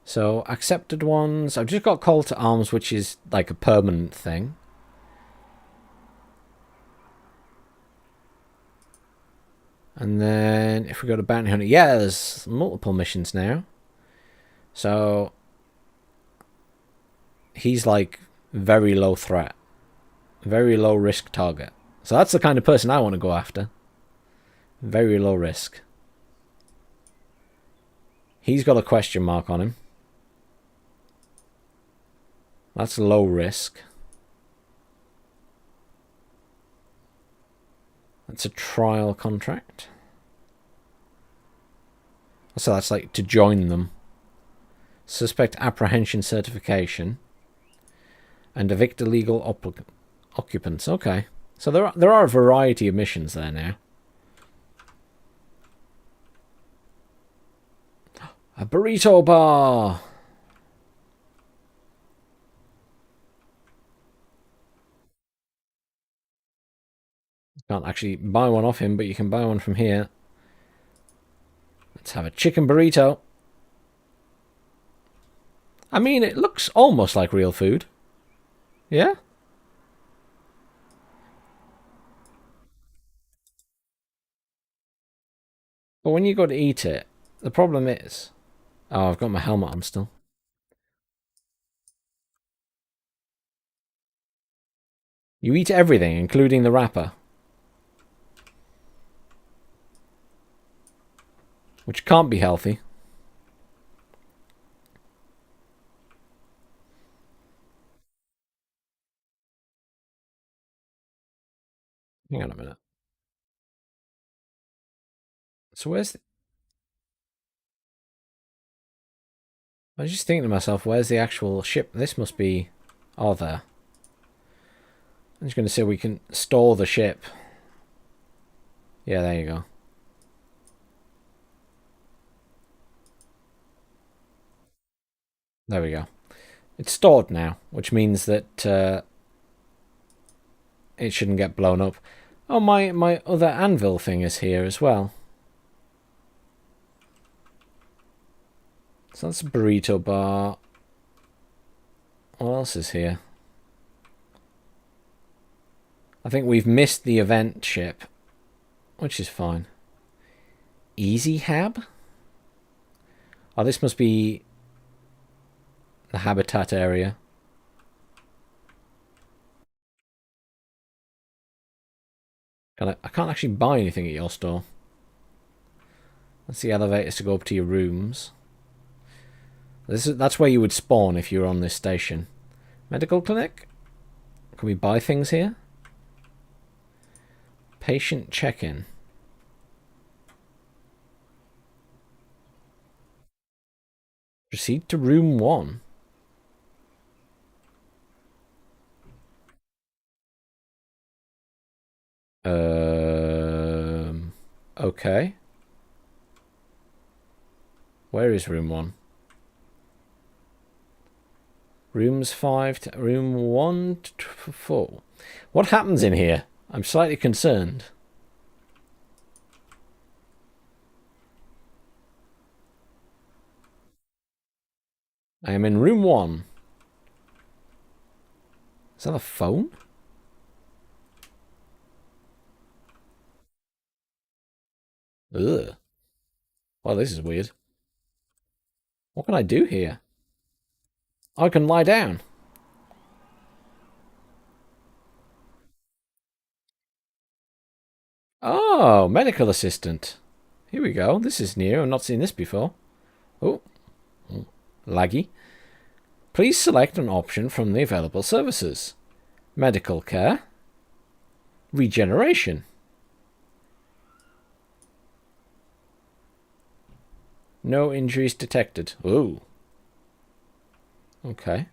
So, accepted ones. I've just got Call to Arms, which is like a permanent thing. And then if we go to Bounty Hunter, yeah, there's multiple missions now. So, he's like very low threat. Very low risk target. So that's the kind of person I want to go after. Very low risk. He's got a question mark on him. That's low risk. That's a trial contract. So that's like to join them. Suspect apprehension certification. And evict illegal occupants. Okay. So there are a variety of missions there now. A burrito bar! Can't actually buy one off him, but you can buy one from here. Let's have a chicken burrito. I mean, it looks almost like real food. Yeah? But when you go to eat it, the problem is... Oh, I've got my helmet on still. You eat everything, including the wrapper. Which can't be healthy. Hang on a minute. So where's the... I was just thinking to myself, where's the actual ship? This must be... Oh, there. I'm just going to say we can store the ship. Yeah, there you go. There we go. It's stored now, which means that it shouldn't get blown up. Oh, my other anvil thing is here as well. So that's a burrito bar. What else is here? I think we've missed the event ship, which is fine. Easy Hab? Oh, this must be the habitat area. I can't actually buy anything at your store. That's the elevators to go up to your rooms. That's where you would spawn if you were on this station. Medical clinic? Can we buy things here? Patient check-in. Proceed to room 1. Okay. Where is room 1? Rooms 5 to room 1 to 4. What happens in here? I'm slightly concerned. I am in room 1. Is that a phone? Ugh. Well, this is weird. What can I do here? I can lie down. Oh, medical assistant. Here we go. This is new. I've not seen this before. Oh, laggy. Please select an option from the available services. Medical care. Regeneration. No injuries detected. Ooh. Okay.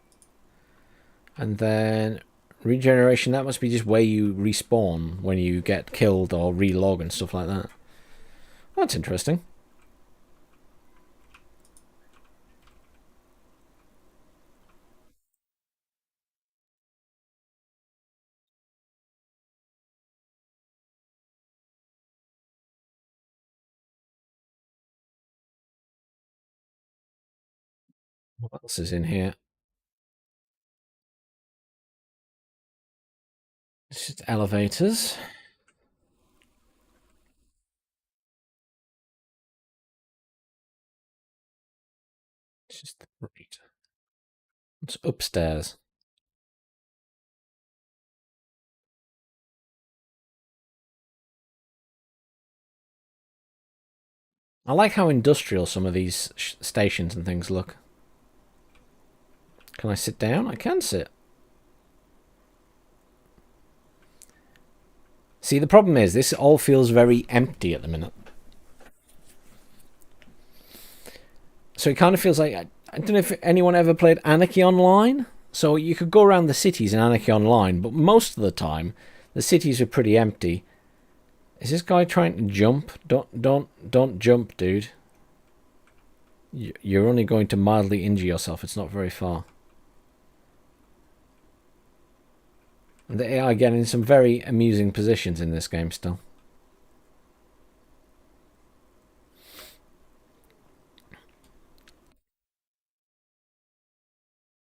And then regeneration, that must be just where you respawn when you get killed or relog and stuff like that. That's interesting. What else is in here? It's just elevators. It's just right. It's upstairs. I like how industrial some of these stations and things look. Can I sit down? I can sit. See, the problem is this all feels very empty at the minute. So it kind of feels like, I don't know if anyone ever played Anarchy Online. So you could go around the cities in Anarchy Online, but most of the time the cities are pretty empty. Is this guy trying to jump? Don't jump, dude. You're only going to mildly injure yourself. It's not very far. And they are getting some very amusing positions in this game still.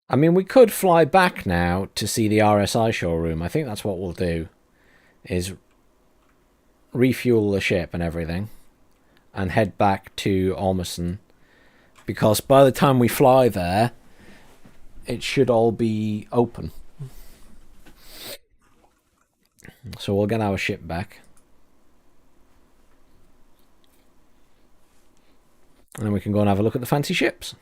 I mean, we could fly back now to see the RSI showroom. I think that's what we'll do, is refuel the ship and everything and head back to Ormison, because by the time we fly there, it should all be open. So we'll get our ship back. And then we can go and have a look at the fancy ships.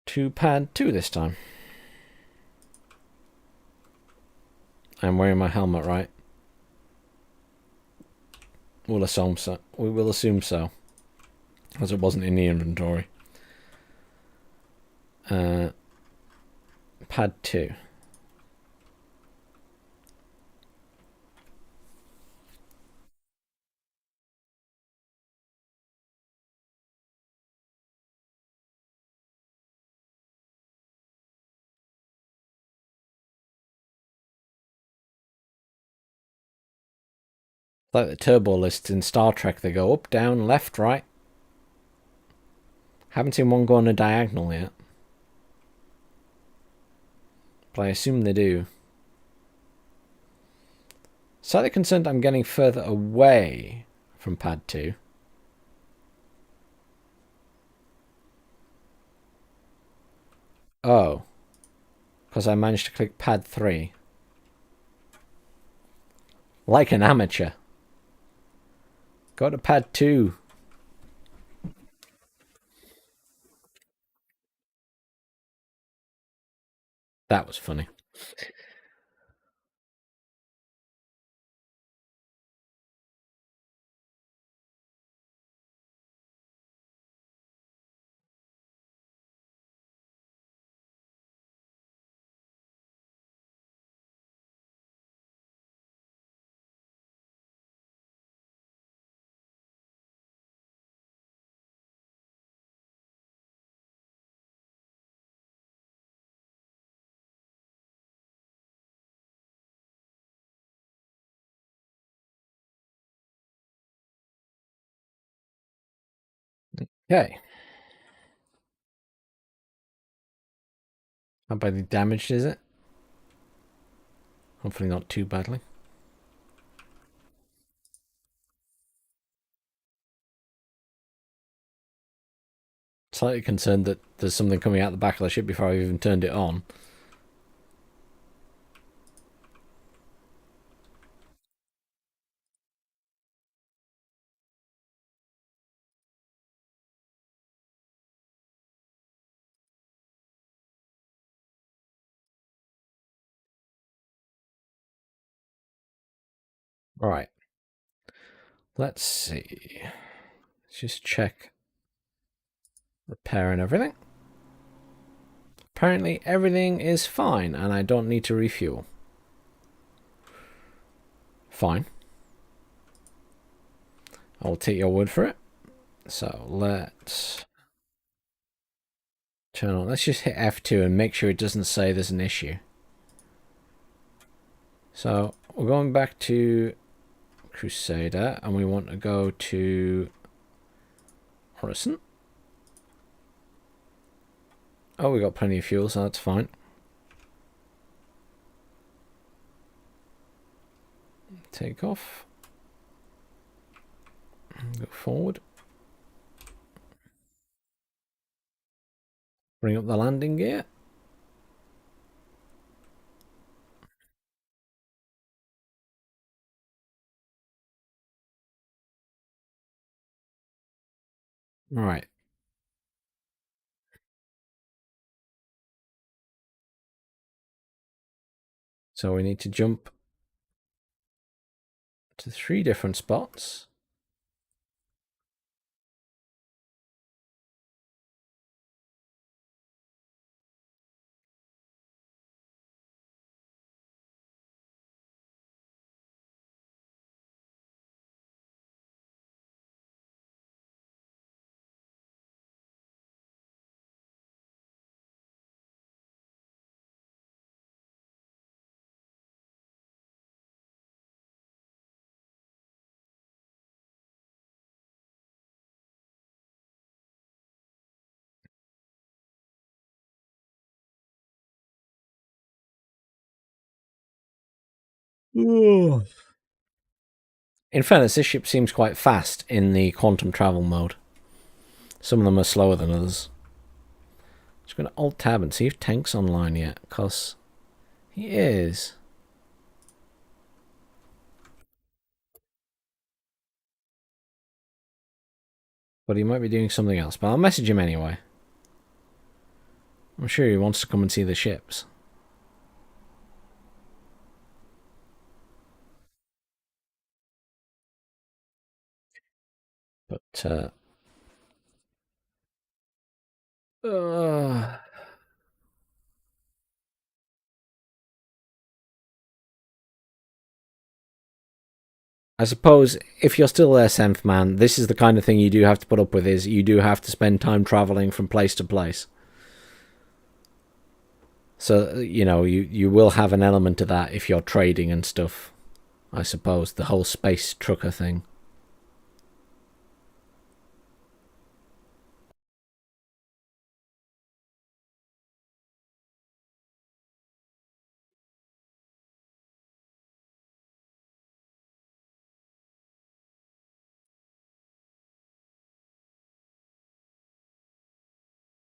To pad 2 this time. I'm wearing my helmet, right? We'll assume so. We will assume so, as it wasn't in the inventory. Pad 2. Like the turbo lists in Star Trek, they go up, down, left, right. Haven't seen one go on a diagonal yet. But I assume they do. Slightly concerned I'm getting further away from pad 2. Oh. Because I managed to click pad 3. Like an amateur. Go to pad 2. That was funny. Okay. How badly damaged is it? Hopefully not too badly. Slightly concerned that there's something coming out the back of the ship before I've even turned it on. Right. Let's see. Let's just check repair and everything. Apparently everything is fine and I don't need to refuel. Fine. I'll take your word for it. So let's turn on. Let's just hit F2 and make sure it doesn't say there's an issue. So we're going back to Crusader and we want to go to Horizon. Oh, we got plenty of fuel, so that's fine. Take off. Go forward. Bring up the landing gear. Right. So we need to jump to 3 different spots. Ooh. In fairness, this ship seems quite fast in the quantum travel mode. Some of them are slower than others. Just going to Alt Tab and see if Tank's online yet, because he is. But he might be doing something else. But I'll message him anyway. I'm sure he wants to come and see the ships. But, I suppose if you're still there, Senf man, this is the kind of thing you do have to put up with, is you do have to spend time travelling from place to place. So, you know, you will have an element of that if you're trading and stuff. I suppose, the whole space trucker thing.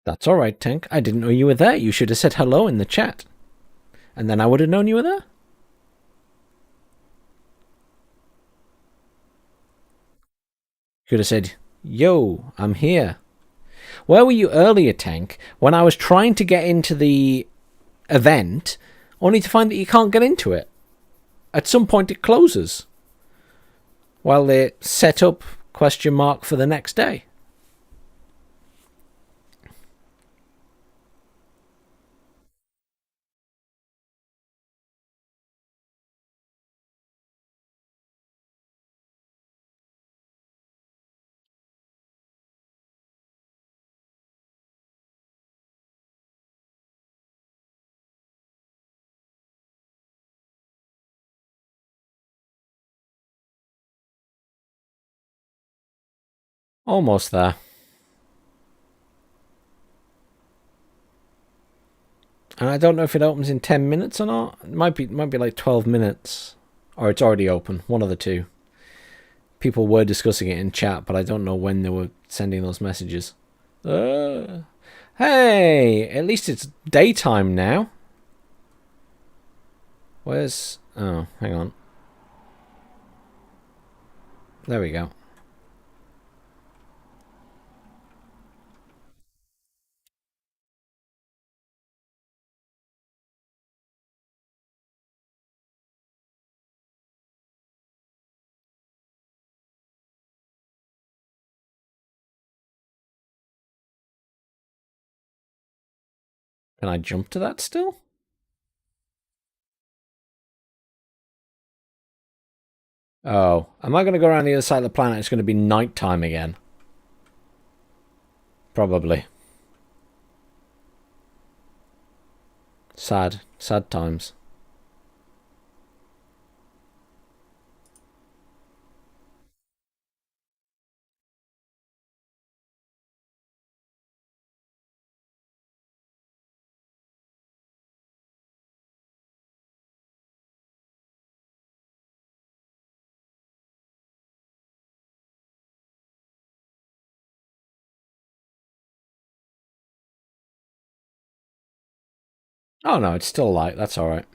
That's alright, Tank. I didn't know you were there. You should have said hello in the chat. And then I would have known you were there. Could have said, yo, I'm here. Where were you earlier, Tank, when I was trying to get into the event, only to find that you can't get into it? At some point it closes. While they set up question mark for the next day. Almost there. And I don't know if it opens in 10 minutes or not. It might be like 12 minutes. Or it's already open. One of the two. People were discussing it in chat, but I don't know when they were sending those messages. Hey! At least it's daytime now. Where's... Oh, hang on. There we go. Can I jump to that still? Oh, am I going to go around the other side of the planet? It's going to be nighttime again. Probably. Sad. Sad times. Oh no, it's still light. That's alright.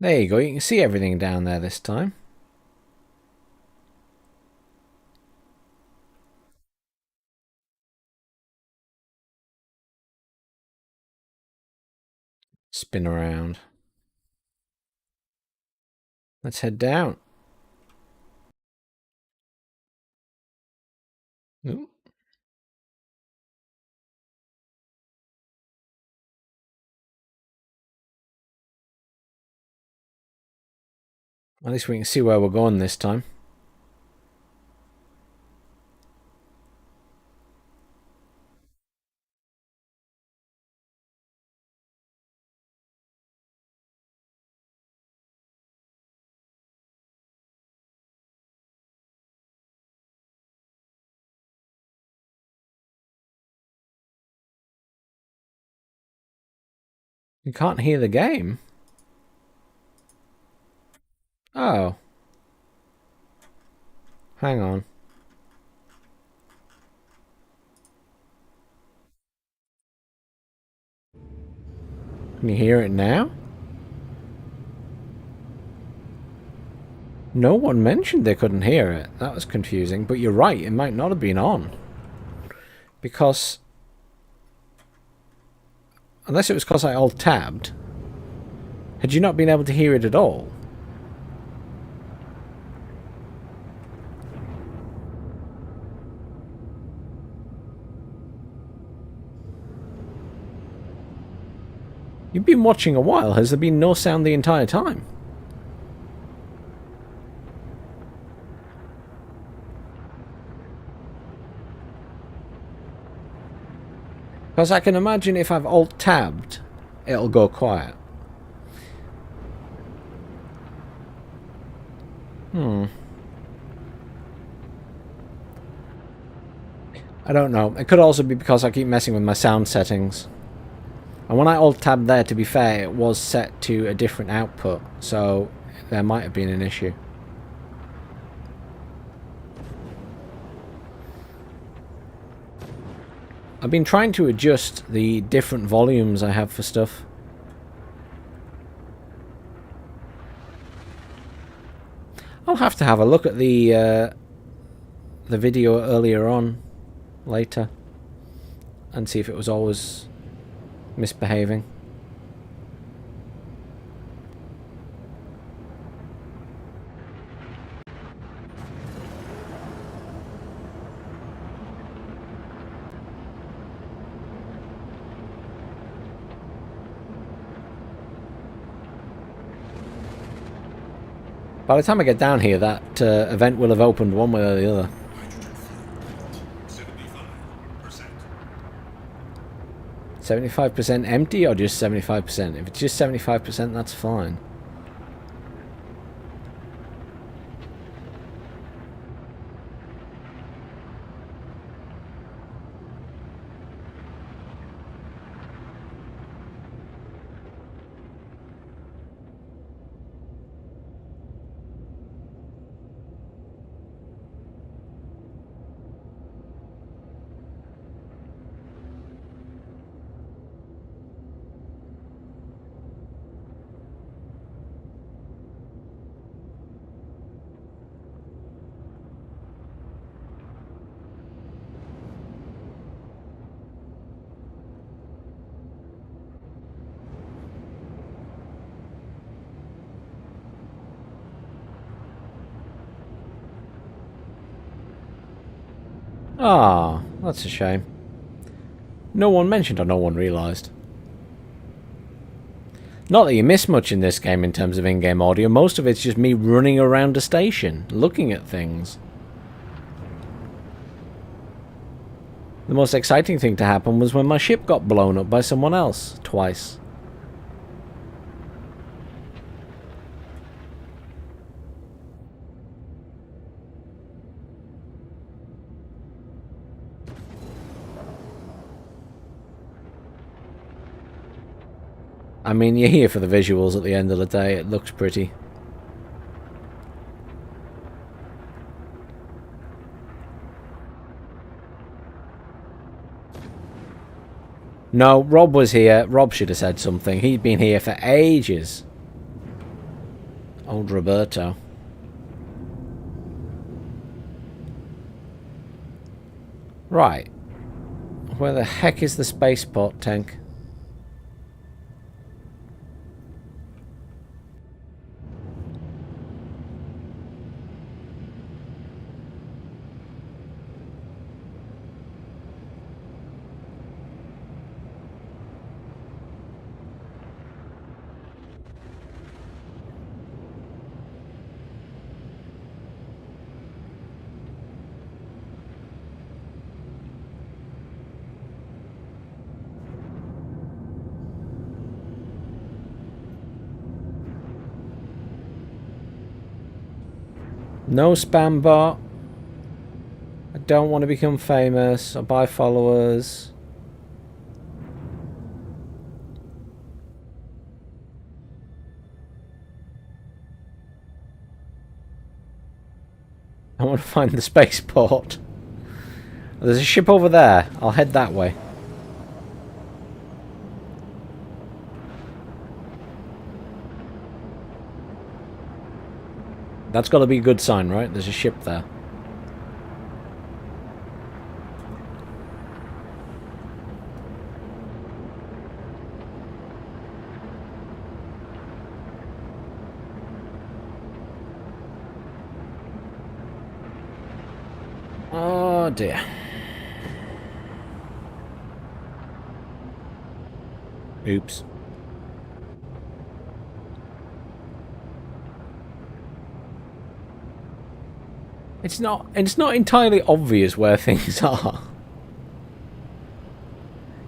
There you go. You can see everything down there this time. Spin around. Let's head down. Ooh. At least we can see where we're going this time. You can't hear the game. Oh. Hang on. Can you hear it now? No one mentioned they couldn't hear it. That was confusing. But you're right, it might not have been on. Because... Unless it was because I alt-tabbed. Had you not been able to hear it at all? You've been watching a while. Has there been no sound the entire time? Because I can imagine if I've alt-tabbed, it'll go quiet. I don't know. It could also be because I keep messing with my sound settings. And when I alt-tabbed there, to be fair, it was set to a different output. So there might have been an issue. I've been trying to adjust the different volumes I have for stuff. I'll have to have a look at the video earlier on, later, and see if it was always misbehaving. By the time I get down here, that event will have opened one way or the other. 75% empty or just 75%? If it's just 75%, that's fine. Ah, that's a shame. No one mentioned or no one realised. Not that you miss much in this game in terms of in-game audio. Most of it's just me running around a station, looking at things. The most exciting thing to happen was when my ship got blown up by someone else, twice. I mean, you're here for the visuals at the end of the day. It looks pretty. No, Rob was here. Rob should have said something. He'd been here for ages. Old Roberto. Right. Where the heck is the spaceport tank? No spam bot. I don't want to become famous or buy followers. I want to find the spaceport. There's a ship over there. I'll head that way. That's got to be a good sign, right? There's a ship there. Oh dear. Oops. It's not entirely obvious where things are.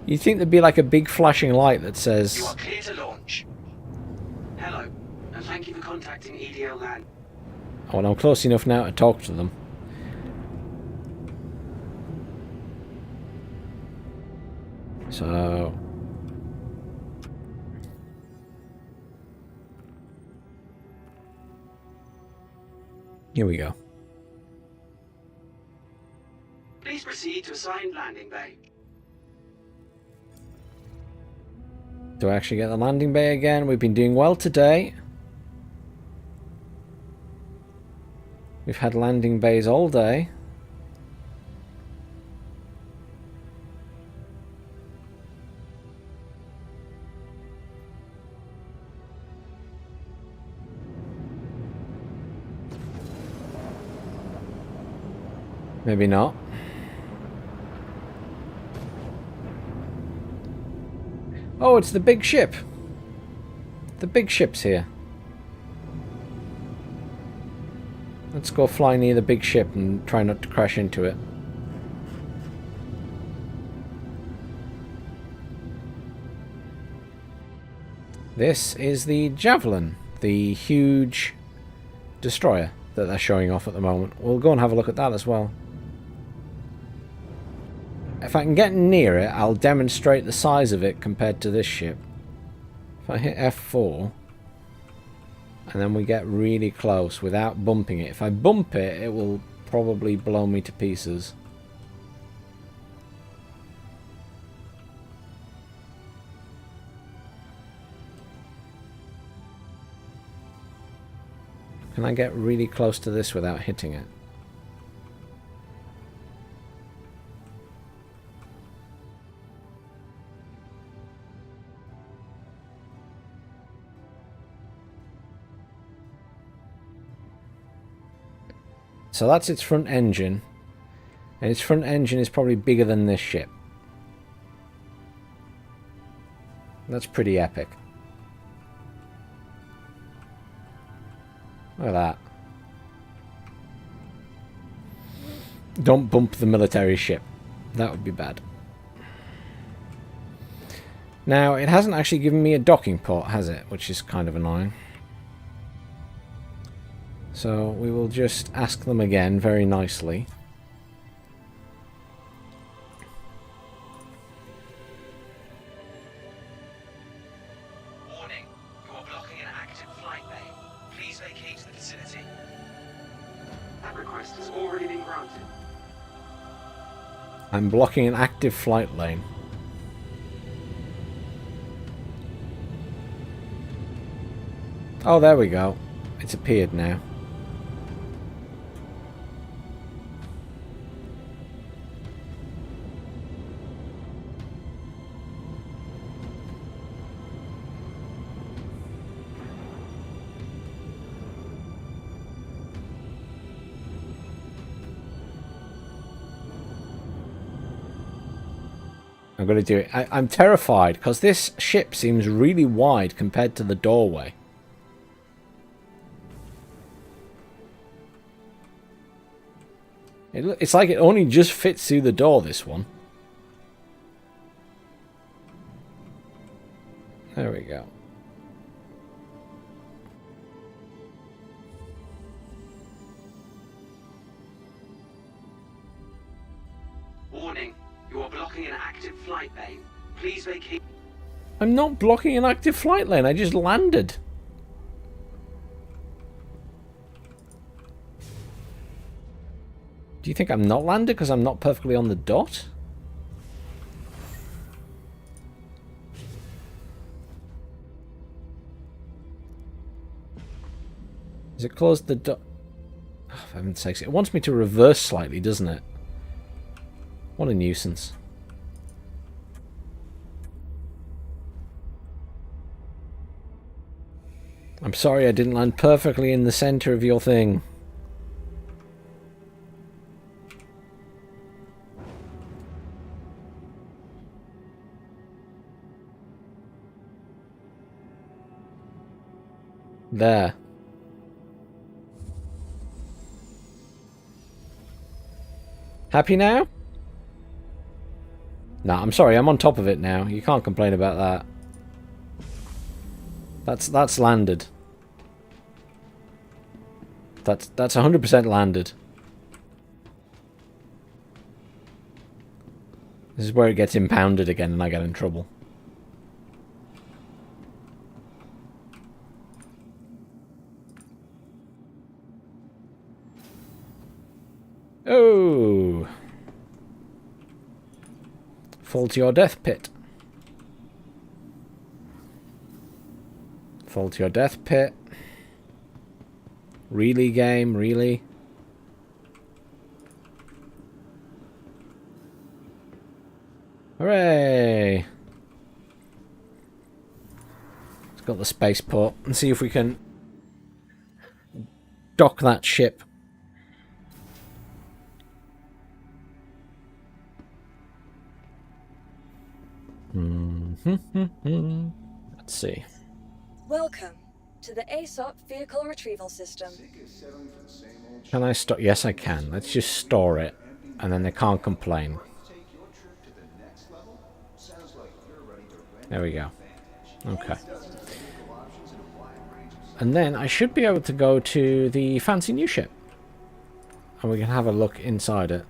You'd think there'd be like a big flashing light that says... You are clear to launch. Hello, and thank you for contacting EDL Land. Oh, well, I'm close enough now to talk to them. So... here we go. Please proceed to assigned landing bay. Do I actually get the landing bay again? We've been doing well today. We've had landing bays all day. Maybe not. Oh, it's the big ship. The big ship's here. Let's go fly near the big ship and try not to crash into it. This is the Javelin, the huge destroyer that they're showing off at the moment. We'll go and have a look at that as well. If I can get near it, I'll demonstrate the size of it compared to this ship. If I hit F4, and then we get really close without bumping it. If I bump it, it will probably blow me to pieces. Can I get really close to this without hitting it? So that's its front engine, and its front engine is probably bigger than this ship. That's pretty epic. Look at that. Don't bump the military ship. That would be bad. Now, it hasn't actually given me a docking port, has it? Which is kind of annoying. So we will just ask them again very nicely. Warning, you are blocking an active flight bay. Please vacate the vicinity. That request has already been granted. I'm blocking an active flight lane. Oh, there we go. It's appeared now. I'm going to do it. I'm terrified because this ship seems really wide compared to the doorway. It's like it only just fits through the door, this one. There we go. Warning, you are blocking an active flight lane. Please vacate. I'm not blocking an active flight lane. I just landed. Do you think I'm not landed because I'm not perfectly on the dot? Has it closed the dot? Oh, for heaven's sakes. It wants me to reverse slightly, doesn't it? What a nuisance. I'm sorry I didn't land perfectly in the center of your thing. There. Happy now? Nah, I'm sorry, I'm on top of it now. You can't complain about that. That's landed. That's 100% landed. This is where it gets impounded again and I get in trouble. Oh! Fall to your death pit. Fall to your death pit. Really, game? Really? Hooray! Let's go to the spaceport and see if we can dock that ship. Let's see. Welcome to the ASOP Vehicle Retrieval System. Can I store? Yes, I can. Let's just store it, and then they can't complain. There we go. Okay. And then I should be able to go to the fancy new ship. And we can have a look inside it.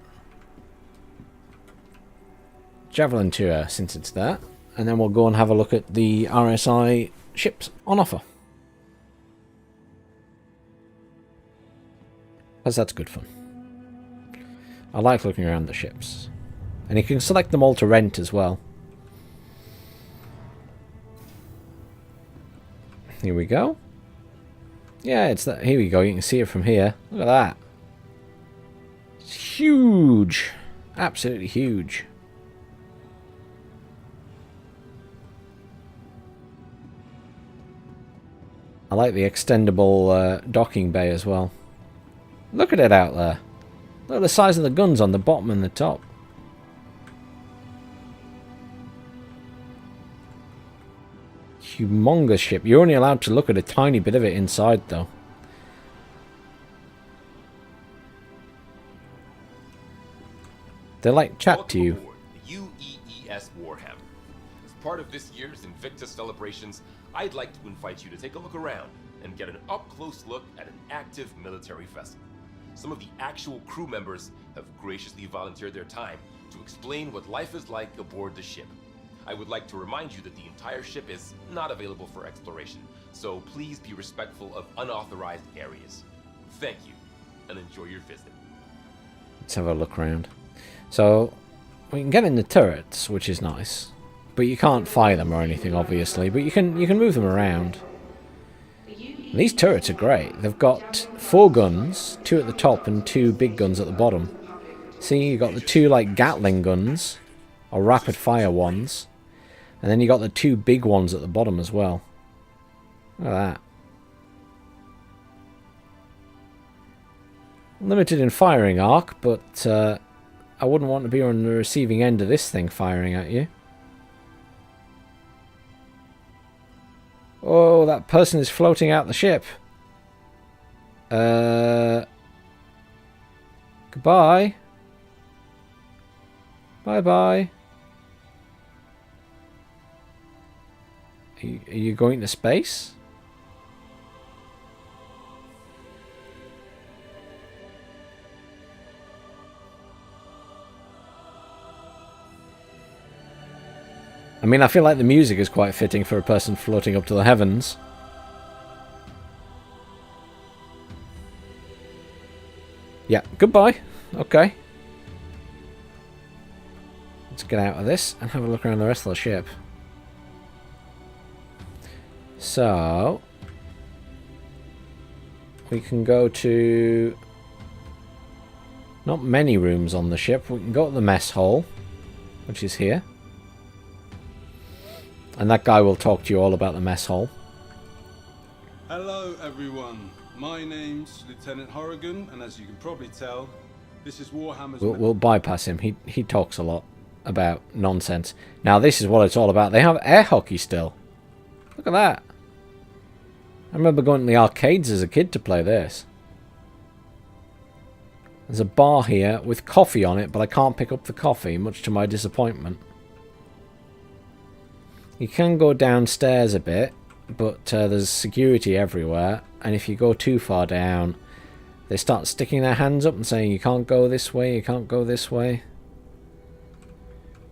Javelin Tour, since it's there. And then we'll go and have a look at the RSI ships on offer. Because that's good fun. I like looking around the ships. And you can select them all to rent as well. Here we go. Yeah, it's that. Here we go. You can see it from here. Look at that. It's huge. Absolutely huge. I like the extendable docking bay as well. Look at it out there. Look at the size of the guns on the bottom and the top. Humongous ship. You're only allowed to look at a tiny bit of it inside, though. They like chat to you. The UEES Warhammer. As part of this year's Invictus celebrations, I'd like to invite you to take a look around and get an up-close look at an active military vessel. Some of the actual crew members have graciously volunteered their time to explain what life is like aboard the ship. I would like to remind you that the entire ship is not available for exploration, so please be respectful of unauthorized areas. Thank you, and enjoy your visit. Let's have a look around. So, we can get in the turrets, which is nice. But you can't fire them or anything, obviously. But you can move them around. And these turrets are great. They've got 4 guns, 2 at the top and 2 big guns at the bottom. See, you got the 2 like Gatling guns, or rapid fire ones. And then you got the 2 big ones at the bottom as well. Look at that. Limited in firing arc, but I wouldn't want to be on the receiving end of this thing firing at you. Oh, that person is floating out the ship. Goodbye. Bye-bye. Are you going to space? I mean, I feel like the music is quite fitting for a person floating up to the heavens. Yeah, goodbye. Okay. Let's get out of this and have a look around the rest of the ship. So, we can go to... not many rooms on the ship. We can go to the mess hall, which is here. And that guy will talk to you all about the mess hall. Hello everyone, my name's Lieutenant Horrigan, and as you can probably tell, this is Warhammer's... We'll bypass him. He talks a lot about nonsense. Now this is what it's all about. They have air hockey still. Look at that. I remember going to the arcades as a kid to play this. There's a bar here with coffee on it, but I can't pick up the coffee, much to my disappointment. You can go downstairs a bit, but there's security everywhere, and if you go too far down, they start sticking their hands up and saying you can't go this way, you can't go this way.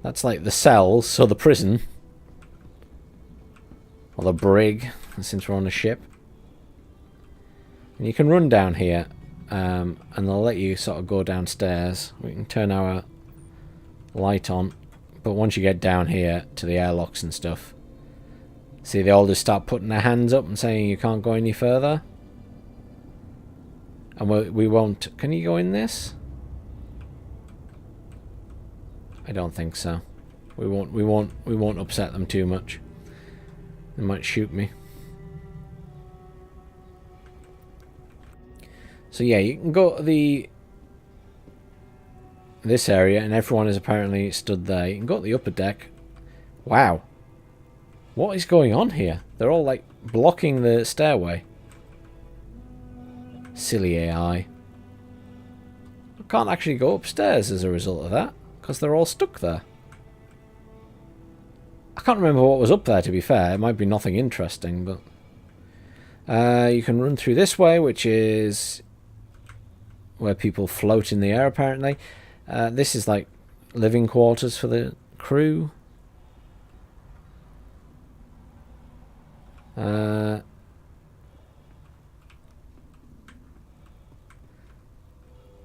That's like the cells, so the prison. Or the brig, since we're on a ship. And you can run down here, and they'll let you sort of go downstairs. We can turn our light on, but once you get down here to the airlocks and stuff, see, they all just start putting their hands up and saying you can't go any further. And we won't. Can you go in this? I don't think so. We won't upset them too much. They might shoot me. So yeah, you can go to this area, and everyone is apparently stood there. You can go to the upper deck. Wow. What is going on here? They're all like blocking the stairway. Silly AI. I can't actually go upstairs as a result of that, because they're all stuck there. I can't remember what was up there, to be fair. It might be nothing interesting, but... you can run through this way, which is where people float in the air, apparently. This is like living quarters for the crew. I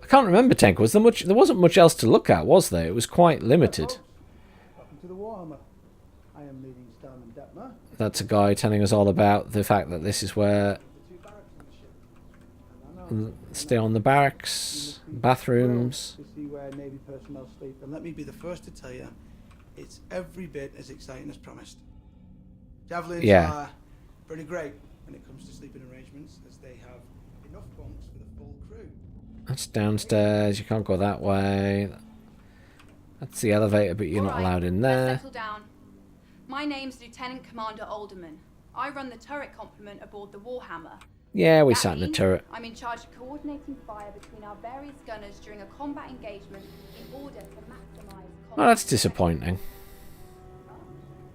can't remember, Tank. Was there much? There wasn't much else to look at, was there? It was quite limited. Welcome to the Warhammer. I am leading Stan and Detmer. That's a guy telling us all about the fact that this is where stay on the barracks, bathrooms. To see where Navy personnel sleep, and let me be the first to tell you, it's every bit as exciting as promised. Javelins are pretty great when it comes to sleeping arrangements, as they have enough bunks for the full crew. That's downstairs. You can't go that way. That's the elevator, but you're not allowed in there. Settle down. My name's Lieutenant Commander Alderman. I run the turret complement aboard the Warhammer. Yeah, we sat in the turret. I'm in charge of coordinating fire between our various gunners during a combat engagement in order to maximize... Oh, that's disappointing.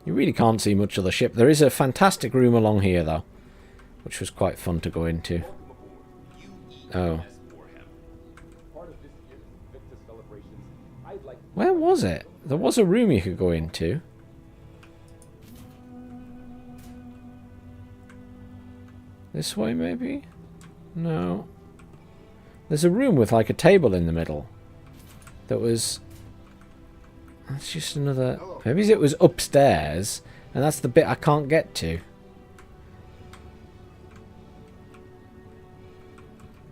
You really can't see much of the ship. There is a fantastic room along here, though, which was quite fun to go into. Oh. Where was it? There was a room you could go into. This way, maybe? No. There's a room with like a table in the middle. That was... That's just another... Maybe it was upstairs, and that's the bit I can't get to.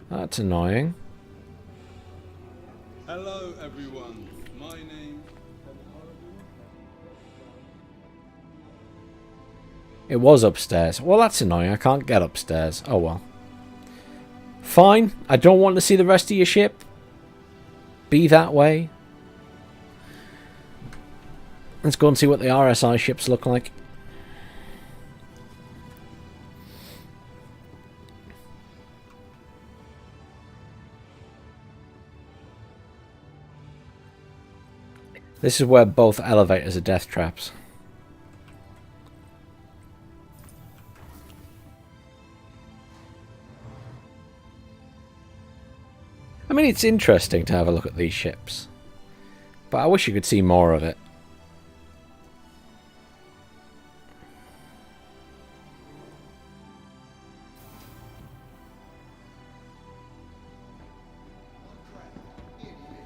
That's annoying. Hello, everyone. My name... It was upstairs. Well, that's annoying. I can't get upstairs. Oh, well. Fine. I don't want to see the rest of your ship. Be that way. Let's go and see what the RSI ships look like. This is where both elevators are death traps. I mean, it's interesting to have a look at these ships, but I wish you could see more of it.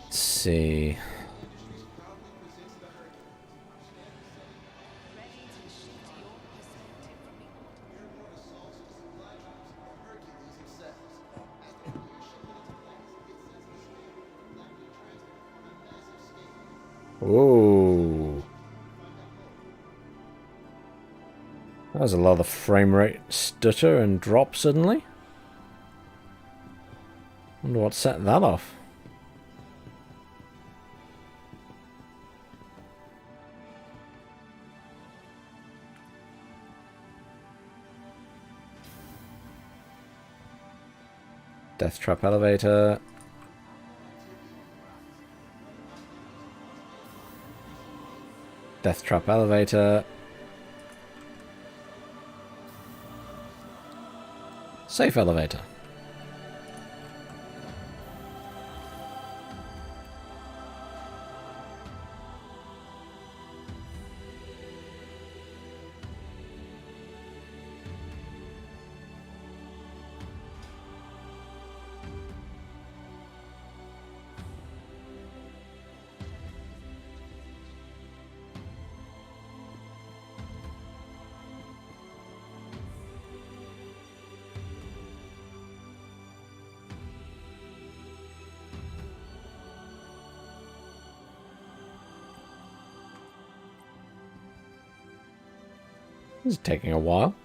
Let's see. Whoa. That was a lot of frame rate stutter and drop suddenly. Wonder what set that off. Death trap elevator. Death trap elevator. Safe elevator. This is taking a while.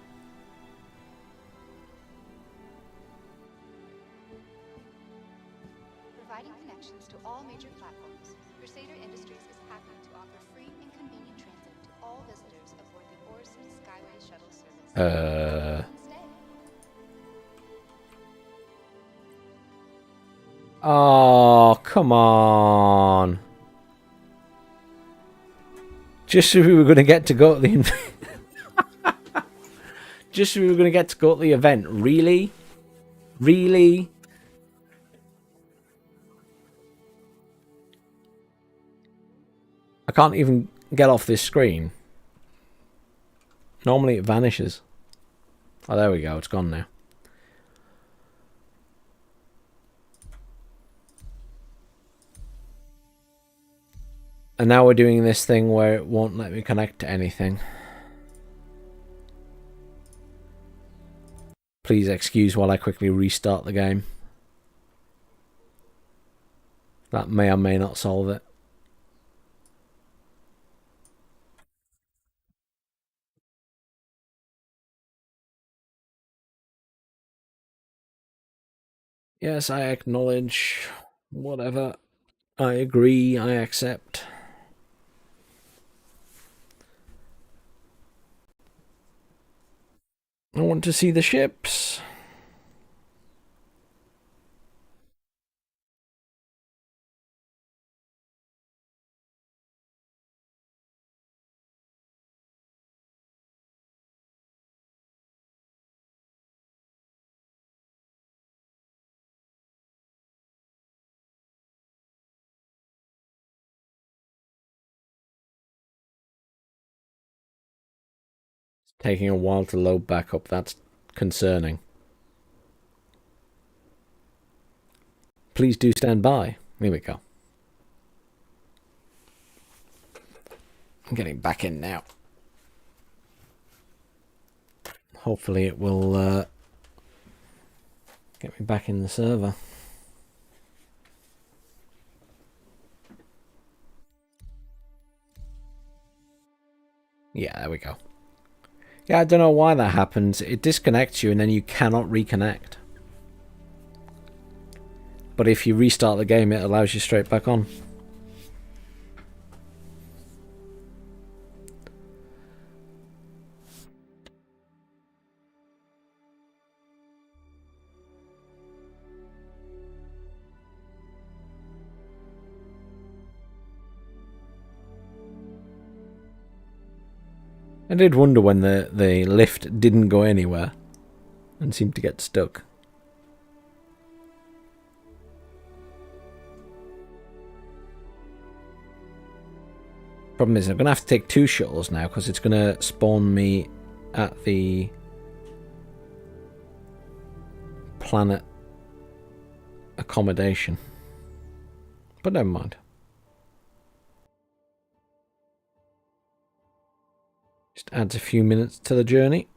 Providing connections to all major platforms, Crusader Industries is happy to offer free and convenient transit to all visitors aboard the Rsi Skyway shuttle service. Oh, come on. Just so we were going to get to go to the... Just so we were going to get to go to the event. Really? Really? I can't even get off this screen. Normally it vanishes. Oh, there we go. It's gone now. And now we're doing this thing where it won't let me connect to anything. Please excuse while I quickly restart the game. That may or may not solve it. Yes, I acknowledge. Whatever. I agree. I accept. I want to see the ships. It's taking a while to load back up. That's concerning. Please do stand by. Here we go. I'm getting back in now. Hopefully it will get me back in the server. Yeah, there we go. Yeah, I don't know why that happens. It disconnects you and then you cannot reconnect. But if you restart the game, it allows you straight back on. I did wonder when the lift didn't go anywhere and seemed to get stuck. Problem is I'm going to have to take 2 shuttles now because it's going to spawn me at the planet accommodation. But never mind. Just adds a few minutes to the journey.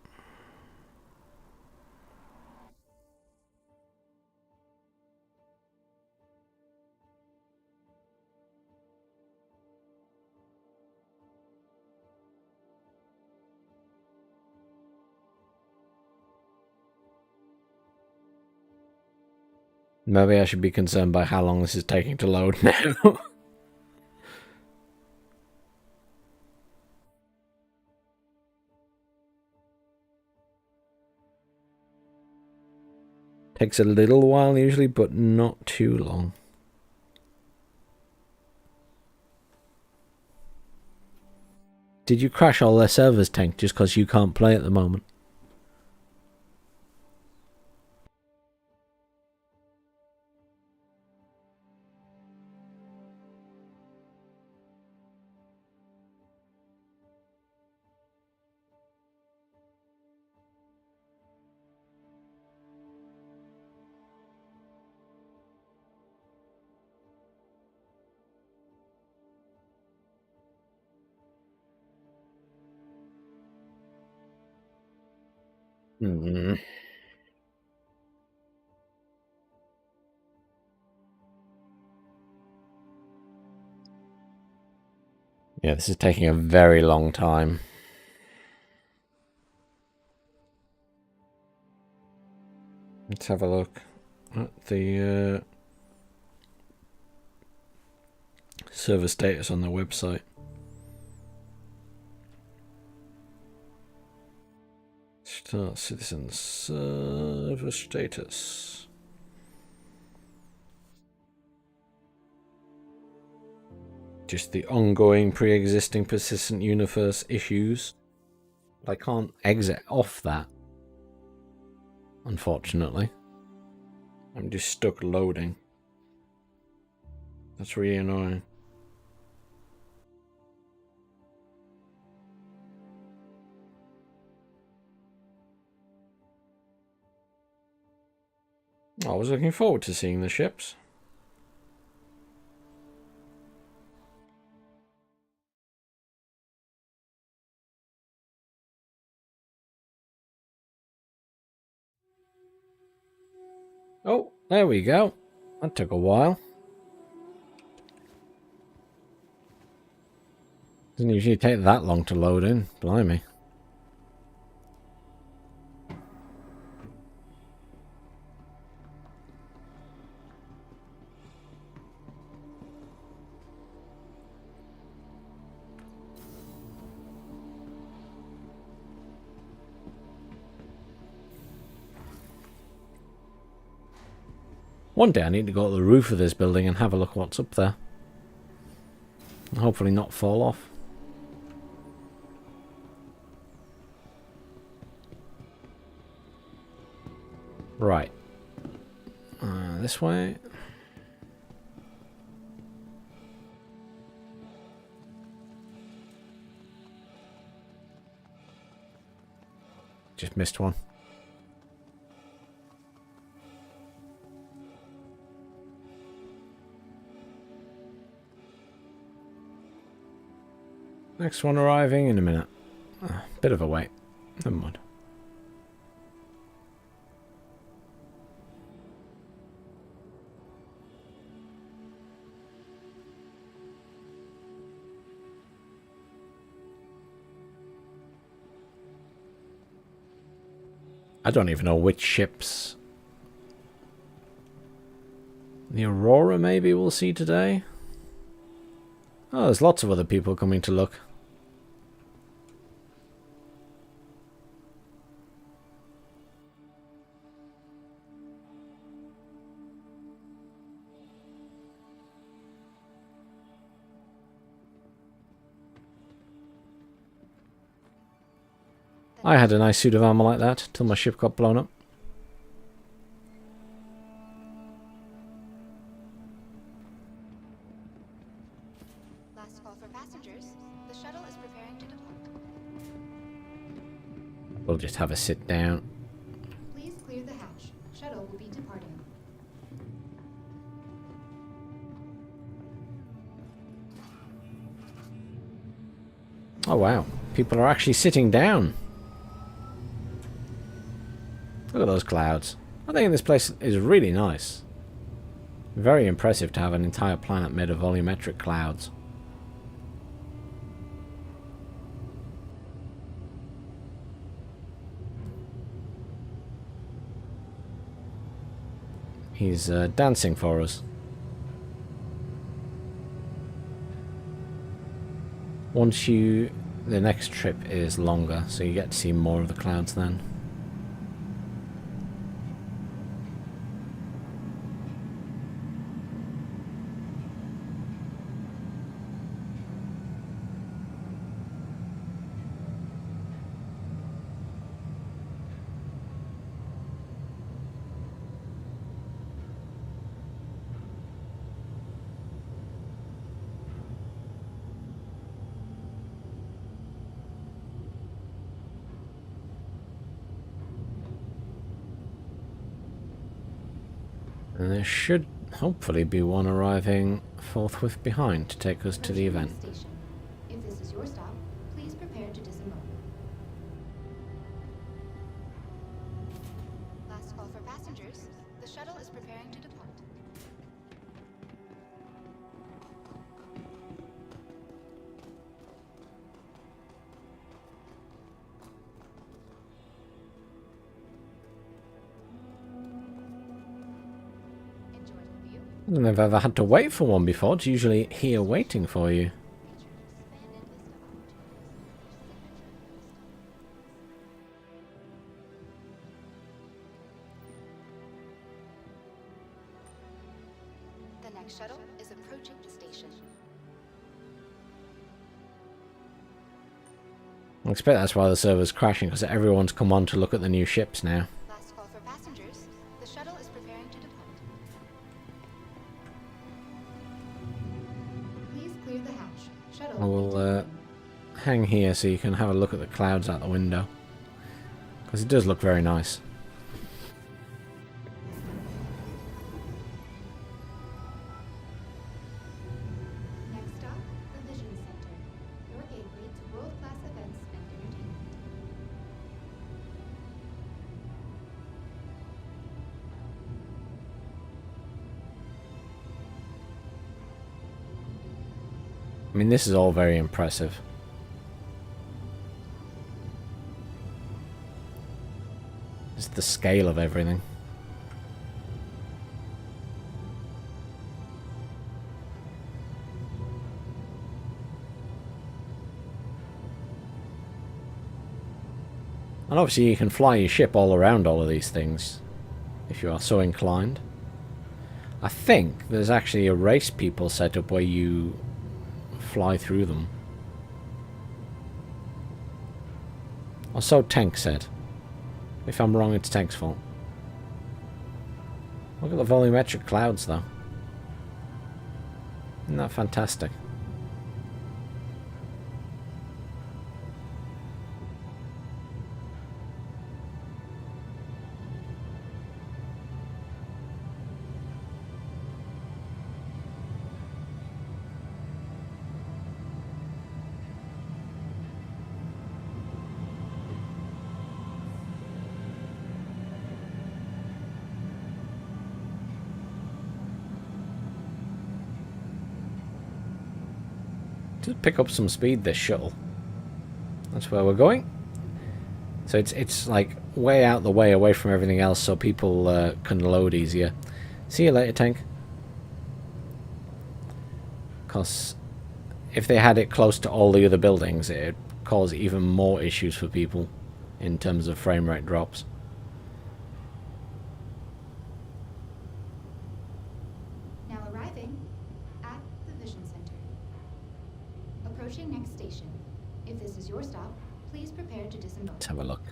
Maybe I should be concerned by how long this is taking to load now. Takes a little while usually, but not too long. Did you crash all their servers, Tank, just because you can't play at the moment? Hmm. Yeah, this is taking a very long time. Let's have a look at the server status on the website. Start citizen server status. Just the ongoing pre-existing persistent universe issues. I can't exit off that, unfortunately. I'm just stuck loading. That's really annoying. I was looking forward to seeing the ships. Oh, there we go. That took a while. Doesn't usually take that long to load in. Blimey. One day I need to go to the roof of this building and have a look what's up there. And hopefully not fall off. Right. This way. Just missed one. Next one arriving in a minute. Bit of a wait. Never mind. I don't even know which ships. The Aurora maybe we'll see today. Oh, there's lots of other people coming to look. I had a nice suit of armor like that till my ship got blown up. Last call for passengers. The shuttle is preparing to depart. We'll just have a sit down. Please clear the hatch. Shuttle will be departing. Oh wow, people are actually sitting down. Look at those clouds. I think this place is really nice. Very impressive to have an entire planet made of volumetric clouds. He's dancing for us. The next trip is longer, so you get to see more of the clouds then. And there should hopefully be one arriving forthwith behind to take us to the event. Station. If this is your stop, please prepare to disembark. Last call for passengers. The shuttle is preparing to depart. Enjoy the view. I don't know if I've ever had to wait for one before. It's usually here waiting for you. The next shuttle is approaching the station. I expect that's why the server's crashing, because everyone's come on to look at the new ships now. Last call for passengers. The shuttle is preparing to depart. Please clear the hatch. Shuttle. I will hang here so you can have a look at the clouds out the window, because it does look very nice. Next stop, the Vision Center. Your gateway to world-class events and entertainment. I mean, this is all very impressive. Just the scale of everything. And obviously you can fly your ship all around all of these things, if you are so inclined. I think there's actually a race people set up where you fly through them. Or so Tank said. If I'm wrong, it's Tank's fault. Look at the volumetric clouds, though. Isn't that fantastic? Just pick up some speed, this shuttle. That's where we're going. So it's like way out the way, away from everything else, so people can load easier. See you later, Tank. Because if they had it close to all the other buildings, it would cause even more issues for people in terms of frame rate drops. Now arriving at the Vision Center. Approaching next station. If this is your stop, please prepare to disembark. Let's have a look.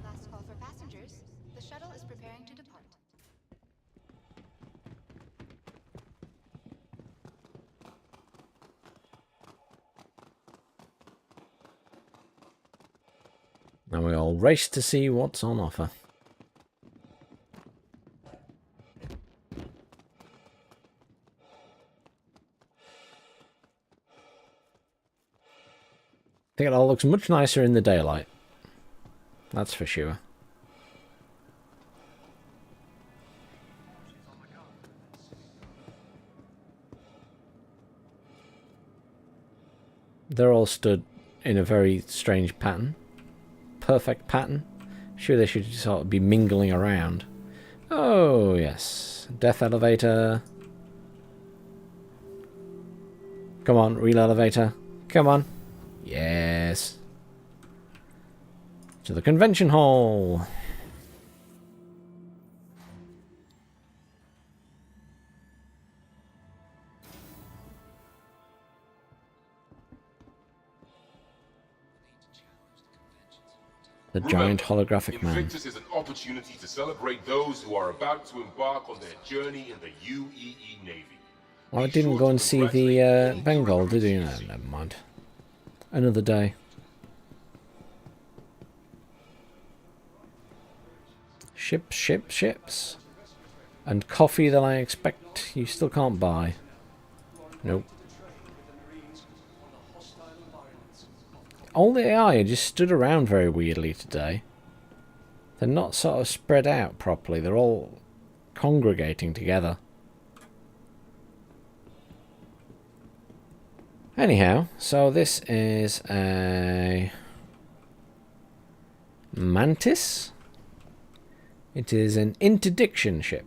Last call for passengers. The shuttle is preparing to depart. Now we all race to see what's on offer. I think it all looks much nicer in the daylight. That's for sure. They're all stood in a very strange pattern. Perfect pattern. Sure, they should sort of be mingling around. Oh, yes. Death elevator. Come on, real elevator. Come on. Yes. To the convention hall. The giant holographic man. Invictus is an opportunity to celebrate those who are about to embark on their journey in the UEE Navy. Well, I didn't go and see the Bengal, did you? No, never mind. Another day. Ships, ships, ships. And coffee that I expect you still can't buy. Nope. All the AI are just stood around very weirdly today. They're not sort of spread out properly. They're all congregating together. Anyhow, so this is a Mantis. It is an interdiction ship.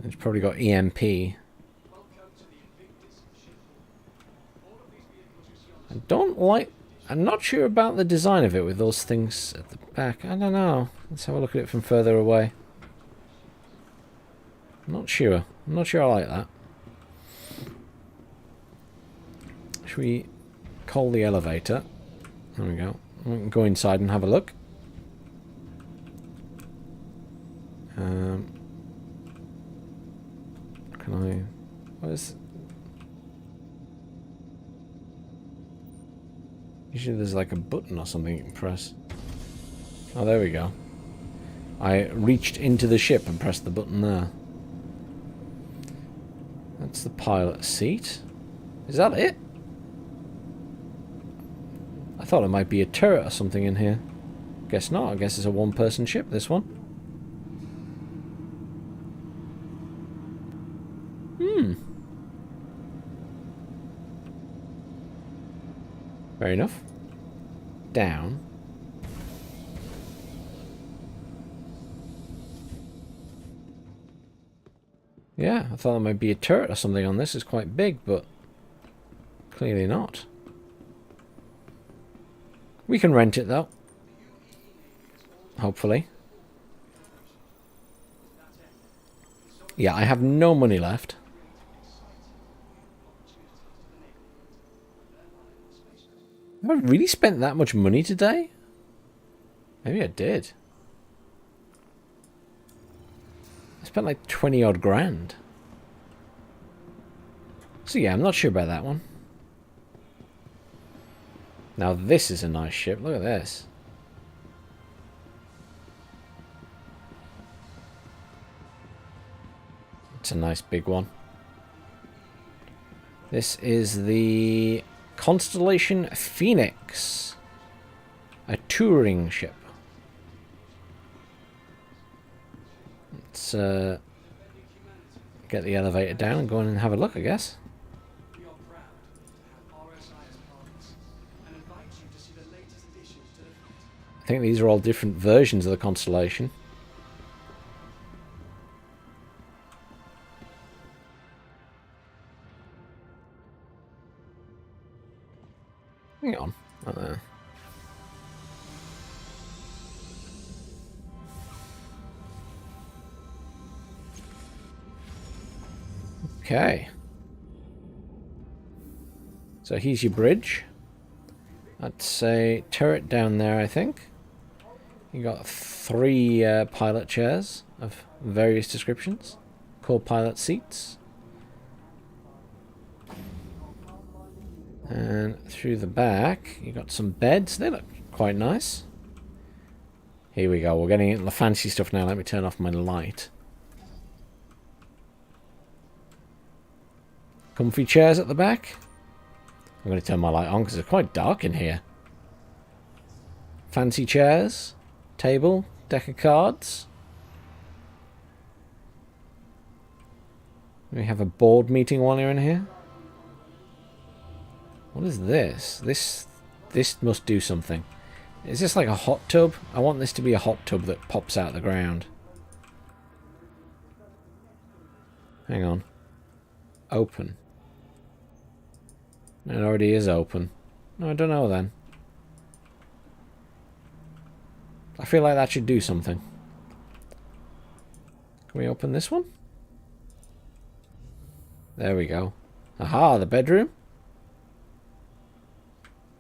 It's probably got EMP. I don't like... I'm not sure about the design of it with those things at the back. I don't know. Let's have a look at it from further away. I'm not sure. I'm not sure I like that. Should we call the elevator? There we go. We can go inside and have a look. Can I... What is... Usually there's like a button or something you can press. Oh, there we go. I reached into the ship and pressed the button there. That's the pilot seat. Is that it? I thought it might be a turret or something in here. Guess not. I guess it's a one-person ship, this one. Fair enough. Down. Yeah, I thought there might be a turret or something on this. It's quite big, but clearly not. We can rent it, though. Hopefully. Yeah, I have no money left. Have I really spent that much money today? Maybe I did. I spent like 20 odd grand. So yeah, I'm not sure about that one. Now this is a nice ship. Look at this. It's a nice big one. This is the Constellation Phoenix. A touring ship. Let's get the elevator down and go in and have a look, I guess. I think these are all different versions of the Constellation. Hang on. Right there. Okay. So here's your bridge. That's a turret down there, I think. You got 3 pilot chairs of various descriptions. Co-pilot seats. And through the back, you got some beds. They look quite nice. Here we go. We're getting into the fancy stuff now. Let me turn off my light. Comfy chairs at the back. I'm going to turn my light on because it's quite dark in here. Fancy chairs. Table. Deck of cards. We have a board meeting while you're in here. What is this? This must do something. Is this like a hot tub? I want this to be a hot tub that pops out the ground. Hang on. Open. It already is open. No, I don't know then. I feel like that should do something. Can we open this one? There we go. Aha, the bedroom.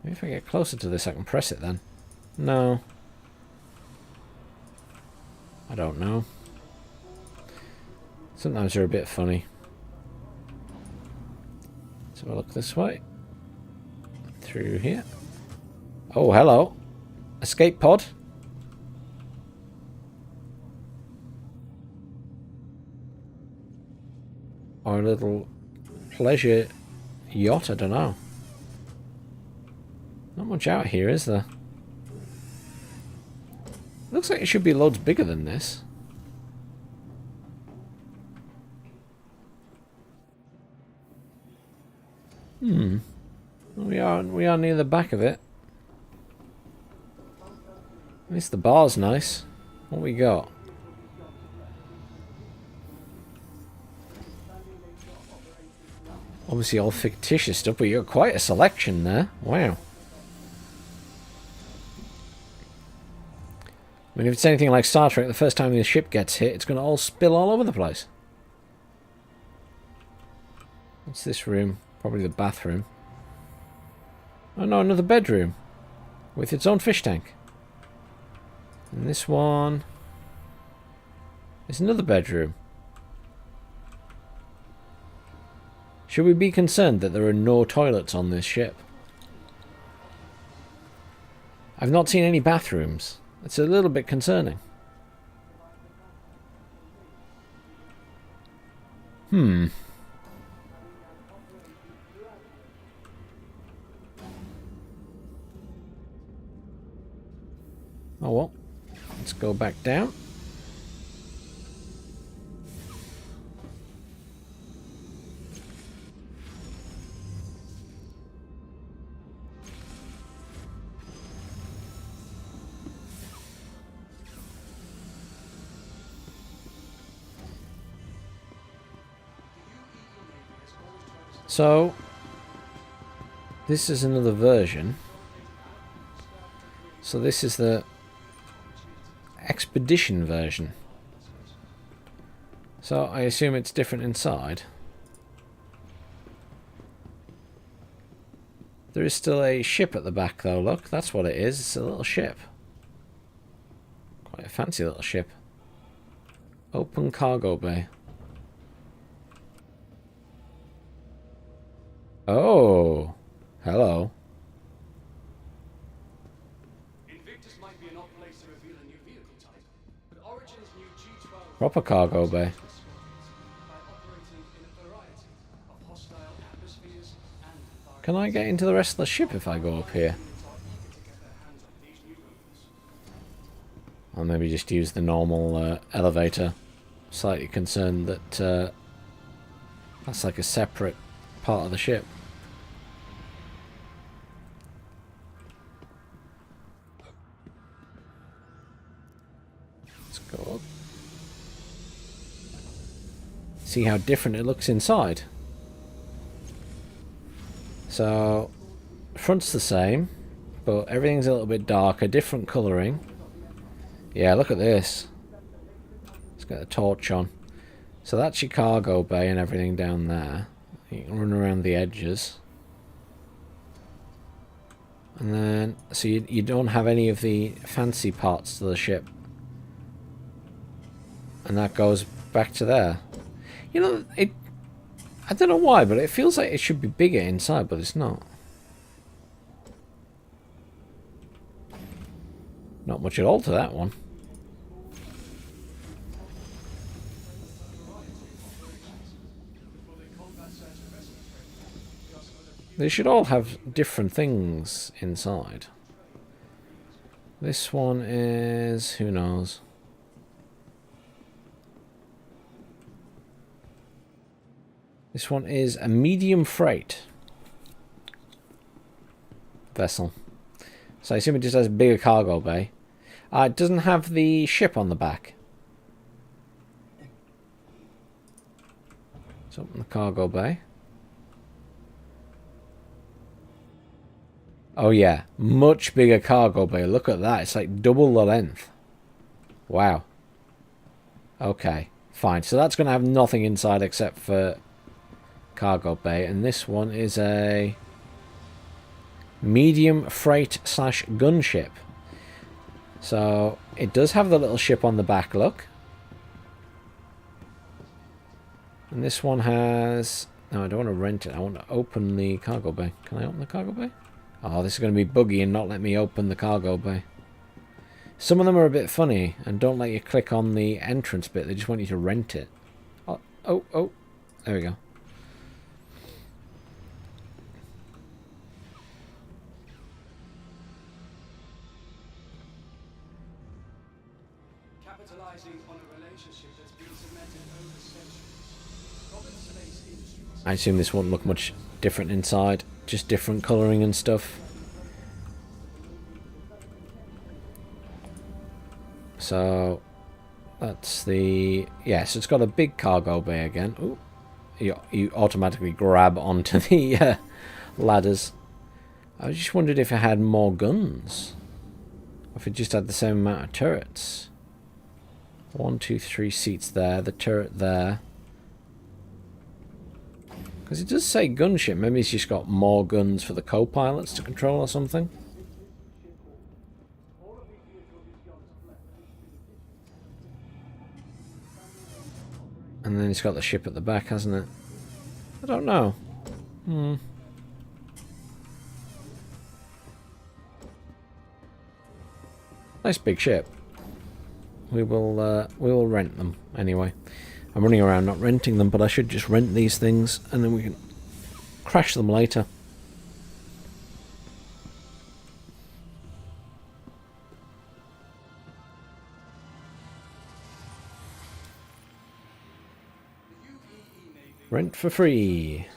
Maybe if I get closer to this I can press it then. No. I don't know. Sometimes they're a bit funny. So I'll look this way. Through here. Oh, hello. Escape pod. Or a little pleasure yacht, I don't know. Not much out here, is there? Looks like it should be loads bigger than this. We are near the back of it. At least the bar's nice. What we got? Obviously all fictitious stuff, but you got quite a selection there. Wow. I mean, if it's anything like Star Trek, the first time the ship gets hit, it's going to all spill all over the place. What's this room? Probably the bathroom. Oh no, another bedroom. With its own fish tank. And this one is another bedroom. Should we be concerned that there are no toilets on this ship? I've not seen any bathrooms. It's a little bit concerning. Oh well. Let's go back down. So, this is another version. So this is the expedition version. So I assume it's different inside. There is still a ship at the back though, look, that's what it is, it's a little ship. Quite a fancy little ship. Open cargo bay. Oh, hello. Invictus might be an odd place to reveal a new vehicle type, but Origin's new G12 Proper cargo bay. by operating in a variety of hostile atmospheres and environments. Can I get into the rest of the ship if I go up here? I'll maybe just use the normal elevator. Slightly concerned that that's like a separate part of the ship. Let's go up. See how different it looks inside. So, front's the same, but everything's a little bit darker, different colouring. Yeah, look at this. Let's get the torch on. So that's your cargo bay and everything down there. You can run around the edges. And then, so you don't have any of the fancy parts to the ship. And that goes back to there. You know, I don't know why, but it feels like it should be bigger inside, but it's not. Not much at all to that one. They should all have different things inside. This one is... who knows? This one is a medium freight vessel. So I assume it just has a bigger cargo bay. It doesn't have the ship on the back. Let's open the cargo bay. Oh yeah, much bigger cargo bay. Look at that. It's like double the length. Wow. Okay, fine. So that's going to have nothing inside except for cargo bay. And this one is a medium freight / gunship. So it does have the little ship on the back, look. And this one has... no, I don't want to rent it. I want to open the cargo bay. Can I open the cargo bay? Oh, this is going to be buggy and not let me open the cargo bay. Some of them are a bit funny and don't let you click on the entrance bit. They just want you to rent it. Oh. There we go. Capitalizing on a relationship that's been cemented over centuries, Robert Space Industries. I assume this won't look much different inside. Just different colouring and stuff. So that's the... Yes, it's got a big cargo bay again. Ooh. You automatically grab onto the ladders. I just wondered if it had more guns. Or if it just had the same amount of turrets. 1, 2, 3 seats there. The turret there. Because it does say gunship. Maybe it's just got more guns for the co-pilots to control or something. And then it's got the ship at the back, hasn't it? I don't know. Nice big ship. We will rent them anyway. I'm running around not renting them, but I should just rent these things and then we can crash them later. Rent for free.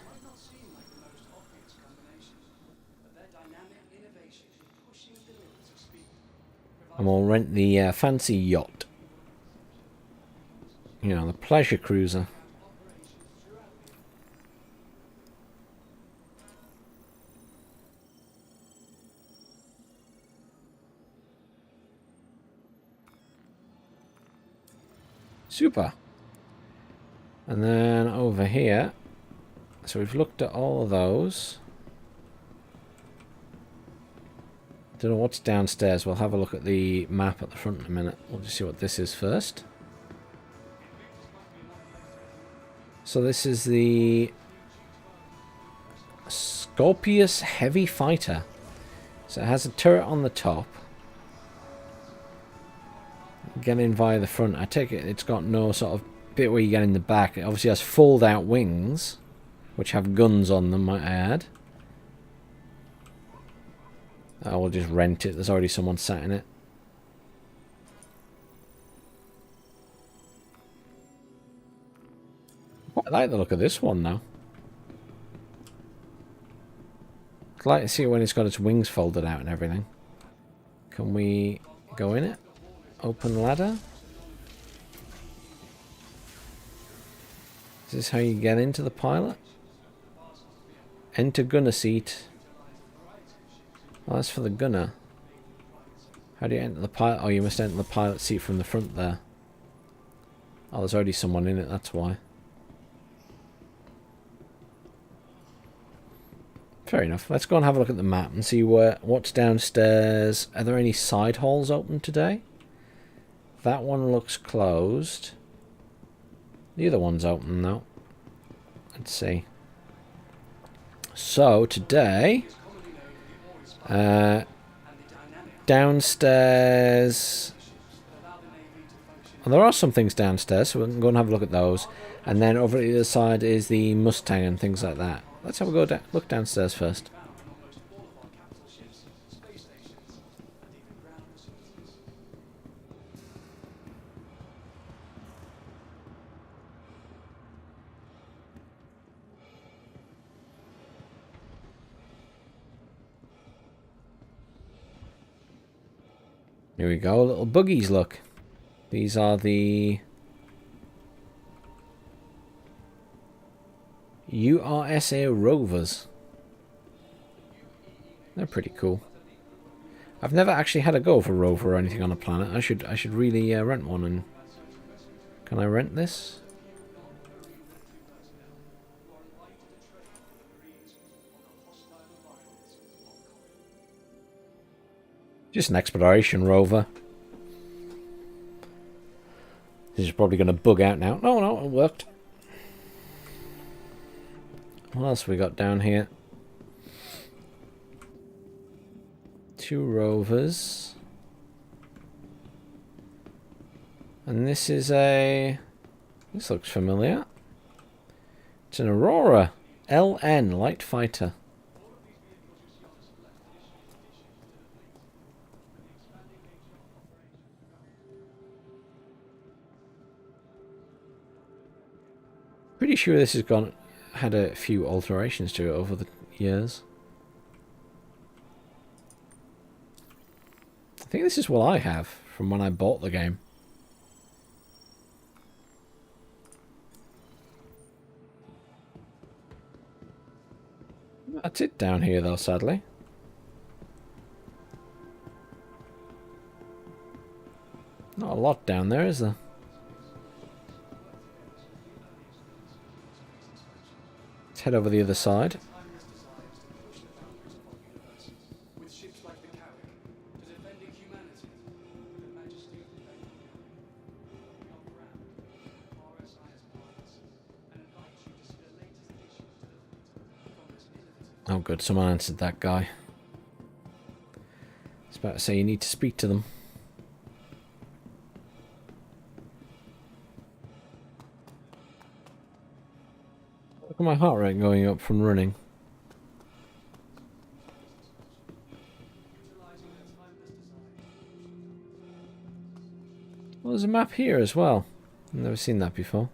And we'll rent the fancy yacht. You know, the pleasure cruiser. Super. And then over here, so we've looked at all of those. Don't know what's downstairs. We'll have a look at the map at the front in a minute. We'll just see what this is first. So this is the Scorpius Heavy Fighter. So it has a turret on the top. Get in via the front. I take it it's got no sort of bit where you get in the back. It obviously has fold out wings, which have guns on them, might I add. I will just rent it. There's already someone sat in it. I like the look of this one now. I'd like to see it when it's got its wings folded out and everything. Can we go in it? Open ladder. Is this how you get into the pilot? Enter gunner seat. Well, that's for the gunner. How do you enter the pilot? Oh, you must enter the pilot seat from the front there. Oh, there's already someone in it, that's why. Fair enough. Let's go and have a look at the map and see what's downstairs. Are there any side halls open today? That one looks closed. The other one's open though. Let's see. So today, downstairs. Well, there are some things downstairs, so we can go and have a look at those. And then over at the other side is the Mustang and things like that. Let's have a go look downstairs first. Here we go, little buggies, look. These are the URSA Rovers. They're pretty cool. I've never actually had a go for a rover or anything on a planet. I should really rent one. And can I rent this? Just an exploration rover. This is probably going to bug out now. No, it worked. What else we got down here? 2 rovers. And this is a... This looks familiar. It's an Aurora LN light fighter. Pretty sure this has had a few alterations to it over the years. I think this is what I have from when I bought the game. That's it down here though, sadly. Not a lot down there, is there? Let's head over the other side. With ships like the Carrick, to defending humanity, with the majesty of the Bengal. We offer around Rsi Polaris and invite you to see the latest additions to the fleet from this innovative. Oh good, someone answered that guy. I was about to say you need to speak to them. Look at my heart rate going up from running. Well, there's a map here as well. I've never seen that before.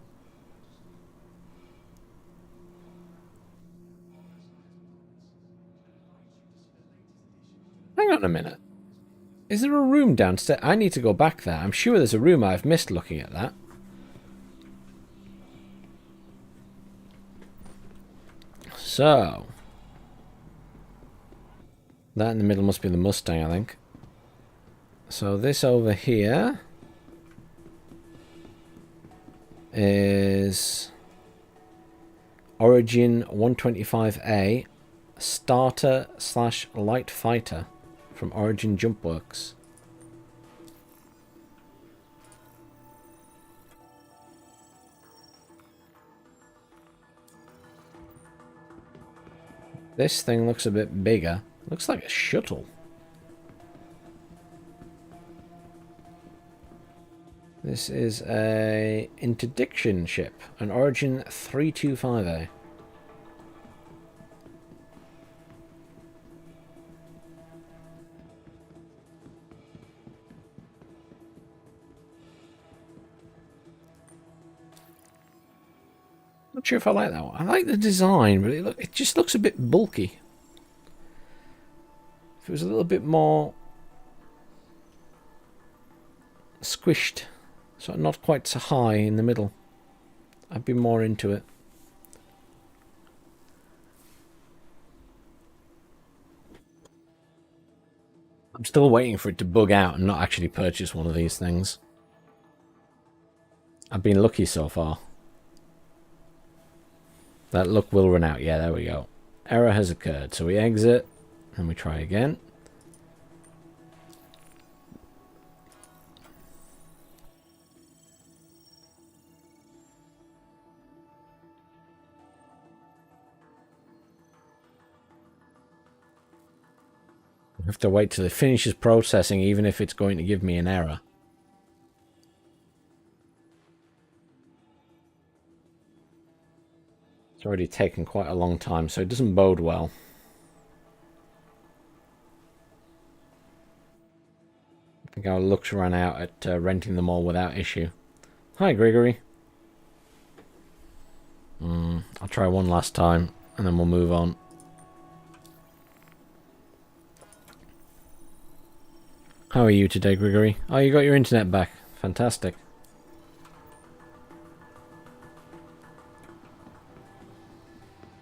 Hang on a minute. Is there a room downstairs? I need to go back there. I'm sure there's a room. I've missed looking at that. So, that in the middle must be the Mustang, I think. So this over here is Origin 125A Starter / Light Fighter from Origin Jump Works. This thing looks a bit bigger. Looks like a shuttle. This is a interdiction ship, an Origin 325A. Not sure if I like that one. I like the design, but it just looks a bit bulky. If it was a little bit more squished, so not quite so high in the middle, I'd be more into it. I'm still waiting for it to bug out and not actually purchase one of these things. I've been lucky so far. That luck will run out. Yeah, there we go. Error has occurred. So we exit and we try again. I have to wait till it finishes processing, even if it's going to give me an error. It's already taken quite a long time, so it doesn't bode well. I think our luck's run out at renting them all without issue. Hi, Gregory. I'll try one last time, and then we'll move on. How are you today, Gregory? Oh, you got your internet back. Fantastic.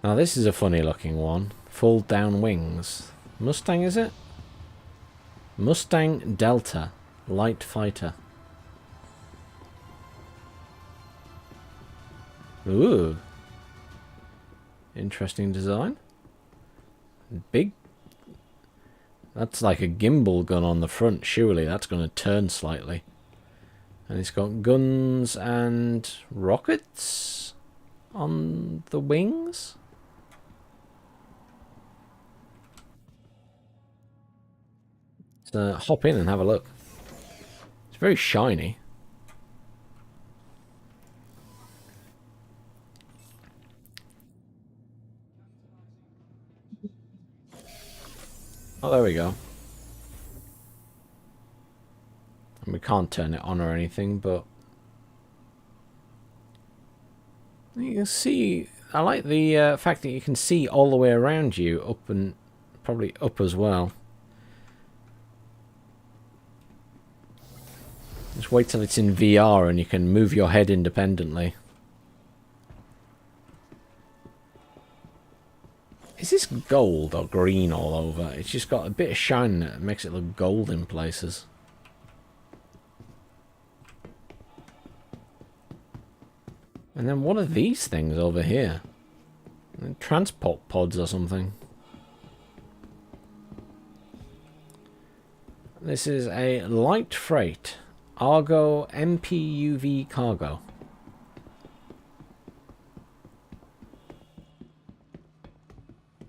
Now this is a funny looking one. Full down wings. Mustang, is it? Mustang Delta Light Fighter. Ooh. Interesting design. Big. That's like a gimbal gun on the front, surely. That's going to turn slightly. And it's got guns and rockets on the wings. Let's hop in and have a look. It's very shiny. Oh, there we go. And we can't turn it on or anything, but you can see. I like the fact that you can see all the way around you, up and probably up as well. Just wait till it's in VR and you can move your head independently. Is this gold or green all over? It's just got a bit of shine that makes it look gold in places. And then what are these things over here? Transport pods or something. This is a light freight. Argo MPUV cargo.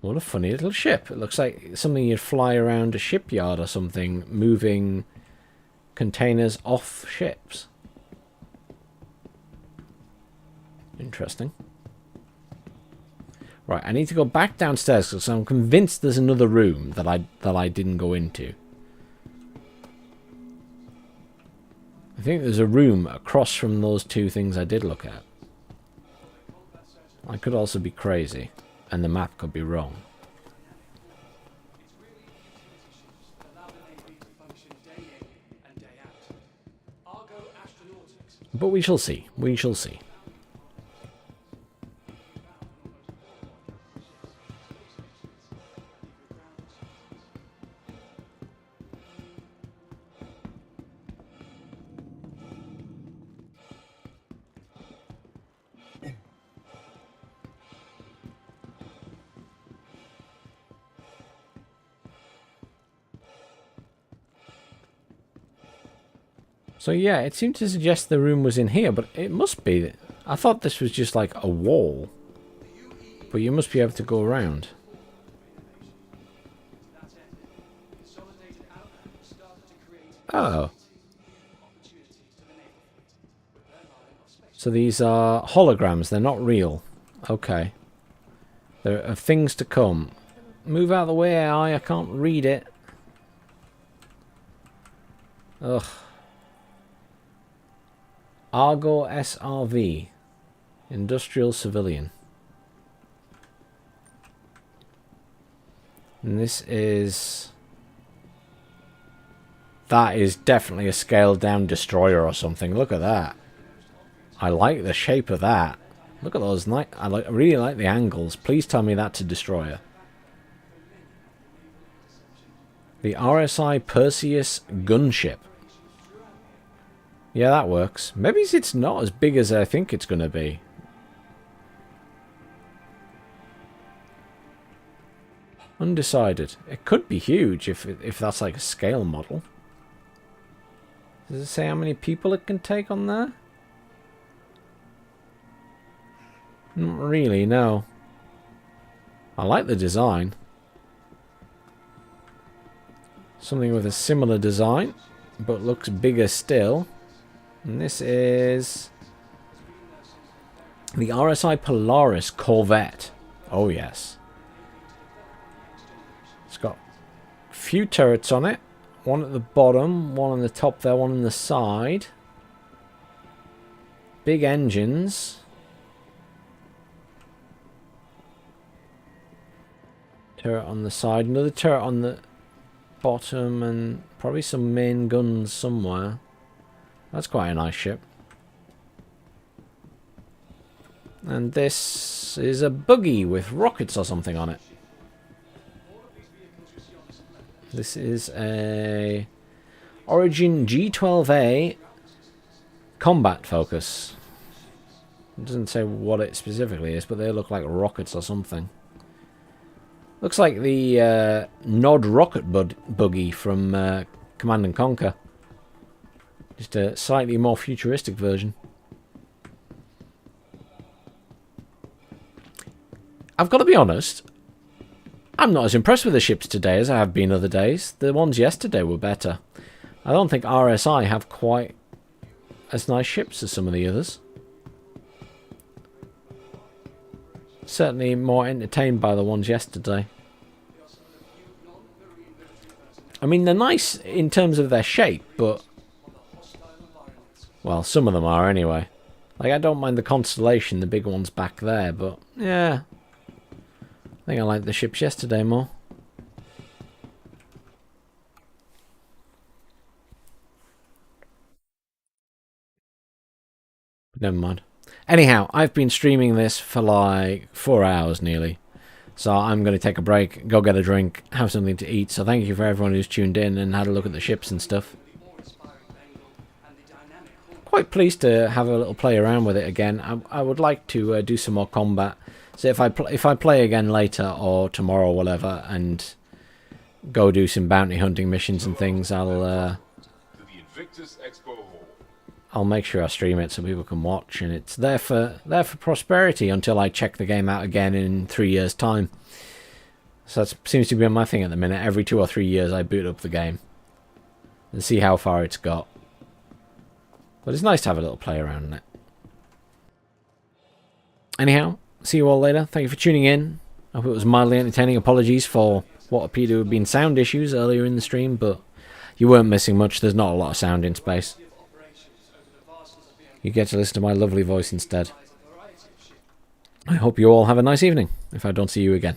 What a funny little ship. It looks like something you'd fly around a shipyard or something, moving containers off ships. Interesting. Right, I need to go back downstairs because I'm convinced there's another room that I didn't go into. I think there's a room across from those two things I did look at. I could also be crazy, and the map could be wrong. But we shall see. We shall see. So yeah, it seemed to suggest the room was in here, but it must be. I thought this was just like a wall. But you must be able to go around. Oh. So these are holograms, they're not real. Okay. There are things to come. Move out of the way, AI, I can't read it. Ugh. Argo SRV. Industrial Civilian. And this is... That is definitely a scaled down destroyer or something. Look at that. I like the shape of that. Look at those. I really like the angles. Please tell me that's a destroyer. The RSI Perseus gunship. Yeah, that works. Maybe it's not as big as I think it's going to be. Undecided. It could be huge if that's like a scale model. Does it say how many people it can take on there? Not really, no. I like the design. Something with a similar design, but looks bigger still. And this is the Rsi Polaris Corvette. Oh yes. It's got a few turrets on it. One at the bottom, one on the top there, one on the side. Big engines. Turret on the side, another turret on the bottom, and probably some main guns somewhere. That's quite a nice ship. And this is a buggy with rockets or something on it. This is a Origin G12A combat focus. It doesn't say what it specifically is, but they look like rockets or something. Looks like the Nod rocket buggy from Command & Conquer. Just a slightly more futuristic version. I've got to be honest, I'm not as impressed with the ships today as I have been other days. The ones yesterday were better. I don't think RSI have quite as nice ships as some of the others. Certainly more entertained by the ones yesterday. I mean, they're nice in terms of their shape, but... well, some of them are anyway. Like, I don't mind the Constellation, the big ones back there, but... yeah. I think I liked the ships yesterday more. Never mind. Anyhow, I've been streaming this for like 4 hours nearly. So I'm going to take a break, go get a drink, have something to eat. So thank you for everyone who's tuned in and had a look at the ships and stuff. Quite pleased to have a little play around with it again. I would like to do some more combat. So if I play again later or tomorrow or whatever and go do some bounty hunting missions and things, I'll make sure I stream it so people can watch, and it's there for prosperity until I check the game out again in 3 years' time. So that seems to be my thing at the minute. Every 2 or 3 years I boot up the game and see how far it's got. But it's nice to have a little play around in it. Anyhow, see you all later. Thank you for tuning in. I hope it was mildly entertaining. Apologies for what appeared to have been sound issues earlier in the stream, but you weren't missing much. There's not a lot of sound in space. You get to listen to my lovely voice instead. I hope you all have a nice evening, if I don't see you again.